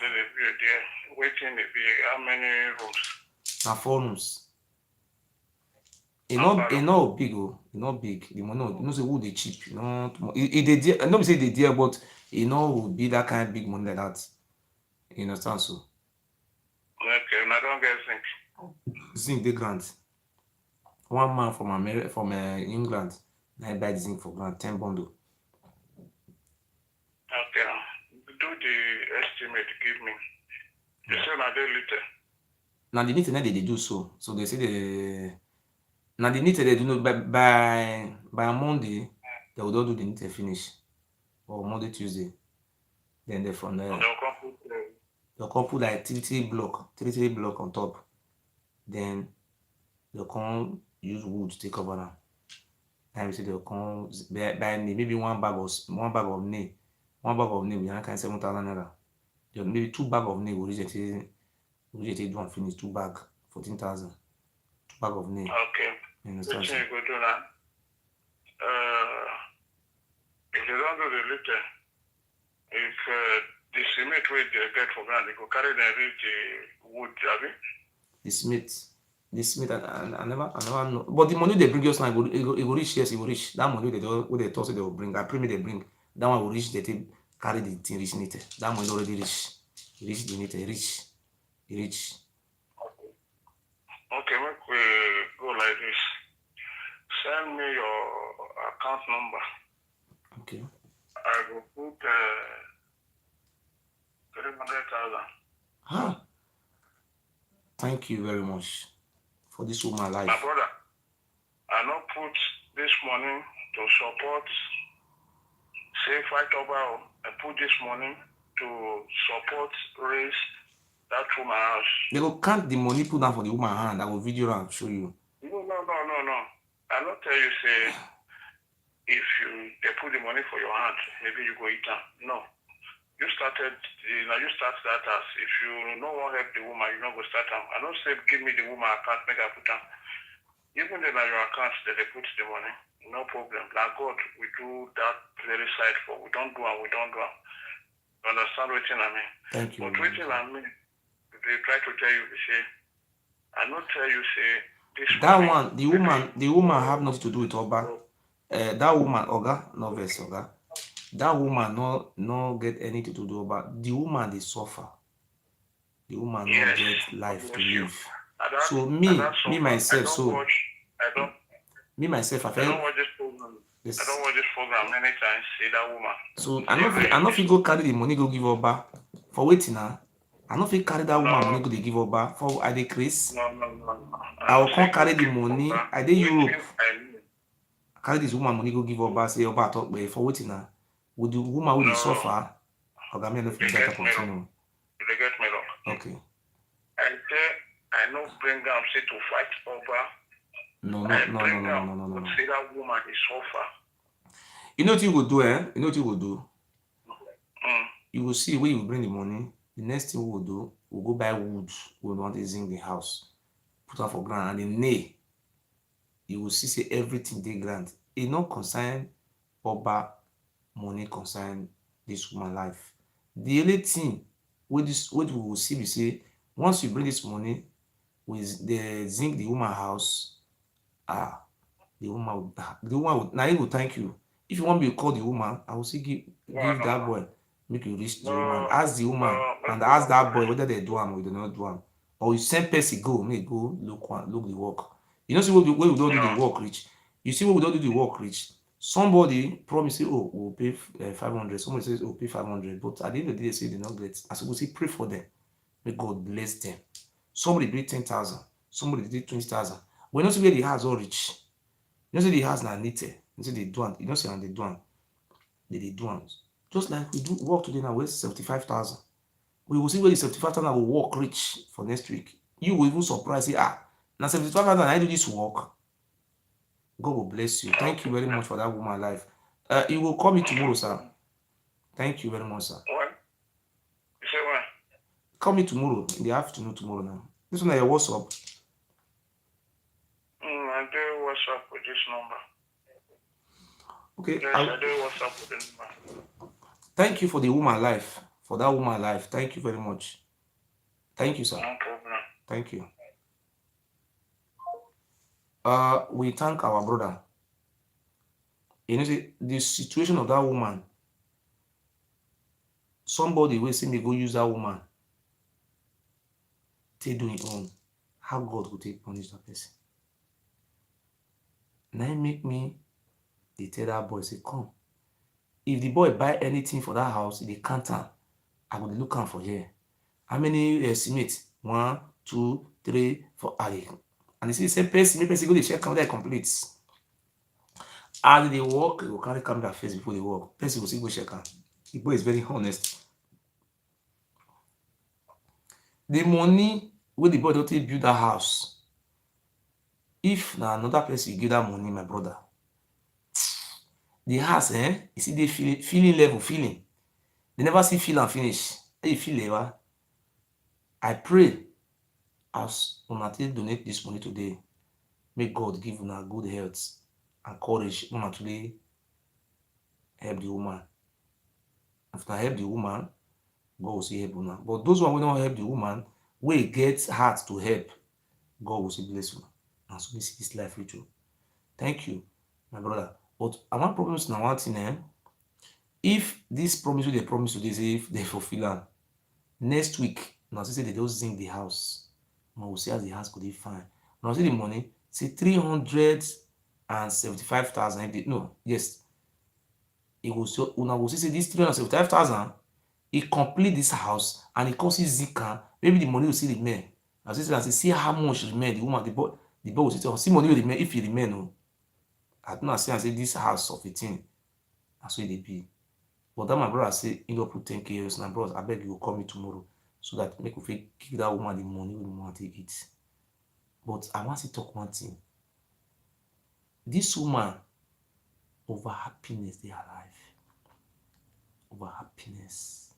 Waiting the how many rooms? Now 4 rooms. It not big, not big. The money, you know, say wood they cheap. You know, I don't say they dear, but it would be that kind of big money like that. You understand so? Okay, I don't get zinc. Zinc they grant. One man from England, I buy the zinc for grant 10 bundle. Okay, do the estimate. Give me. You say now they little. Now the internet they do so. So they say the now the internet they do know by Monday they will do the internet finish, or Monday Tuesday. Then they from there they'll come put like 3 block on top. Then they'll come use wood to cover them. Time say they'll come buy maybe one bag of nail. One bag of nail with kind 7,000 naira. Maybe 2 bag of nail will reach do and finish 2 bag 14,000. 2 bag of nail. Okay. You Which you go do now? If you don't do the little, if the cement wey they get for ground, they go carry them reach the wood, abi? The smith, I never know. But the money they bring us now, it go reach, yes, it will reach. That money they talk say they will bring. I pray me they bring. That one will reach, they carry the thing reach needed. That money already reach. Reach the needed, reach. Okay, make we go like this. Send me your account number. Okay. I will put 300,000. Huh. Thank you very much for this woman life. My brother, I not put this money to support say fight over. I put this money to support raise that woman house. They will count the money put down for the woman hand. I will video and show you. No. I not tell you say if they put the money for your hand, maybe you go eat them. No. You start that as if you no one help the woman, you not go start them. I don't say give me the woman account, make I put them. Even then your account that they put the money, no problem. Like God, we do that very side for we don't do and we don't do. You understand what I mean? Thank you. But what I mean, they try to tell you, they say, I not tell you say this that money, one, the woman have nothing to do with Oba. That woman, Oga, no verse, Oga. That woman no get anything to do about. The woman they suffer. The woman yes, not get life to live. So myself, I feel. I don't watch this program. Yes. I don't watch this program many times. See that woman. So I know if you go carry the money go give Oba for waiting now. I know if you carry that woman money go they give Oba for I decrease. No. I will come carry the money. I did Europe. Carry this woman money go give Oba say Oba talk for waiting now. Would the woman will suffer? Oga me no fit better continue. They get me wrong. Okay. I no bring am say to fight Oba. No. See that woman is suffer. You know what you will do, eh? You know what you will do? Mm. You will see where you bring the money. The next thing we will do, we'll go buy wood. We want to zinc the house. Put her for ground. And the nail, you will see say everything they grant. It not concern Oba money concern this woman life. The only thing what we will see be say once you bring this money with the zinc the woman house, ah, the woman would now he will thank you. If you want me to call the woman, I will say No, give that boy, make you reach the woman, no, ask the woman make and we ask not that boy finish. whether they do am or they not do am, or you send person go make go look the work. You know see where we don't do the No, work reach, you see where we don't do the work reach, somebody promise say oh we'll pay 500, somebody says oh pay 500, but at the end of the day they say they not get, as we say pray for them, may God bless them. Somebody pay 10,000, somebody did 20,000, we don't see where the house all reach. You know say the house na needed, you say they do am, you know say and they do am, they do am. Just like we do work today now, with 75,000. We will see where the 75,000 will work reach for next week. You will even surprise, say, ah, now 75,000 I do this work. God will bless you. Thank you okay. very much for that woman life. You will call me tomorrow, sir. Thank you very much, sir. When? You say when? Call me tomorrow in the afternoon tomorrow now. This one, your WhatsApp. I do WhatsApp with this number. Okay. Yes, I do WhatsApp with this number. Thank you for the woman life. For that woman life. Thank you very much. Thank you, sir. No problem. Thank you. We thank our brother. You know, see, the situation of that woman, somebody will see me go use that woman, take do it own. How God will take punish that person. Now make me, they tell that boy, say, come. If the boy buy anything for that house, they can't am, I will look am for here. How many estimate? 1, 2, 3, 4. And you see the same person, maybe person go to check out that complete. As they work, they will carry camera face before they work. Person will see go check out. The boy is very honest. The money wey the boy don take build that house, if na another person give that money, my brother, the house you see dey feeling level, feeling, they never see feel am finish. How you feel ever? I pray as una take donate this money today, make God give una good health and courage una today help the woman. If una help the woman, God will still help una. But those one wey no help the woman, wey get heart to help, God will still bless una. And so we see this life with you. Thank you, my brother. But I want promise now one thing, if this promise wey they promise today, say if they fulfill am, next week, now say they just zinc the house. Now we'll see as the house could be fine. Now see the money, say 375,000. No, yes. It will so una will see say this 375,000, it complete this house and it causes Zika. Maybe the money will see remain. As I say, see how much remain. The woman, the boy will see money will remain if it remain. No. I don't say this house of 18. That's what they be. But that my brother say he go put 10K years. My brother, I beg you will call me tomorrow so that make we give that woman the money we want to eat. But I want to talk one thing. This woman, over happiness, they are alive. Over happiness.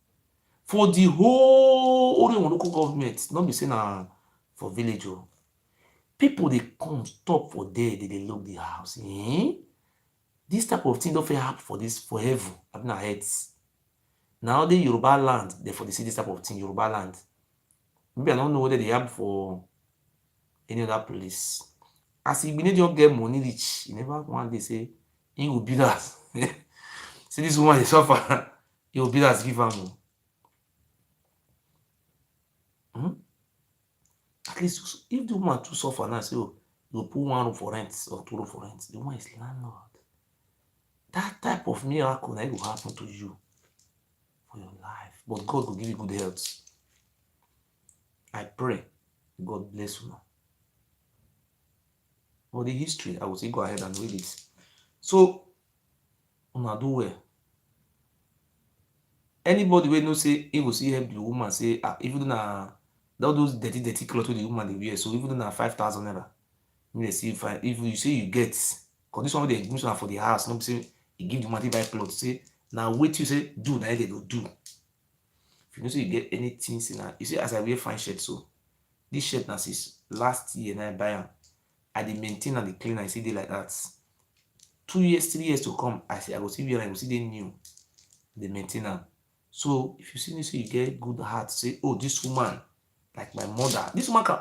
For the whole local government, not be saying for village. People they come stop for there, they look the house. This type of thing don't feel happen for this forever. I've not heard. Now the Yoruba land, they for the see this type of thing, Yoruba land. Maybe I don't know whether they have for any other place. As he been just get money rich, he never one day say he will be that. See this woman is suffer. He will be that give her more. At least if the woman too suffer now, say oh, you put 1 room for rent or 2 room for rent, the woman is landlord. That type of miracle that will happen to you for your life. But God will give you good health. I pray God bless you. For the history, I will say go ahead and read it. So, una do well. Anybody will know say he will see help the woman say even na all those dirty clothes the woman they wear. So even na 5,000 naira, you see if you say you get, because this one they give for the house, not say you give the woman buy clothes. Say now wait you say do now they go do. If you know say you get anything, say now you see as I wear fine shirt so. This shirt now since last year and I buy them. I dey maintain and dey clean and see they like that. 2 years, 3 years to come, I say I go see wear and I go see they new. they maintain am. So if you see me say you get good heart, say, oh, this woman, like my mother, this woman can,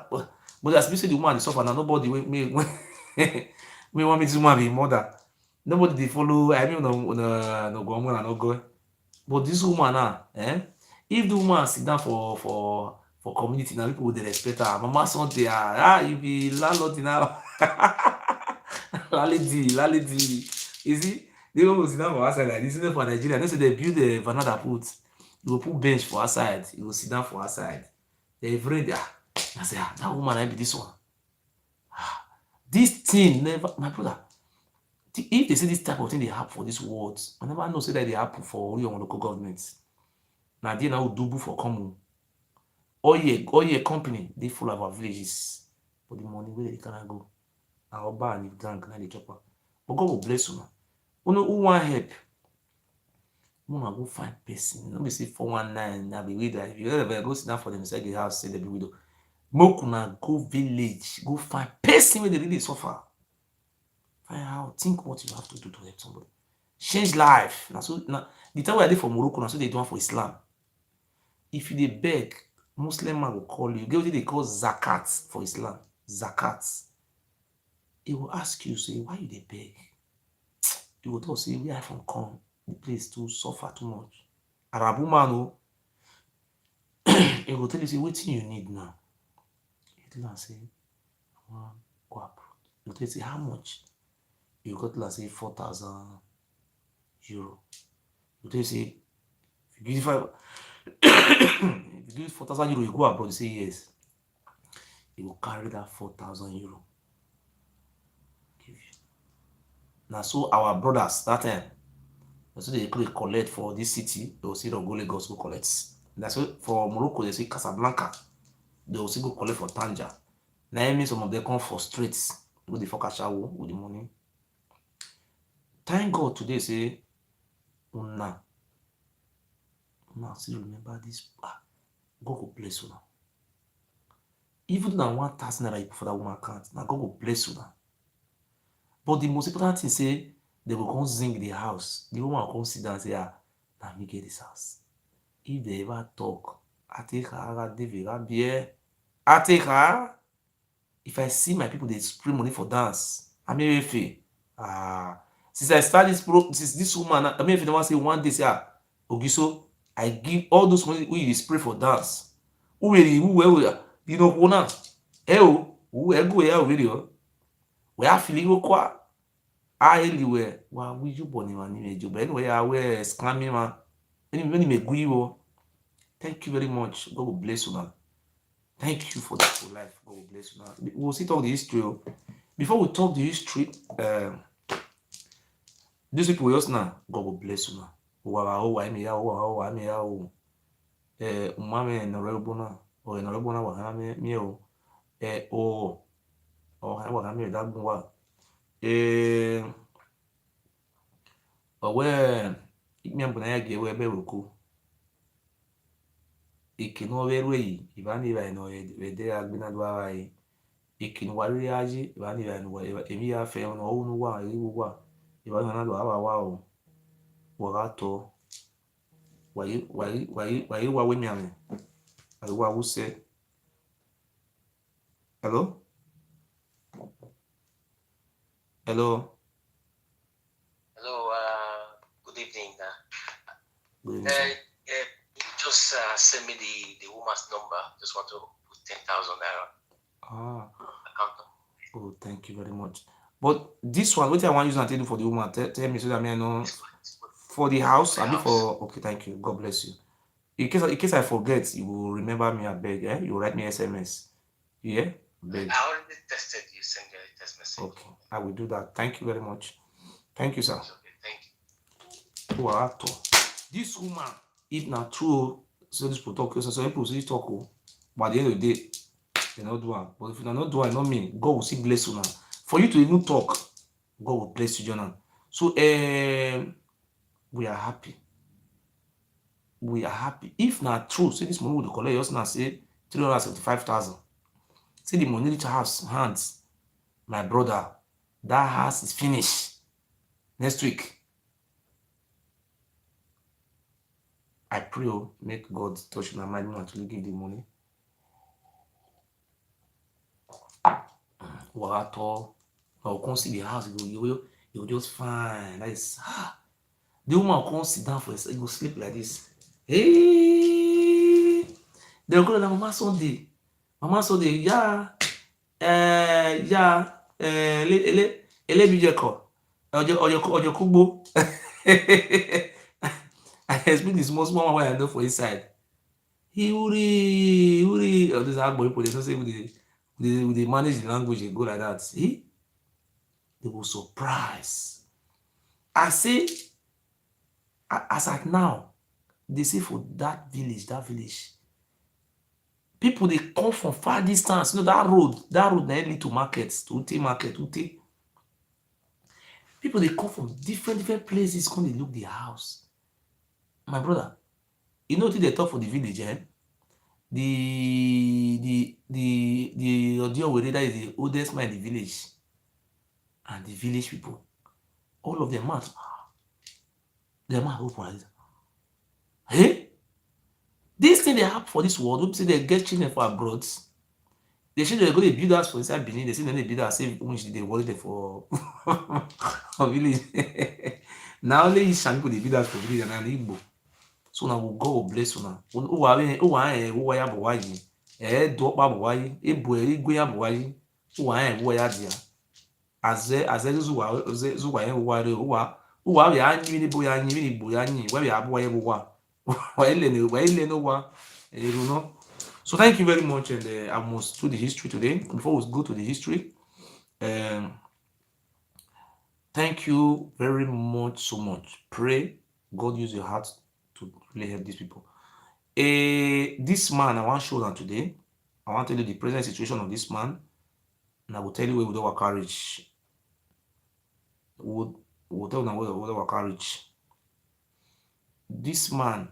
but as we say the woman dey suffer now, nobody may want me this woman be mother. Nobody dey follow, I mean, no go and no go. But this woman now, if the woman sit down for community now, people dey respect her. Mama son dey you be landlord now. Laledi. You see, they go sit down for outside like this. For Nigeria, they say they build a veranda put. You go put bench for outside. You go sit down for outside. They afraid there. I say, that woman I be this one. This thing never, my brother. If they say this type of thing they happen for this world, I never know say that they happen for only on local governments. Now they now double for common. All year company they full of our villages, but the money where they cannot go. Our bar and if drunk now they chop up. But God will bless you now. Who want help? Una go find person. Let me say 419. Now be widow. If you ever go sit down for them inside the house, say they be widow. Make una go village, go find person where they really suffer. Find out, think what you have to do to help somebody. Change life. Now so now the time we are there for Morocco, now so they do one for Islam. If you dey beg, Muslim man will call you. Get what they call zakat for Islam. Zakat. He will ask you, say, why you dey beg? You will talk, say, where I from come? The place too suffer too much. Arabu man, oh, he will tell you, say, what you need now? You tell him, say, I want go abroad. You tell you, say, how much? You got to say 4,000 euro. You tell you, say, if you give 4,000 euro, you go abroad. You say yes. He will carry that 4,000 euro. Give you. Now, so our brothers that time, so they could collect for this city. They will say go Lagos go collect. That's why for Morocco they say Casablanca. They will say go collect for Tanja. Now I mean some of them come for streets with the Fokashawo with the money. Thank God today say una still remember this. God will bless you now. Even though 1,000 naira you put for that woman account, now God will bless you now. But the most important thing say they will come zing the house. The woman will come sit down and say, now me get this house. If they ever talk, I take her, I take her. If I see my people they spray money for dance, I mean if since I start since this woman, I mean if they want to say one day say Ogiso, I give all those money we spray for dance. Who you know who now? Who go here video? We are feeling quoi? Anywhere. Wow, we you born in job. Anyway, I wear scamming man. Anyway, thank you very much. God will bless you now. Thank you for that life. God will bless you now. We'll see talk the history. Before we talk the history, these people else now, God will bless you now. Umame Norelbona or Norelbona Wahame Mio. Wahame Dagua. Where Ikmiambuna gave a beruku. Ikin overway, Ivani Vino, they are been advised. Ikin Wariaji, Ivani Vino, Emia Fail, no one, you were. Ivana wow. Warato. Why you were with me? I will say. Hello? Hello? Hello, good evening. Good evening, sir. You just send me the woman's number. Just want to put 10,000 naira account. Oh, thank you very much. But this one, what I want you to do for the woman, tell me so that I know for the house. I mean for okay, thank you. God bless you. In case I forget, you will remember me. I beg. You will write me SMS. Yeah, beg. I already tested you. Send me a text message. Okay, I will do that. Thank you very much. Thank you, sir. It's okay. Thank you. Wow, this woman, if not true, so this protocol, so people say talk, but at the end of the day, they not do it. But if you not do it, not me, God will still bless you now. For you to even talk, God will bless you, Jonah. So, we are happy. We are happy. If not true, say this money will collect us now, say 375,000. See the money reach house hands. My brother, that house is finished next week. I pray, make God touch my mind and actually give the money. Water, I will come see the house. You will just find that is. The woman will come sit down for a go sleep like this. Hey, they'll go to Mama Sunday. Mama Sunday, yeah, yeah, elebijeko, ojo kugbo. I explain the small one way I know for inside. Uri, this Agbo people, they don't say they manage the language, they go like that. See, they were surprised. I say, as at now, they say for that village, people they come from far distance. You know that road that lead to markets, to Ute market, Ute. People they come from different places, come they look the house. My brother, you know what they talk for the village, eh? The Odio Wereda is the oldest man in the village, and the village people, all of them mouth, their mouth open. Hey, this thing they happen for this world. We say they get children for abroad. They say they go to build house for inside Benin. They say they build house. Say which they worry them for for village. Now only Ishan people they build house for village and Igbo. So now God will bless you now. Who ya bụ wayi. Do ọkpa bụ wayi. Ebu igwe ya bụ wayi. Who ya dia. Aze zuwa ya wari. Uwa ya anyi ni bo ya anyi ni bo ya anyi. Wa ya abu ya bo wa. Wa ile no wa. You know. So thank you very much, and I must do the history today. Before we go to the history, thank you very much, so much. Pray God use your heart to really help these people. This man I want to show them today. I want to tell you the present situation of this man, and I will tell you where we do our courage. We'll tell them where we do our courage. This man,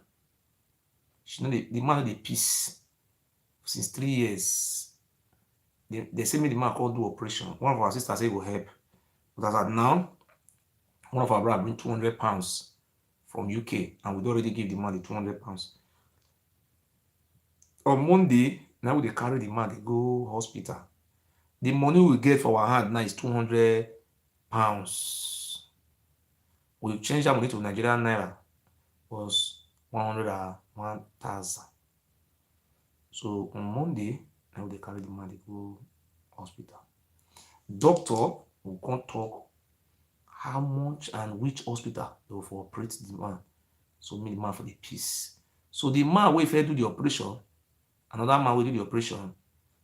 the man of the peace. Since 3 years, they say me the man can't do operation. One of our sisters say will help. But as at now, one of our brothers bring 200 pounds from UK, and we'd already give the man the 200 pounds. On Monday, now they carry the man, they go hospital. The money we get for our hand now is 200 pounds. We change that money to Nigerian naira, was 101,000. So on Monday, now they carry the man, they go hospital. Doctor will come talk how much and which hospital they will operate the man. So me the man for the peace. So the man will do the operation, another man will do the operation.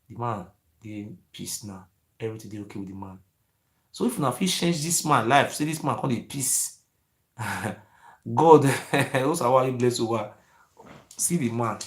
The man they peace now. Everything they okay with the man. So if now if change this man life, say this man call the peace. God, also why you bless you. See the man.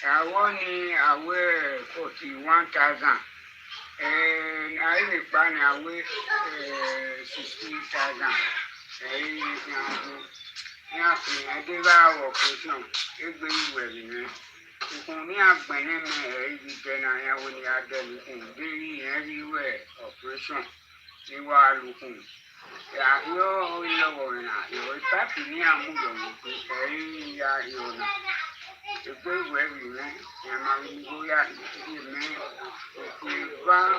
I want 41,000. And I reply away 16,000. I gave our operation. It's very well. You can have my name then I when you are done very everywhere operation. You are looking. Yeah, you're you're happy near Mudo. The very well, and I will go out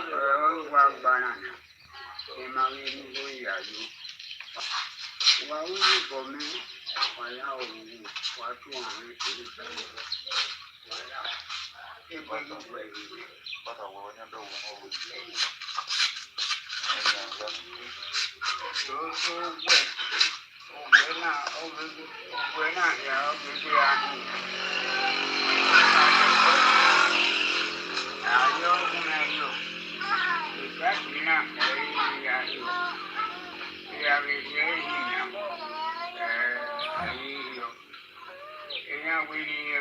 one banana. And I will go out. Why will you go me? Why are you? What you want me to do?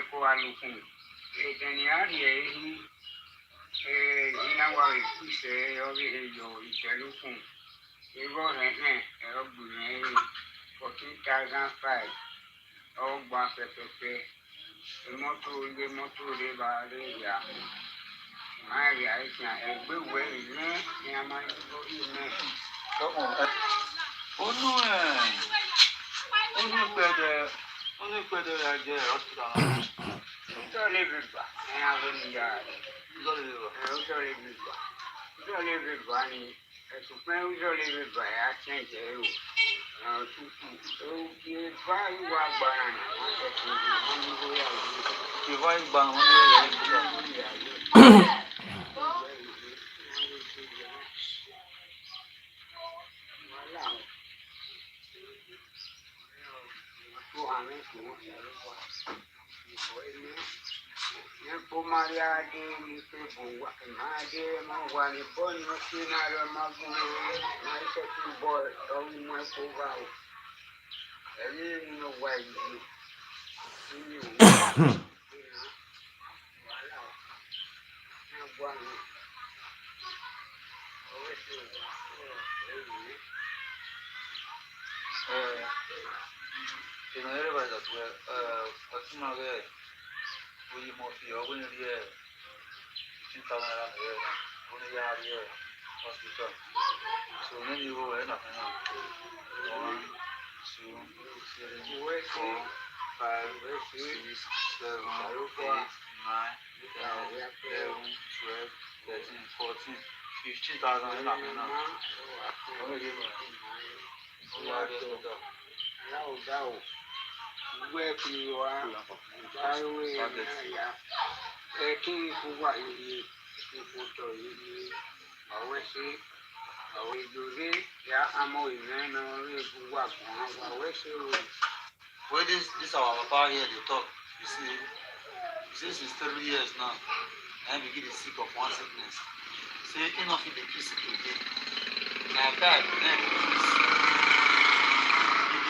ko alukun edeni ari ehi ina wa ise yo bi yo ijelukun ego ero gbun 14,500 ọgbà pẹpẹpẹ mọ́tò lè bá lè yà máa rí àìsàn ẹgbẹ́wẹ́ ìlú ní a máa ń gbọ́ ìlú onípẹ̀dẹ̀ àjẹ́ hospital ọjọ́ lè fi gbà ní àwọn ènìyàn ọjọ́ lè fi gbà ní ẹ̀sùn pé ọjọ́ lè fi gbà yà chẹ́ǹjẹ́ o tuntun ó kí bá ìwà agbára ní wọ́n tẹ̀sí wọ́n ní lórí àwọn ìwà ìgbà wọn ní Maria de Mipua, Maria Mawani, Bonnie, Sinara Magu, my second boy, only my Pova. I didn't know why you. we must be over here. 15,000 hospital. So then you go in 1, 2, 3, 4, 5, 6, 7, 8, 9, 10, 11, 12, 13, 14, 15,000 in where you are, king who what you photo you always see. Well, this our papa here, they talk. You see, since 3 years now, and we get sick of one sickness. Say, enough in the kiss again. Now, that, then,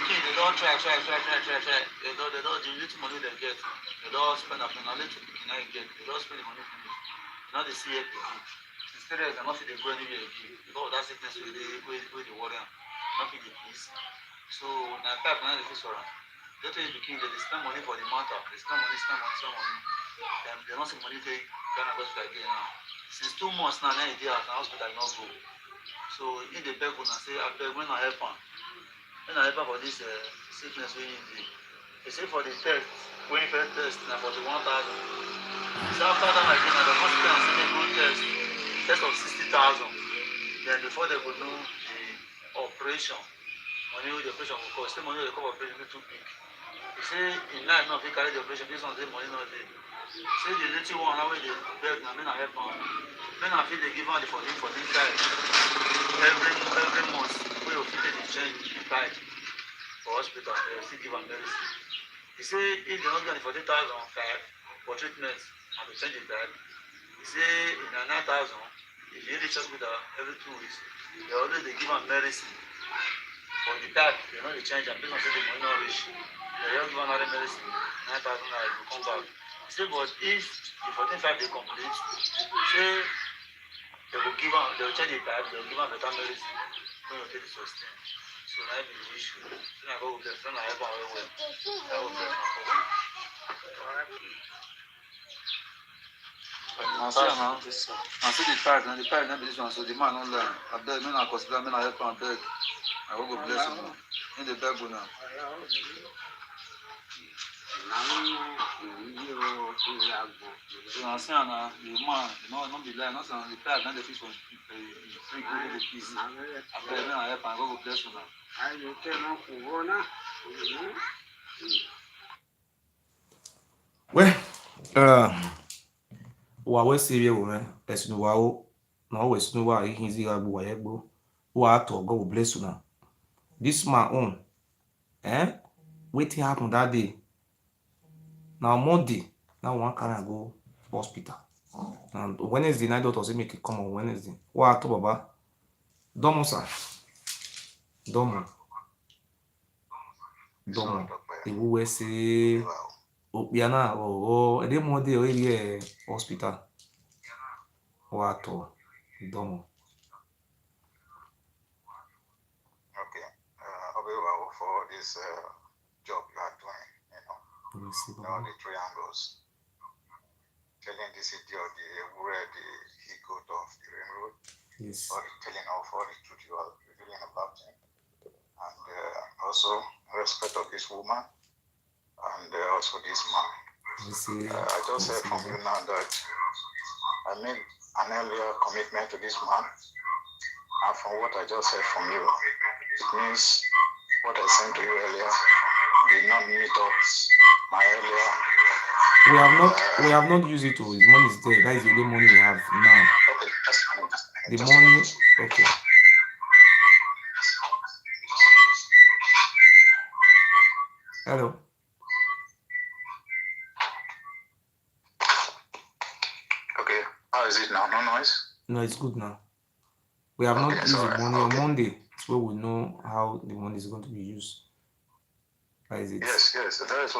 they don't try. They don't, the little money they get, they don't spend up on a little money they get, they don't spend the money finish. Now they see it again. Instead of not they go anywhere again, because that sickness with the warrior, nothing the peace. So now that now the fish around. They tell you begin they spend money for the matter, they spend money. They don't see money take Ghana hospital again now. Since 2 months now, they are at the hospital not go. So in the beg when I say I beg when I help them. When I help for this sickness we in the they say for the test, when you first test now 41,000. So after that again at the hospital and say they go test of 60,000. Then before they go do the operation, money with the operation will cost. The money will cover operation too big. They say in life now if you carry the operation, this one say money not there. Say the little one now where they beg now, men I help them. Men I feel they give out the 14 side every month. We will fit the change the price for hospital. They will still give them medicine. He say if they not get the 40,000 for treatment and to change the type, he say in 9,000, if you reach hospital every 2 weeks, they always they give them medicine for the type. They know they change and people say the money not reach. They just give another medicine, 9,000 naira will come back. He say but if the 14,500 they complete, say they will give them, they will change the type, they will give them better medicine when you take the sustain. So that be the issue. So I go with them, so I help them very well. That will bless my phone. I see the tag and the tag not be this one, so the man don't learn. I beg, me not consider, me not help him, I beg. I will go bless him now. In the beg now. So I see now, the man, not be lying, not saying the tag, not the fish from free give the piece. I beg, me not help him, I will go bless him now. Well, wa we see we esunu wa o na o esunu wa ihin zi ga bu wa yegbo wa to God will bless you now. This man own wetin happen that day na Monday na one carry go hospital and Wednesday night doctor say make e come on Wednesday wa to baba domo sir domo ewu we say Opiana or any more day or hospital. What Domo. Okay. However, for this job you are doing, Let me see, the three angles, telling the city of where he got off the railroad, yes, or telling of all the truth you are revealing about him, and also respect of this woman, and also this man. I just heard from you now that I made an earlier commitment to this man, and from what I just heard from you, it means what I sent to you earlier did not meet up my earlier. We have not used it. The money is there. That is the only money we have now. Okay, that's fine. The money, okay. Hello. Okay, how is it now? No noise? No, it's good now. We have not used the money on Monday. It's where we know how the money is going to be used. How is it? Yes. That's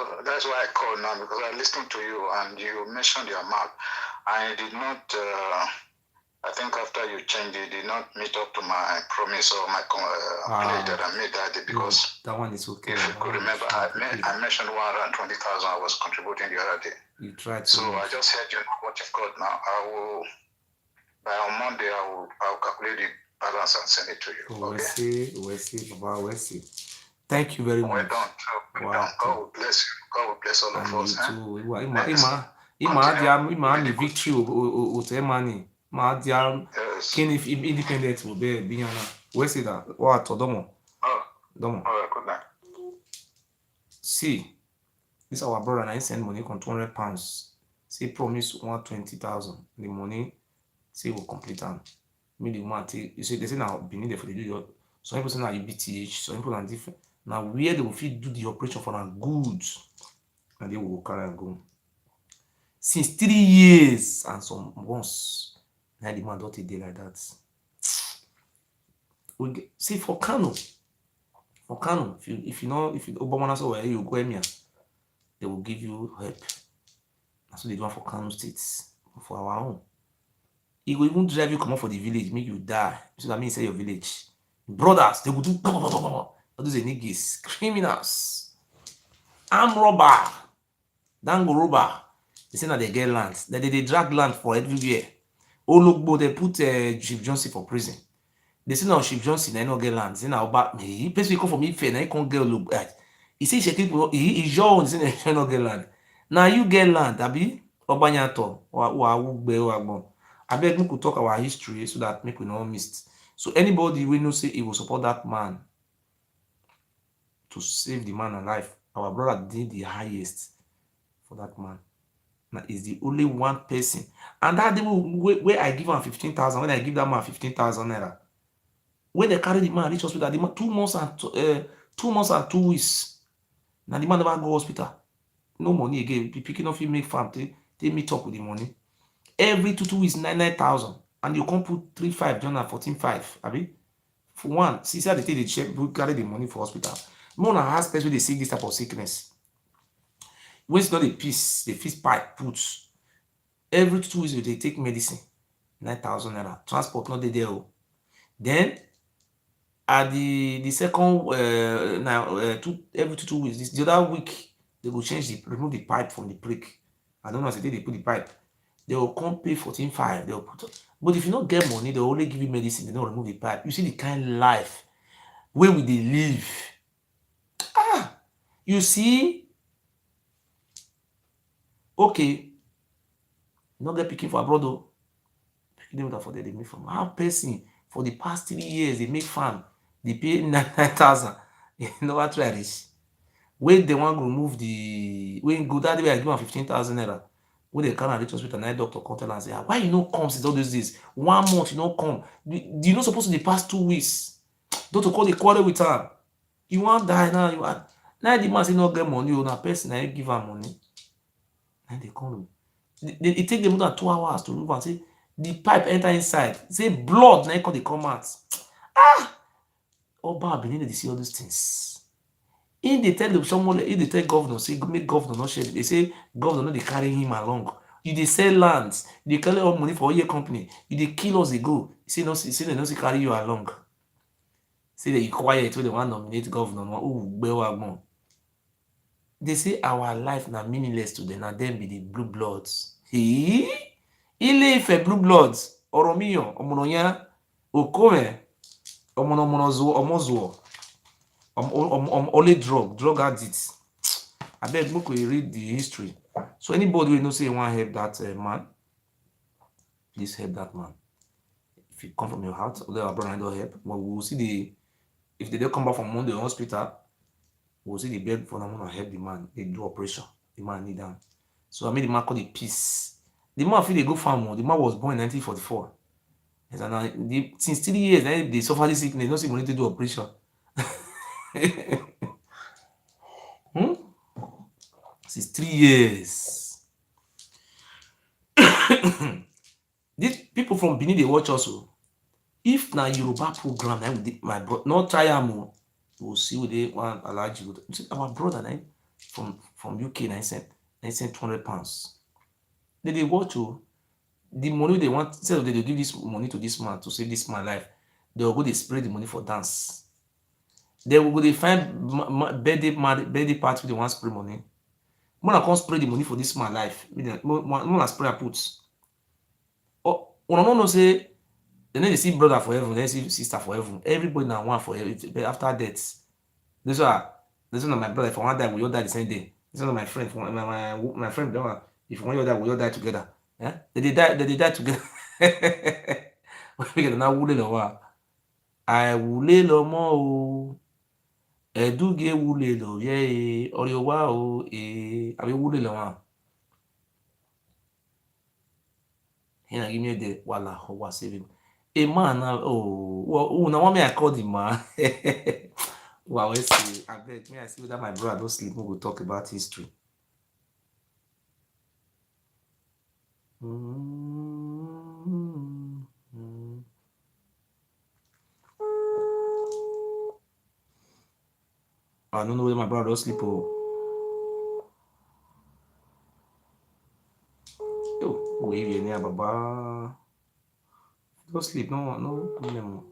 why I called now, because I listened to you and you mentioned your amount. I did not. I think after you changed it, did not meet up to my promise or my play that I made that day, because that one is okay. If you could remember, I mentioned 120,000 I was contributing the other day. You tried. So I just heard you know what you've got now. I will by on Monday. I'll calculate the balance and send it to you. Okay. We'll see, Baba. We'll see. Thank you very much. Well done. Wow. God will bless you. God will bless all of us. Ima victory o money. Ma dia kin if independent will be biana. Where see that? What Domo? Domo. All right, good night. See, this our brother and I send money on £200. Say promise 120,000. The money say will complete them. Me the man you say they say now beneath there for the do your some people say now you BTH, some people are different. Now where they will fit do the operation for them goods and they will carry and go. Since 3 years and some months, now the man don't day like that. We get, see for Kano, if you Obama so where you go here, they will give you help. That's what they do for Kano states, for our own. He will even drive you come out for the village, make you die. So that means say your village. Brothers, they will do all those niggas, criminals, armed robber, dango robber. They say that they get land. That they drag land for everywhere. Ologbo, they put Chief Johnson for prison. They say now Chief Johnson, they not get land. They say now about me. Person come from Ife, now he can't get Ologbo. He say he your own, say they not get land. Now you get land, abi Obanyato or Ugbe or Agbon. I beg me could talk our history so that make we not miss. So anybody we know say he will support that man to save the man alive. Our brother did the highest for that man. Now is the only one person. And that day where I give him 15,000, when I give that man 15,000 naira, when they carry the man reach hospital, the man 2 months and 2 weeks. Now the man never go hospital. No money again. Picking off you make farm, they meet up with the money. Every 2 weeks 9,000, and you can't put 3,500 John and 14,500. Abi for one, see how they take the check, carry the money for hospital. More than has people they see this type of sickness. When it's not a piece, the fist pipe puts every 2 weeks they take medicine 9,000 naira. Transport not there. Then at the second every 2 weeks, the other week they will remove the pipe from the prick. I don't know as they put the pipe. They will come pay 14,500. They will put, but if you don't get money, they will only give you medicine. They don't remove the pipe. You see the kind of life where will they live? You see. Okay, not get picking for abroad though. Picking them for they make from how person for the past 3 years they make farm. They pay 9,000. You know what try this? When they want to remove the when go that way I give them 15,000 naira. When they come and reach hospital, night doctor come tell and say, why you no come since all those days? 1 month you no come. You not supposed to the past 2 weeks. Doctor call the quarrel with her. You want die now? You want now the man say no get money. You na person I give her money. And they come. It take them more than 2 hours to remove and say the pipe enter inside. Say blood now they come out. Oba beginning to see all those things. If they tell someone, if they tell governor, say make governor not share, they say governor no dey carry him along. You dey sell lands, you dey carry all money for your company, you dey kill us dey go. Say no, say they no see carry you along. Say that you quiet when they want nominate governor. Oh, they say our life na meaningless to them, na them be the blue bloods. Ile-Ife blue bloods, Oromiyan, Omonoyan, Okome, Omozuo, only drug addicts. I beg make we read the history. So anybody will know say you want to help that man, please help that man. If you come from your heart, let our brother don't help. But we will see if they don't come back from Monday hospital, we will see the bed for them to help the man. They do operation. The man need them. So I made the man call the peace. The man feel they go farm. The man was born in 1944. Since 3 years, they suffer this sickness. No see money to do operation. Since 3 years. These people from Benin, they watch also. If na Yoruba program, my brother, not try am, we'll see what they want. Our brother from UK, I sent £200. They watch you. The money they want, instead of they give this money to this man to save this man's life, they will go they spray the money for dance. They will go they find birthday party they want spray money. When I can't spray the money for this man's life, when I spray I put. Oh, when I don't know say, they see brother for heaven, they see sister for heaven. Everybody now one for heaven. But after death, this one my brother. If I want die, we all die the same day. This one my friend. My friend. If you want you die, we all die together. Yeah, they die together. We get now wule lo wa. I wule lo mo o. Eduge wule lo ye. Ori wa o e. Abi wule lo wa. Here give me the wala ho wa saving. A man now want me I call the man. Wow, let's see. I bet me I see whether my brother don't sleep. We will talk about history. I don't know whether my brother don't sleep. Yo, we near Baba. Don't sleep, no problem.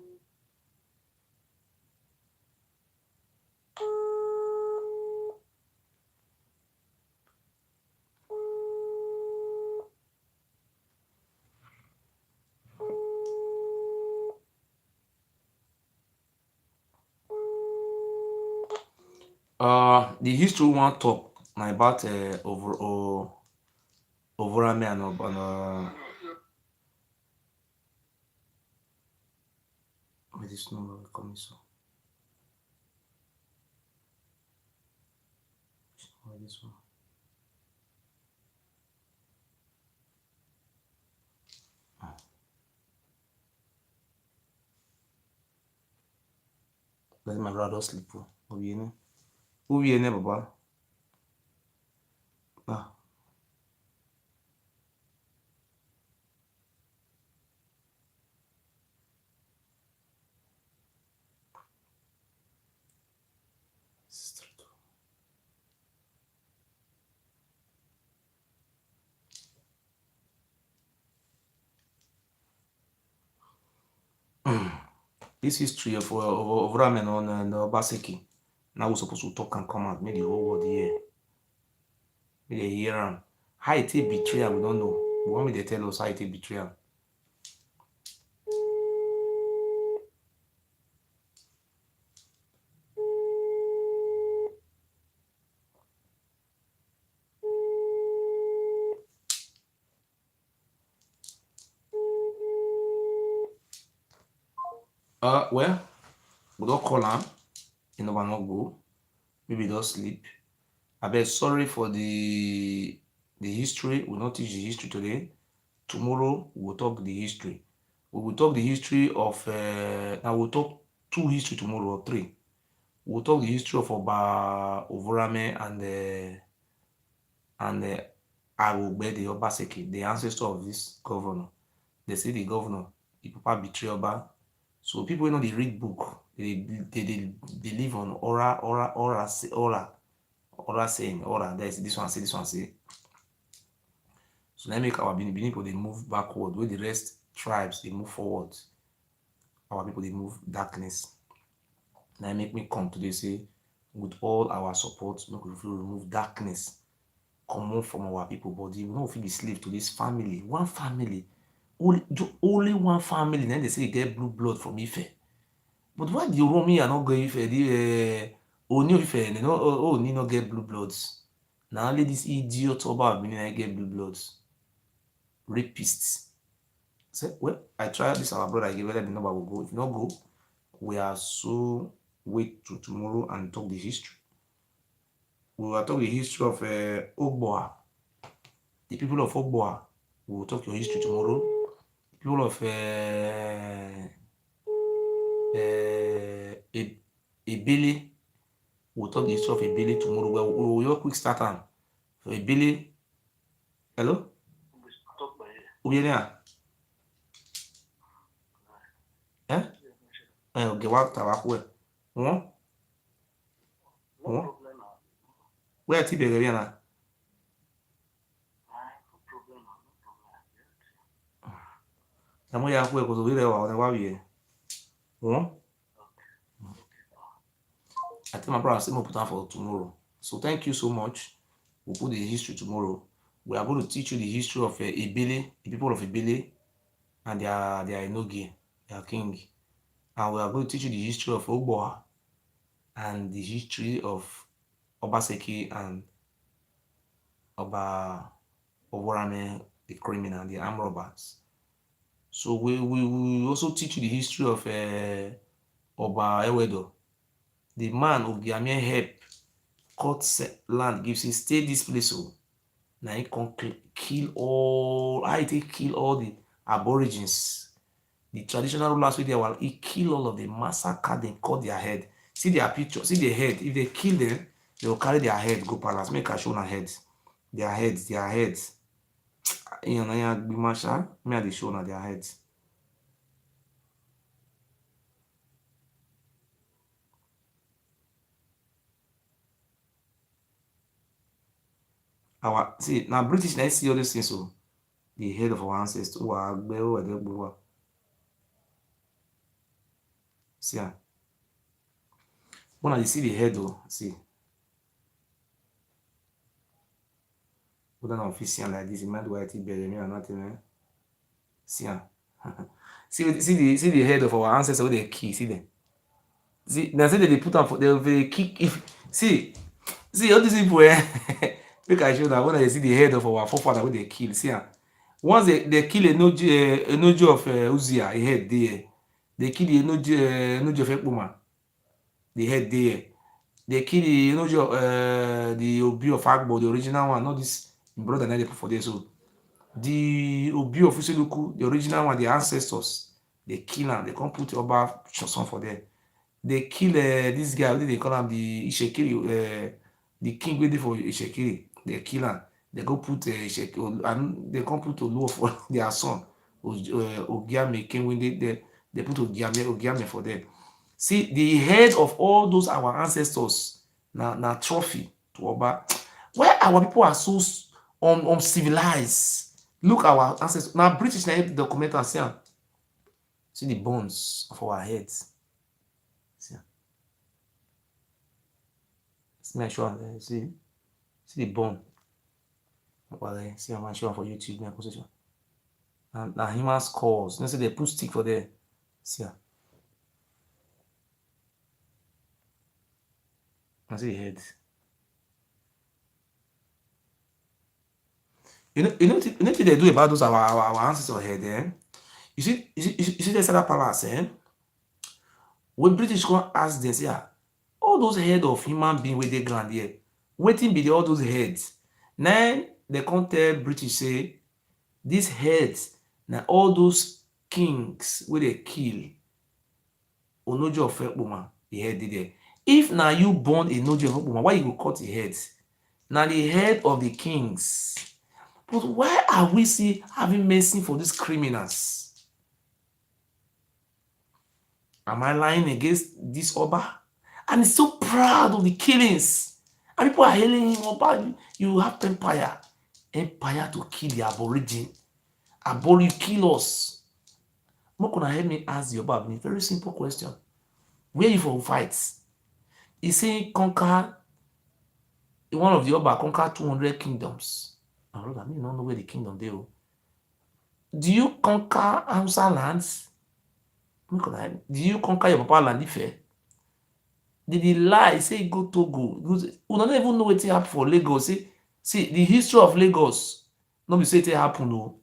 The history one talk about Overame and where this number will come so. Where this one? Let my brother sleep. Who you ne Baba? Ah. This history of Ramen on Baseki. Now we're supposed to talk and come out, make the whole world hear. Make they hear him. How it betrayal, we don't know. We want me to tell us how it betrayal. Well, we don't call him. You know, not go. Maybe don't sleep. I beg sorry for the history. We'll not teach the history today. Tomorrow we'll talk the history. We will talk the history of now we'll talk 2 history tomorrow or 3. We'll talk the history of Oba Ovorame and Arugbe, the Obaseki, the ancestor of this governor. They say the governor, the papa betray Oba. So people know they read book. they live on aura saying, aura, there's this one say, this one say. So now make our Benin people they move backward, where the rest tribes they move forward. Our people they move darkness. Now make me come today say, with all our support, make we remove darkness, come from our people body. We don't feel be slave to this family, one family, only one family. Then they say you get blue blood from Ife. But why the Romi are not going Ife? The Oni of Ife, they no, Oni not get blue bloods. Now only this idiot about Benin get blue bloods. Rapists. Say, well, I tried this our brother, I give whether the number will go. If not go, we are so wait to tomorrow and talk the history. We will talk the history of Ogboa. The people of Ogboa. We will talk your history tomorrow. The people of Ebele. We will talk the history of Ebele tomorrow. Well, we will quick start on. So Ebele. Hello? Ubienia? Okay, what tabakwe? Where ti bẹ̀rẹ̀ bí ẹ̀nà? Ẹ̀mú ya kú ẹ̀kọ́ tó rí rẹ̀ wà ọ̀nà wáwí ẹ̀. I tell my brother, say more put on for tomorrow. So thank you so much. We'll put the history tomorrow. We are going to teach you the history of Ebele, the people of Ebele, and their Enogi, their king. And we are going to teach you the history of Ogboa and the history of Obaseki and Oba Oborame, the criminal, the armed robbers. So we will also teach you the history of Oba Ewedo, the man who gave me help, cut land, gives him stay this place. So now he can kill all, kill all the aborigines, the traditional rulers with their while he kill all of them, massacre them, cut their head. See their picture, see their head. If they kill them, they will carry their head, go palace, make a show on heads. Their heads. You know, me they show on their heads. Our see now British now see all these things. So the head of our ancestors who are see when you see the head though, see whether not see like this, it might white bury me or nothing. See see the head of our ancestors with the key, see them. See now say they put on for they kick if see all these people make I show that when I see the head of our forefather with they kill, see once they kill a nojo of Uzia, a head there. They kill the nojo of Ekpoma, the head there. They kill the nojo the Obi of Agbo, the original one, not this brother that they put for there. So the Obi of Useluku, the original one, the ancestors, they kill them. They can't put Oba Choson for there. They kill this guy. What did they call him? The Ishekiri, the king waiting for Ishekiri. They kill him. They go put and they come put Oluo for their son. Ogiame king when they put Ogiame for them. See the head of all those our ancestors na trophy to Oba. Why our people are so uncivilized? Look our ancestors. Now British na document and see the bones of our heads. Make sure see the bone. Well, see I'm sure for YouTube now position. And now human skulls. You know, see they put stick for there. See. I see the head. You know what they do about those our ancestors head, eh? You see the other palace, eh? When British come ask them, say, all those head of human being with the ground here, waiting be all those heads. Now they can't tell British say these heads now all those kings where they kill Onojo of Ekpoma, the head did there. If now you born a Nojo of Ekpoma, why you go cut the heads? Now the head of the kings. But why are we having mercy for these criminals? Am I lying against this Oba? And he's so proud of the killings. And people are hailing him, Oba, you have empire. Empire to kill the aborigine. You kill us. What can I help me ask the Oba? A very simple question. Where you for fights? He say conquer, one of the Oba conquer 200 kingdoms. My brother, I don't know where the kingdom they are. Do you conquer Hausa lands? Do you conquer your papa land Ife? Did he lie? Say he go Togo. We don't even know what happened for Lagos. See the history of Lagos. Not be say it happen no.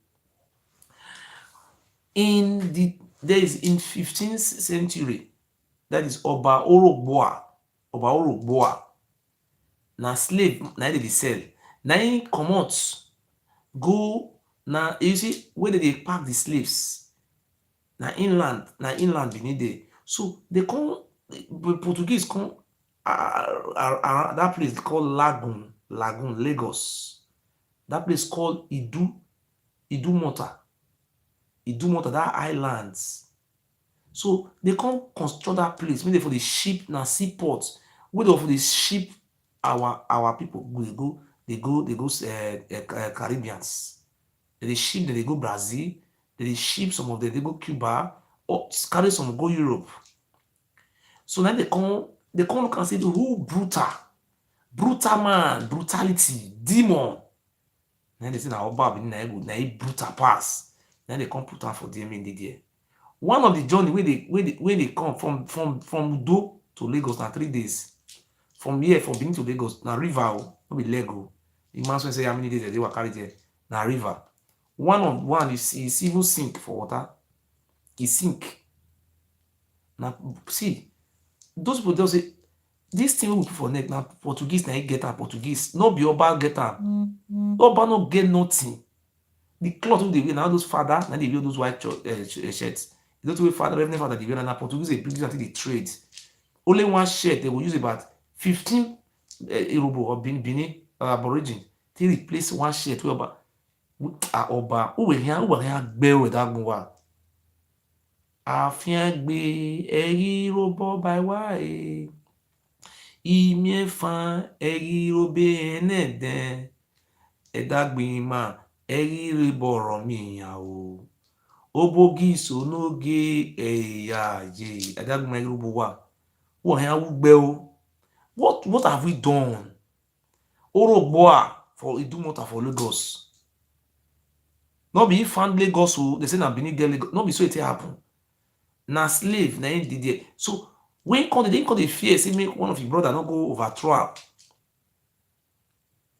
There is in 15th century, that is Oba Orogboa. Na slave na dey sell. Na him comot go na you see where they pack the slaves. Na inland Benin dey. So they come Portuguese come that place called Lagoon, Lagos. That place called Idumota, that islands. So they come construct that place, maybe for the ship na seaport, where they for the ship our people they go Caribbeans. They ship, they go Brazil, they ship some of them, they go Cuba, or carry some go Europe. So now they come look and say who brutal man, brutality, demon. Then they say na Oba na he brutal pass. Then they come put am for them in the there. One of the journey where they come from Udo to Lagos na 3 days. From Benin to Lagos na river, no be Lego. The man say how many days they were carried there na river. One is even sink for water. He sink. Now see, those people just say this thing we put for neck na Portuguese na he get am Portuguese. No be Oba get am. Oba no get nothing. The cloth wey they wear na those father na they wear those white shirts. Those way father, reverend father they wear na Portuguese they bring until they trade. Only one shirt they will use about 15 Yoruba or Benin aborigine to replace one shirt wey Oba who here gbẹ o that gun wa. Àfin gbé ẹ̀rí robọ by why. Imi fan ẹ̀rí robe eneden. Edagbima ẹ̀rí rebọrọ mi ya o. Ogiso n'oge ẹ̀yà ye. Edagbima ẹ̀rí robo wa. Wọ́n here who gbẹ o. What have we done? Orogboa for Idumota for Lagos. No be found Lagos, so they say na Benin get Lagos. No be so it happen. Na slave, na him did there. So when they didn't call the fear, say make one of your brother not go overthrow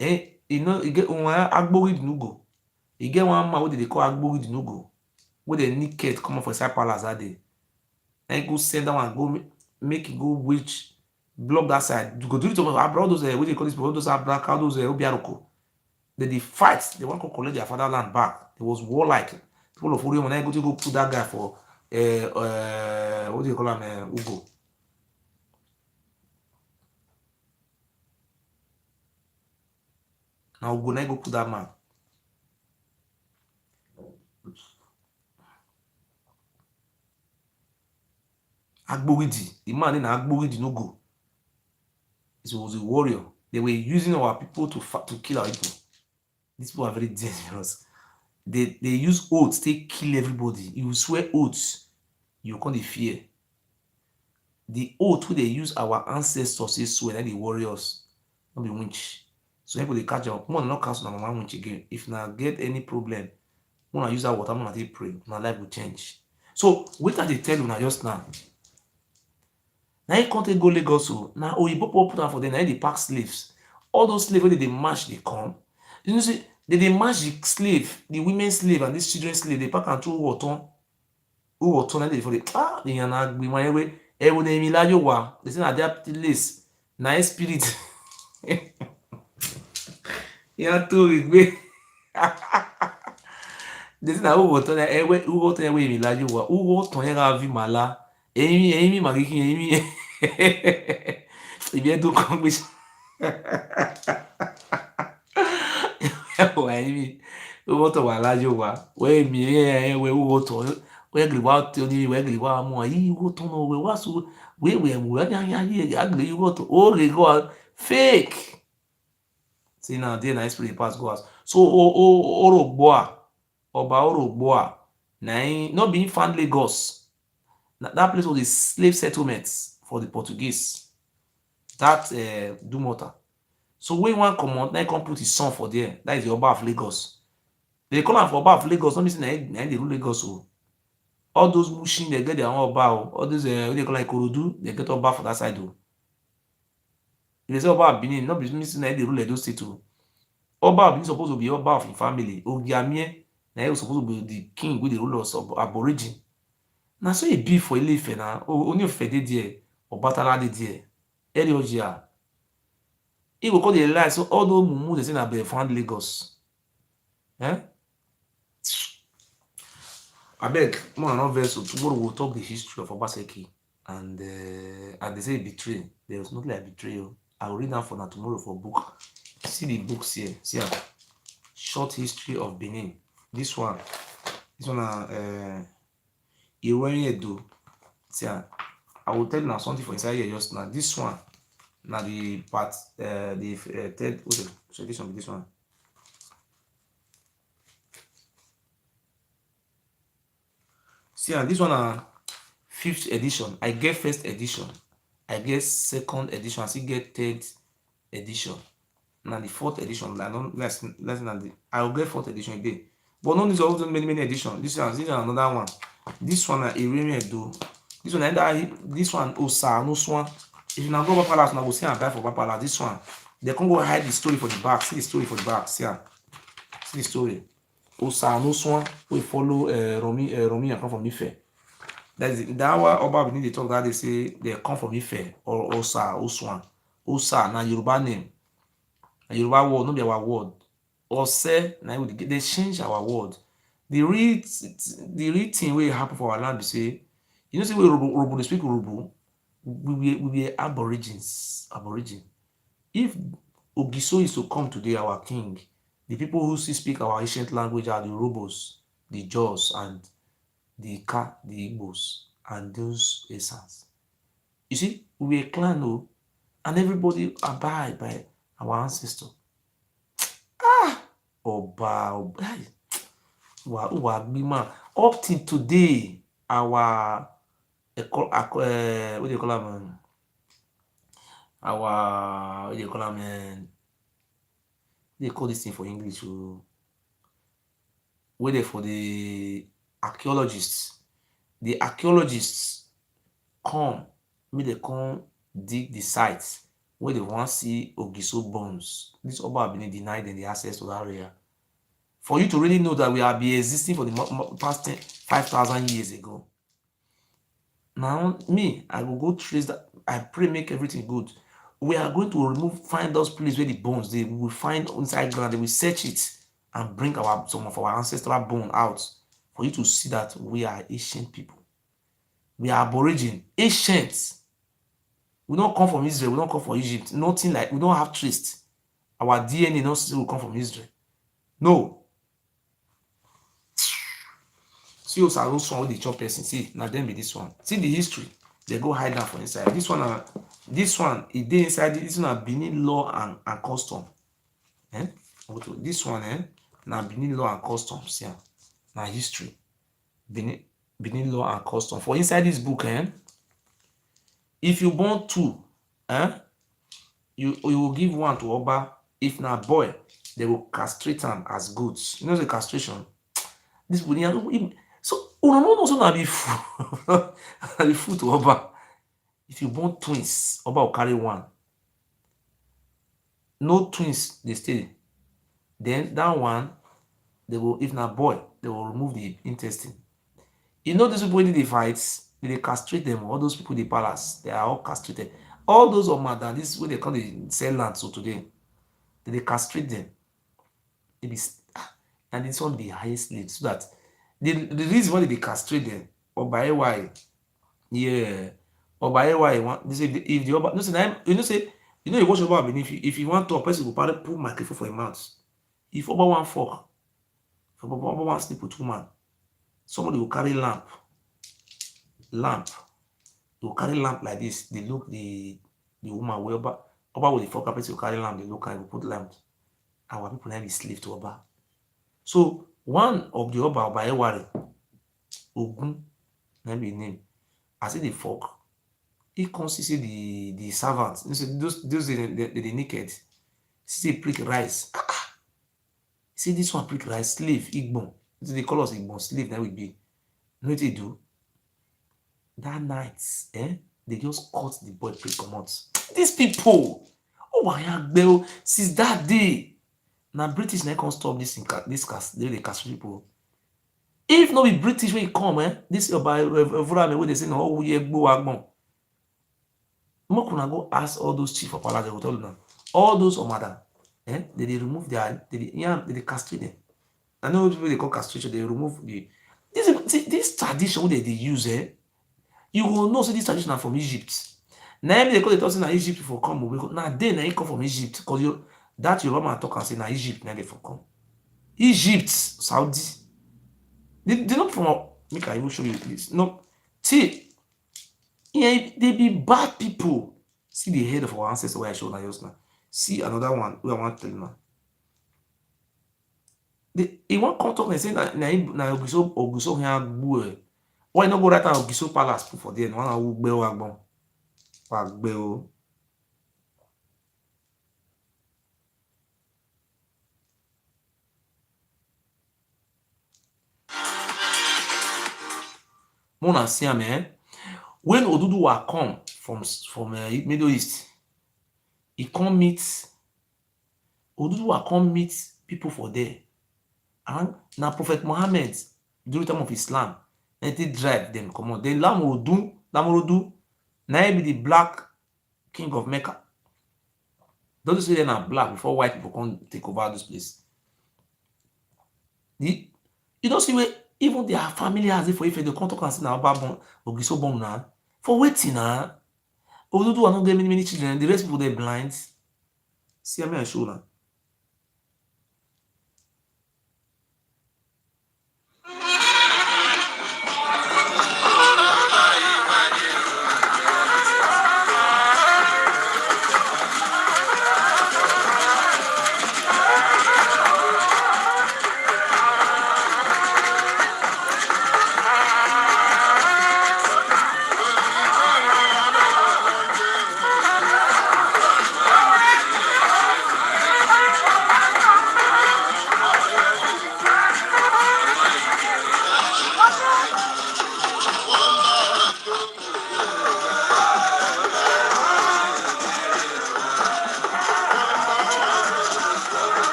am. You know, you get one Agbori Dinugo. You get one man what they call Agbori Dinugo. Where they naked come up for side palace that day. Then go send that one, go make it go witch. Block that side. You go do it over all those what they call this, all those Abraka, those Obiaroko. They fight. They want to collect their fatherland back. It was warlike. People of Orion when I go to put that guy for what do you call him? Ugo. Now Ugo now go put that man. Agboridi, the man in Agboridi no go. He was a warrior. They were using our people to kill our people. These people are very dangerous. They use oaths, they kill everybody. You swear oaths, you can't fear. The oath who they use our ancestors they swear that the warriors, not be winch. So people they catch up. More not cancel my winch again. If now get any problem, when I use that water, when I pray, my life will change. So what did they tell you now just now? Now you can't go Lagos. Now Oyibo put down for them. Now they pack slaves. All those slaves when they march, they come. You know, see, they march the slave, the women slave and this children slave. They pack and throw water. And they for the they yana be my way. Ewo na emi lajo wa. They say na their place. Na spirit. Ya to igbe. They say na water na ewe water ewe emi lajo wa. Water yen ga vi mala. Emi magiki emi. Ibi edo kan gbe. Wa emi water wa lajo wa. We mi ewe water we agree what Tony, we agree what more. He go to know we was we agree you go to all they go fake. See now, there na spirit pass go us. So Orogboa, Oba Orogboa, na not being found Lagos. That place was a slave settlements for the Portuguese. That Dumota. So when one come out, now come put his son for there. That is the Oba of Lagos. They call him for Oba of Lagos. Not mean they rule Lagos. So all those Mushin, they get their own Oba. All those what they call like Korodu, they get Oba for that side. If they say Oba of Benin, not mean they rule Edo State too. Oba of Benin supposed to be Oba of his family. Ogiamie, now he was supposed to be the king with the rule of Aborigine. Now so he be for Ile-Ife now. Only of Fede there, Obatala there. Eriogia. He will call the lie. So all those mumu they say na be found Lagos. Eh? I beg, more than one so tomorrow we'll talk the history of Obaseki and they say betray. There was not like betrayal. I will read that for now tomorrow for book. See the books here. See short history of Benin. This one Edo. See I will tell you now something for inside here just now. This one now the part the third so this one be this one. See this one 5th edition. I get 1st edition. I get 2nd edition. I still get 3rd edition. Now the 4th edition. I don't less than the I will get 4th edition again. But no need of many editions. This is another one. This one Edo. This one this one Osa no swan. If you now go back palace, now go see and buy for back palace. This one they can go hide the story for the back. See the story for the back. See the story. Osa no swan. We follow Romi and come from Ife. That's that one Oba Benin they talk that they say they come from Ife or Osa Oswan. Osa na Yoruba name. Na Yoruba word, no be our word. Ose na they change our word. The real thing wey happen for our land be say, you know say we Robo they speak Robo, we be aborigines. If Ogiso is to come today, our king, the people who still speak our ancient language are the Robos, the Jaws, and the Igbos, and those Esans. You see, we a clan, no, and everybody abide by our ancestor. Oba, up till today, our what do you call them? Our what do you call them? They call this thing for English. Wait for the archaeologists. The archaeologists come, they come dig the sites where they want to see Ogiso bones. This Oba have been denied them the access to that area. For you to really know that we have been existing for the past 5,000 years ago. Now, me, I will go trace that. I pray make everything good. We are going to find those places where the bones we will find inside ground. They will search it and bring some of our ancestral bone out for you to see that we are ancient people. We are Aborigine, ancient. We don't come from Israel. We don't come from Egypt. Nothing like we don't have traced. Our DNA not still come from Israel. No. See us are also the chop person. See, now then be this one. See the history. They go hide down for inside. This one, it dey inside. This one Benin law and custom. This one, now Benin law and customs. Yeah, now history. Benin law and custom. For inside this book, if you born 2, you will give 1 to Oba. If na boy, they will castrate him as goods. You know the castration. This would so also na be fool. The fool to Oba. If you born twins, Oba will carry 1. No twins, they stay. Then that one, they will, if na boy, they will remove the intestine. You know those people when they fight, they castrate them. All those people in the palace, they are all castrated. All those of Madan, this is what they call the sell land. So today, they castrate them. They be, and this one be the highest lead. So that the reason why they castrate them, or by why, yeah, or by why they say if the Oba, you watch Oba Benin. If you want to, a person will probably put microphone for your mouth. If Oba want fuck, if Oba want sleep with 2 man, somebody will carry lamp lamp. They will carry lamp like this. They look the woman where Oba with the four carpets will carry lamp. They look and put lamp. Our people now be slave to Oba. So one of the Oba Ewari, Ogun, na be name. As the folk, he consists the servants. Those the naked. See prick rice. See this one prick rice slave Igbo. They call us Igbo slave. That will be. You know what they do? That night, they just cut the boy prick comot. These people, oh my, since that day, now British never can stop this they cast people. If not be British when you come, this by when they say no, we go agbon. More can go ask all those chief of palace. They will tell them all those madam, they remove their they castrate them. I know people they call castration. They remove this tradition they use. You will know say this tradition from Egypt. Now they call the person na Egypt for come. Now they na come from Egypt because that Yoruba man talk and say na Egypt na they for come. Egypt, Saudi. They not from make I even show you this. No, see, yeah, they be bad people. See the head of our ancestors where I show now just now. See another one who I want to tell you now. He want come talk and say na Ogiso here boy. Why not go right now Ogiso Palace for there? One who gbe o agbon. Wa gbe o. Mona see am when Oduduwa come from Middle East, he come meet Oduduwa come meet people for there. And now Prophet Muhammad during the time of Islam, they drive them come on. Then Lamurudu, now be the black king of Mecca. Don't you say they're not black before white people come take over this place? You don't see where even their family has it for if they come talk and say now about Ogiso bomb now. For waiting now. Oduduwa not get many children, the rest people they blind. See me and show now.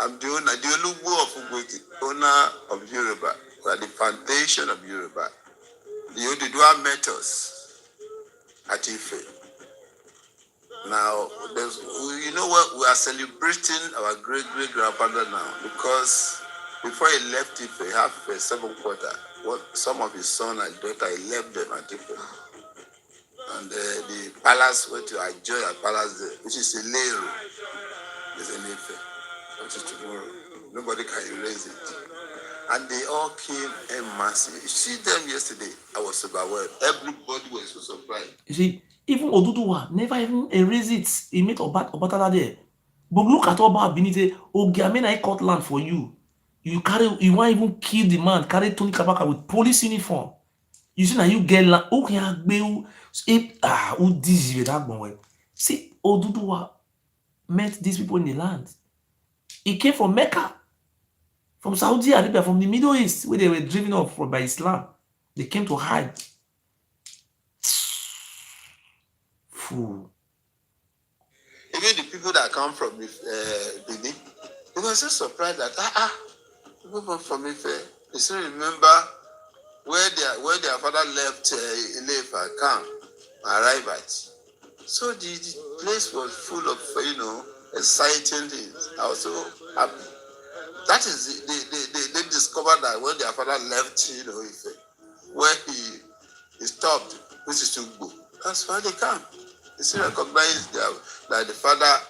I'm doing the Olugbo of Ugweti, owner of Yoruba. We are the foundation of Yoruba. The Oduduwa met us at Ife. Now, you know what? We are celebrating our great-great-grandfather now because before he left Ife, he had a 7 quarter. Some of his son and daughter, he left them at Ife. And the palace went to enjoy a palace there, which is a Leru. It's in Ife. Which is tomorrow. Nobody can erase it. And they all came en masse. You see them yesterday. I was overwhelmed. Everybody was so surprised. You see, even Oduduwa never even erase it. He made Obatala there. But look at Oba Benite. Ogiamena I cut land for you. You want even kill the man, carry Tony Kabaka with police uniform. You see now you get land. Okay, who deserve that one? See, Oduduwa met these people in the land. He came from Mecca, from Saudi Arabia, from the Middle East, where they were driven off by Islam. They came to hide. Fool. Even the people that come from Benin, they were so surprised that people from Ife, they still remember where their father left Ilefa camp, arrived at. So the place was full of exciting things. I was so happy. That is, they discovered that when their father left, Ife, where he stopped, which is Ugbo. That's why they come. They still recognize that the father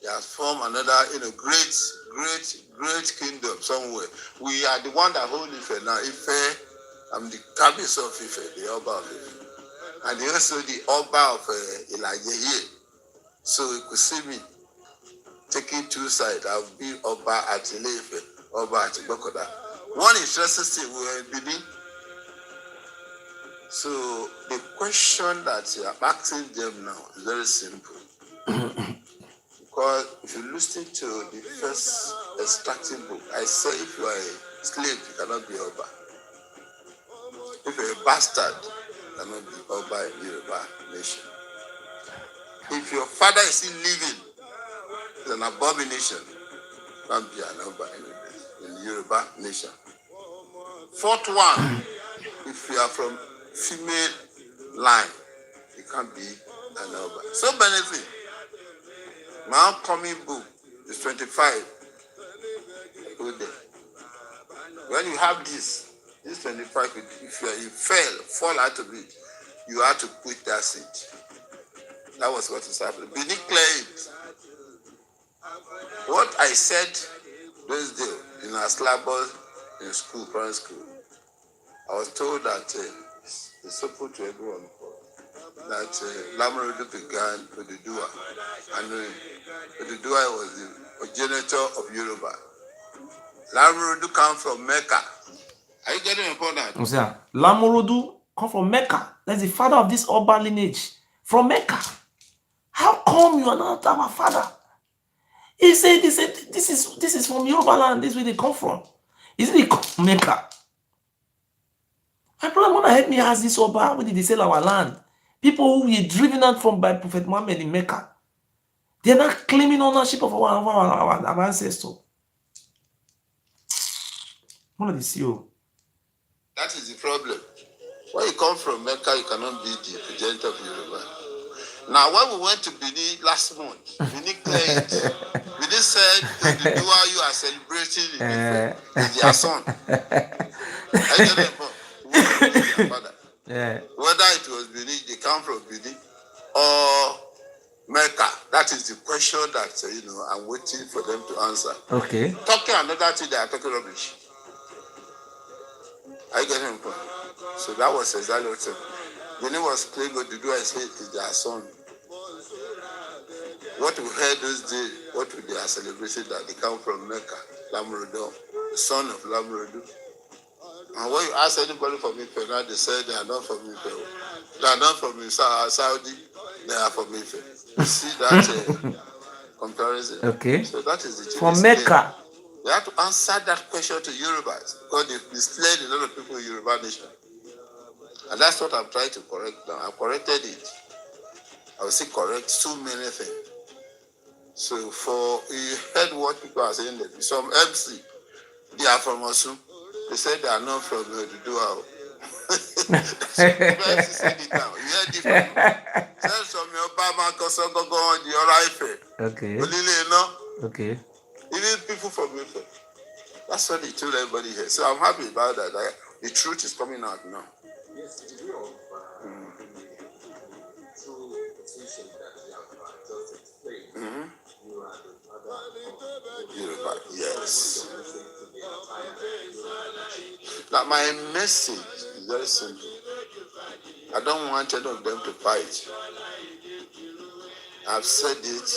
He has formed another, great kingdom somewhere. We are the one that hold Ife now. Ife, I'm the Kabis of Ife, the Oba of Ife. And also the Oba of Elijah here. So you could see me taking two sides. I'll be Oba at Ilefe, Oba at Bokoda. One interesting thing, we were in Benin. So the question that I'm asking them now is very simple. Because if you listen to the first extracting book, I say if you are a slave, you cannot be Oba. If you're a bastard, you cannot be Oba in Yoruba nation. If your father is still living, it's an abomination. You can't be an Oba in the Yoruba nation. Fourth one, if you are from female line, you can't be an Oba. So many things. My upcoming book is 25. Go there. When you have this 25, if you fall out of it, you have to quit that seat. That was what is happening. Benin claimed what I said those days in our syllabus in school, primary school. I was told that it's open to everyone that Lamarodu began with the Dua, and the Dua was the progenitor of Yoruba. Lamarodu come from Mecca. Are you getting important? Lamarodu come from Mecca. That's the father of this Oba lineage from Mecca. How come you are not our father? He said this is from Yoruba land. This is where they come from. Isn't it from Mecca? My brother wanna help me ask this Oba, where did they sell our land? People who were driven out from by Prophet Muhammad in Mecca. They're not claiming ownership of our ancestors. What do they see? That is the problem. When you come from Mecca, you cannot be the progenitor of Yoruba. Now, when we went to Benin last month, Benin claimed, Benin said, the Dua you are celebrating is their son. I tell them, their father. Whether it was Benin, they come from Benin, or Mecca. That is the question that, I'm waiting for them to answer. Okay. Talking another thing, they are talking rubbish. I get him point. So that was exactly what Benin was playing with the Dua is their son. What we heard those days, what they are celebrating that they come from Mecca, Lamarodu, the son of Lamarodu. And when you ask anybody from Ife, now they say they are not from Ife. They are not from Saudi, they are from Ife. You see that comparison? Okay. So that is the from Mecca. They have to answer that question to Yorubas because they've misled a lot of people in Yoruba nation. And that's what I'm trying to correct now. I've corrected it. I will say correct so many things. So you heard what people are saying that some MC, they are from Osun. They said they are not from Dudua. So MC said it now. You heard it from Said from Obama, Kosogo, the Oraife. Okay. Okay. Even people from Ife. That's what they told everybody here. So I'm happy about that. The truth is coming out now. Yes, the degree of true position that you have just explained. You are the father of Yoruba, yes. Now my message is very simple. I don't want any of them to fight. I've said it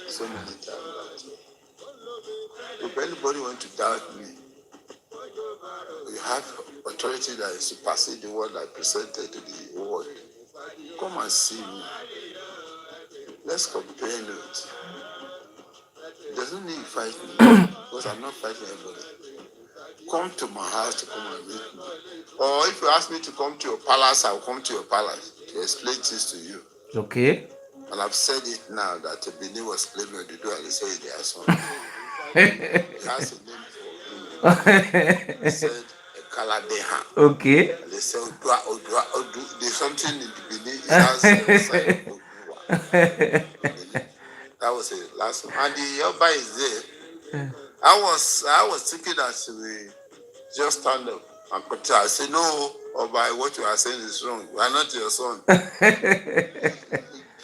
so many times. If anybody wants to doubt me, you have authority that is supersede the one I presented to the world. Come and see me. Let's compare notes. There's no need to fight me because I'm not fighting anybody. Come to my house to come and meet me. Or if you ask me to come to your palace, I'll come to your palace to explain this to you. Okay. And I've said it now that Benin was claiming to do and they say they are son. It has a name for him. They said Kaladeha. Okay. And they said Odua. There's something in the Benin. It has a sign of Odua. That was the last one. And the Oba is there. I was thinking that we just stand up and continue. I say, no, Oba, what you are saying is wrong. We are not your son.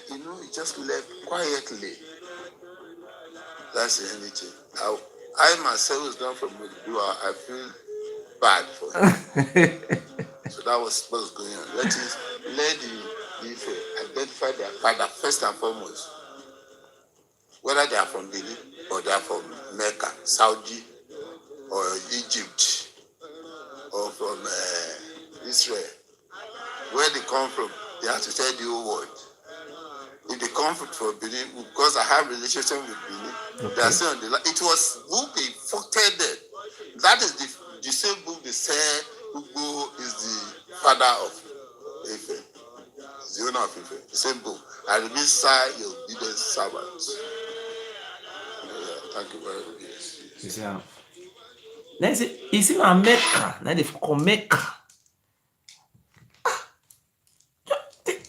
He just left quietly. That's the only thing. I myself was not from Ogiso. I feel bad for him. So that was what was going on. Let the Ife identify their father first and foremost. Whether they are from Benin or they are from Mecca, Saudi, or Egypt, or from Israel, where they come from, they have to tell the whole world. If they come from Benin, because I have relationship with Benin, they are still on the line. It was book they fucked them. That is the same book they say Ugbo is the father of Ife. Is the owner of Ife. The same book. I remain sir, your obedient servant. Yeah, thank you very much. Yeah. Then say, it's in America. Now they call Mecca.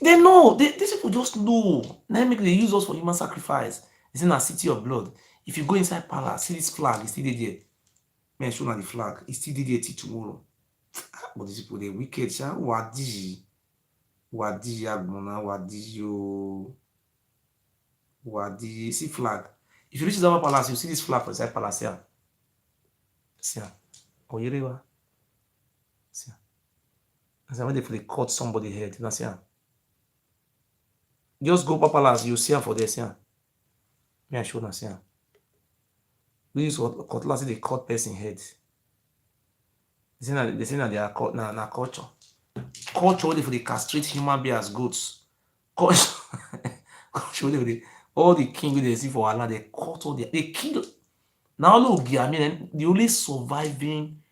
They know. These people just know. Now make they use us for human sacrifice. It's in a city of blood. If you go inside palace, see this flag, it's still there. Man, show now the flag. It's still there till tomorrow. But these people, they wicked. Wadi Agbona, Wadi. See flag. If you reach the palace, you see this flag inside palace here. See ya. Oyerewa. See ya. And when they cut somebody head, you know, see ya. Just go to palace, you see her for there, see her. Me I show na see her. We use cutlass, they cut person head. They say that they are cut na culture. Culture only for the castrate human being as goats. Culture, culture all the king they see for Allah, they cut all they kill. Now look, I mean, the only surviving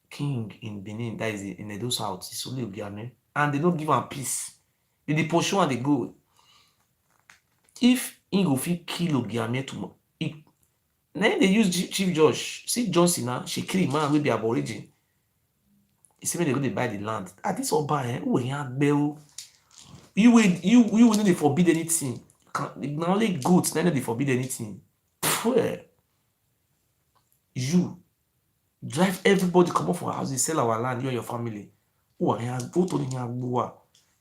king in Benin, that is in Edo South, is only Ogiame. And they don't give him peace. They pursue and they go. If he go fit kill Ogiame tomorrow, then they use Chief Judge. See Johnson now, she kill a man will be aborigine. He say when they go to buy the land. At this Oba, who you will not forbid anything. Not only goods, then they forbid anything. You drive everybody come up for houses, sell our land, you and your family.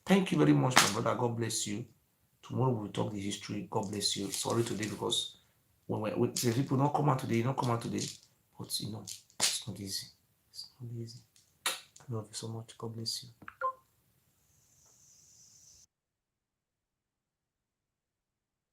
Thank you very much, my brother. God bless you. Tomorrow we'll talk the history. God bless you. Sorry today because when the people don't come out today, but you know, it's not easy. It's not easy. I love you so much. God bless you.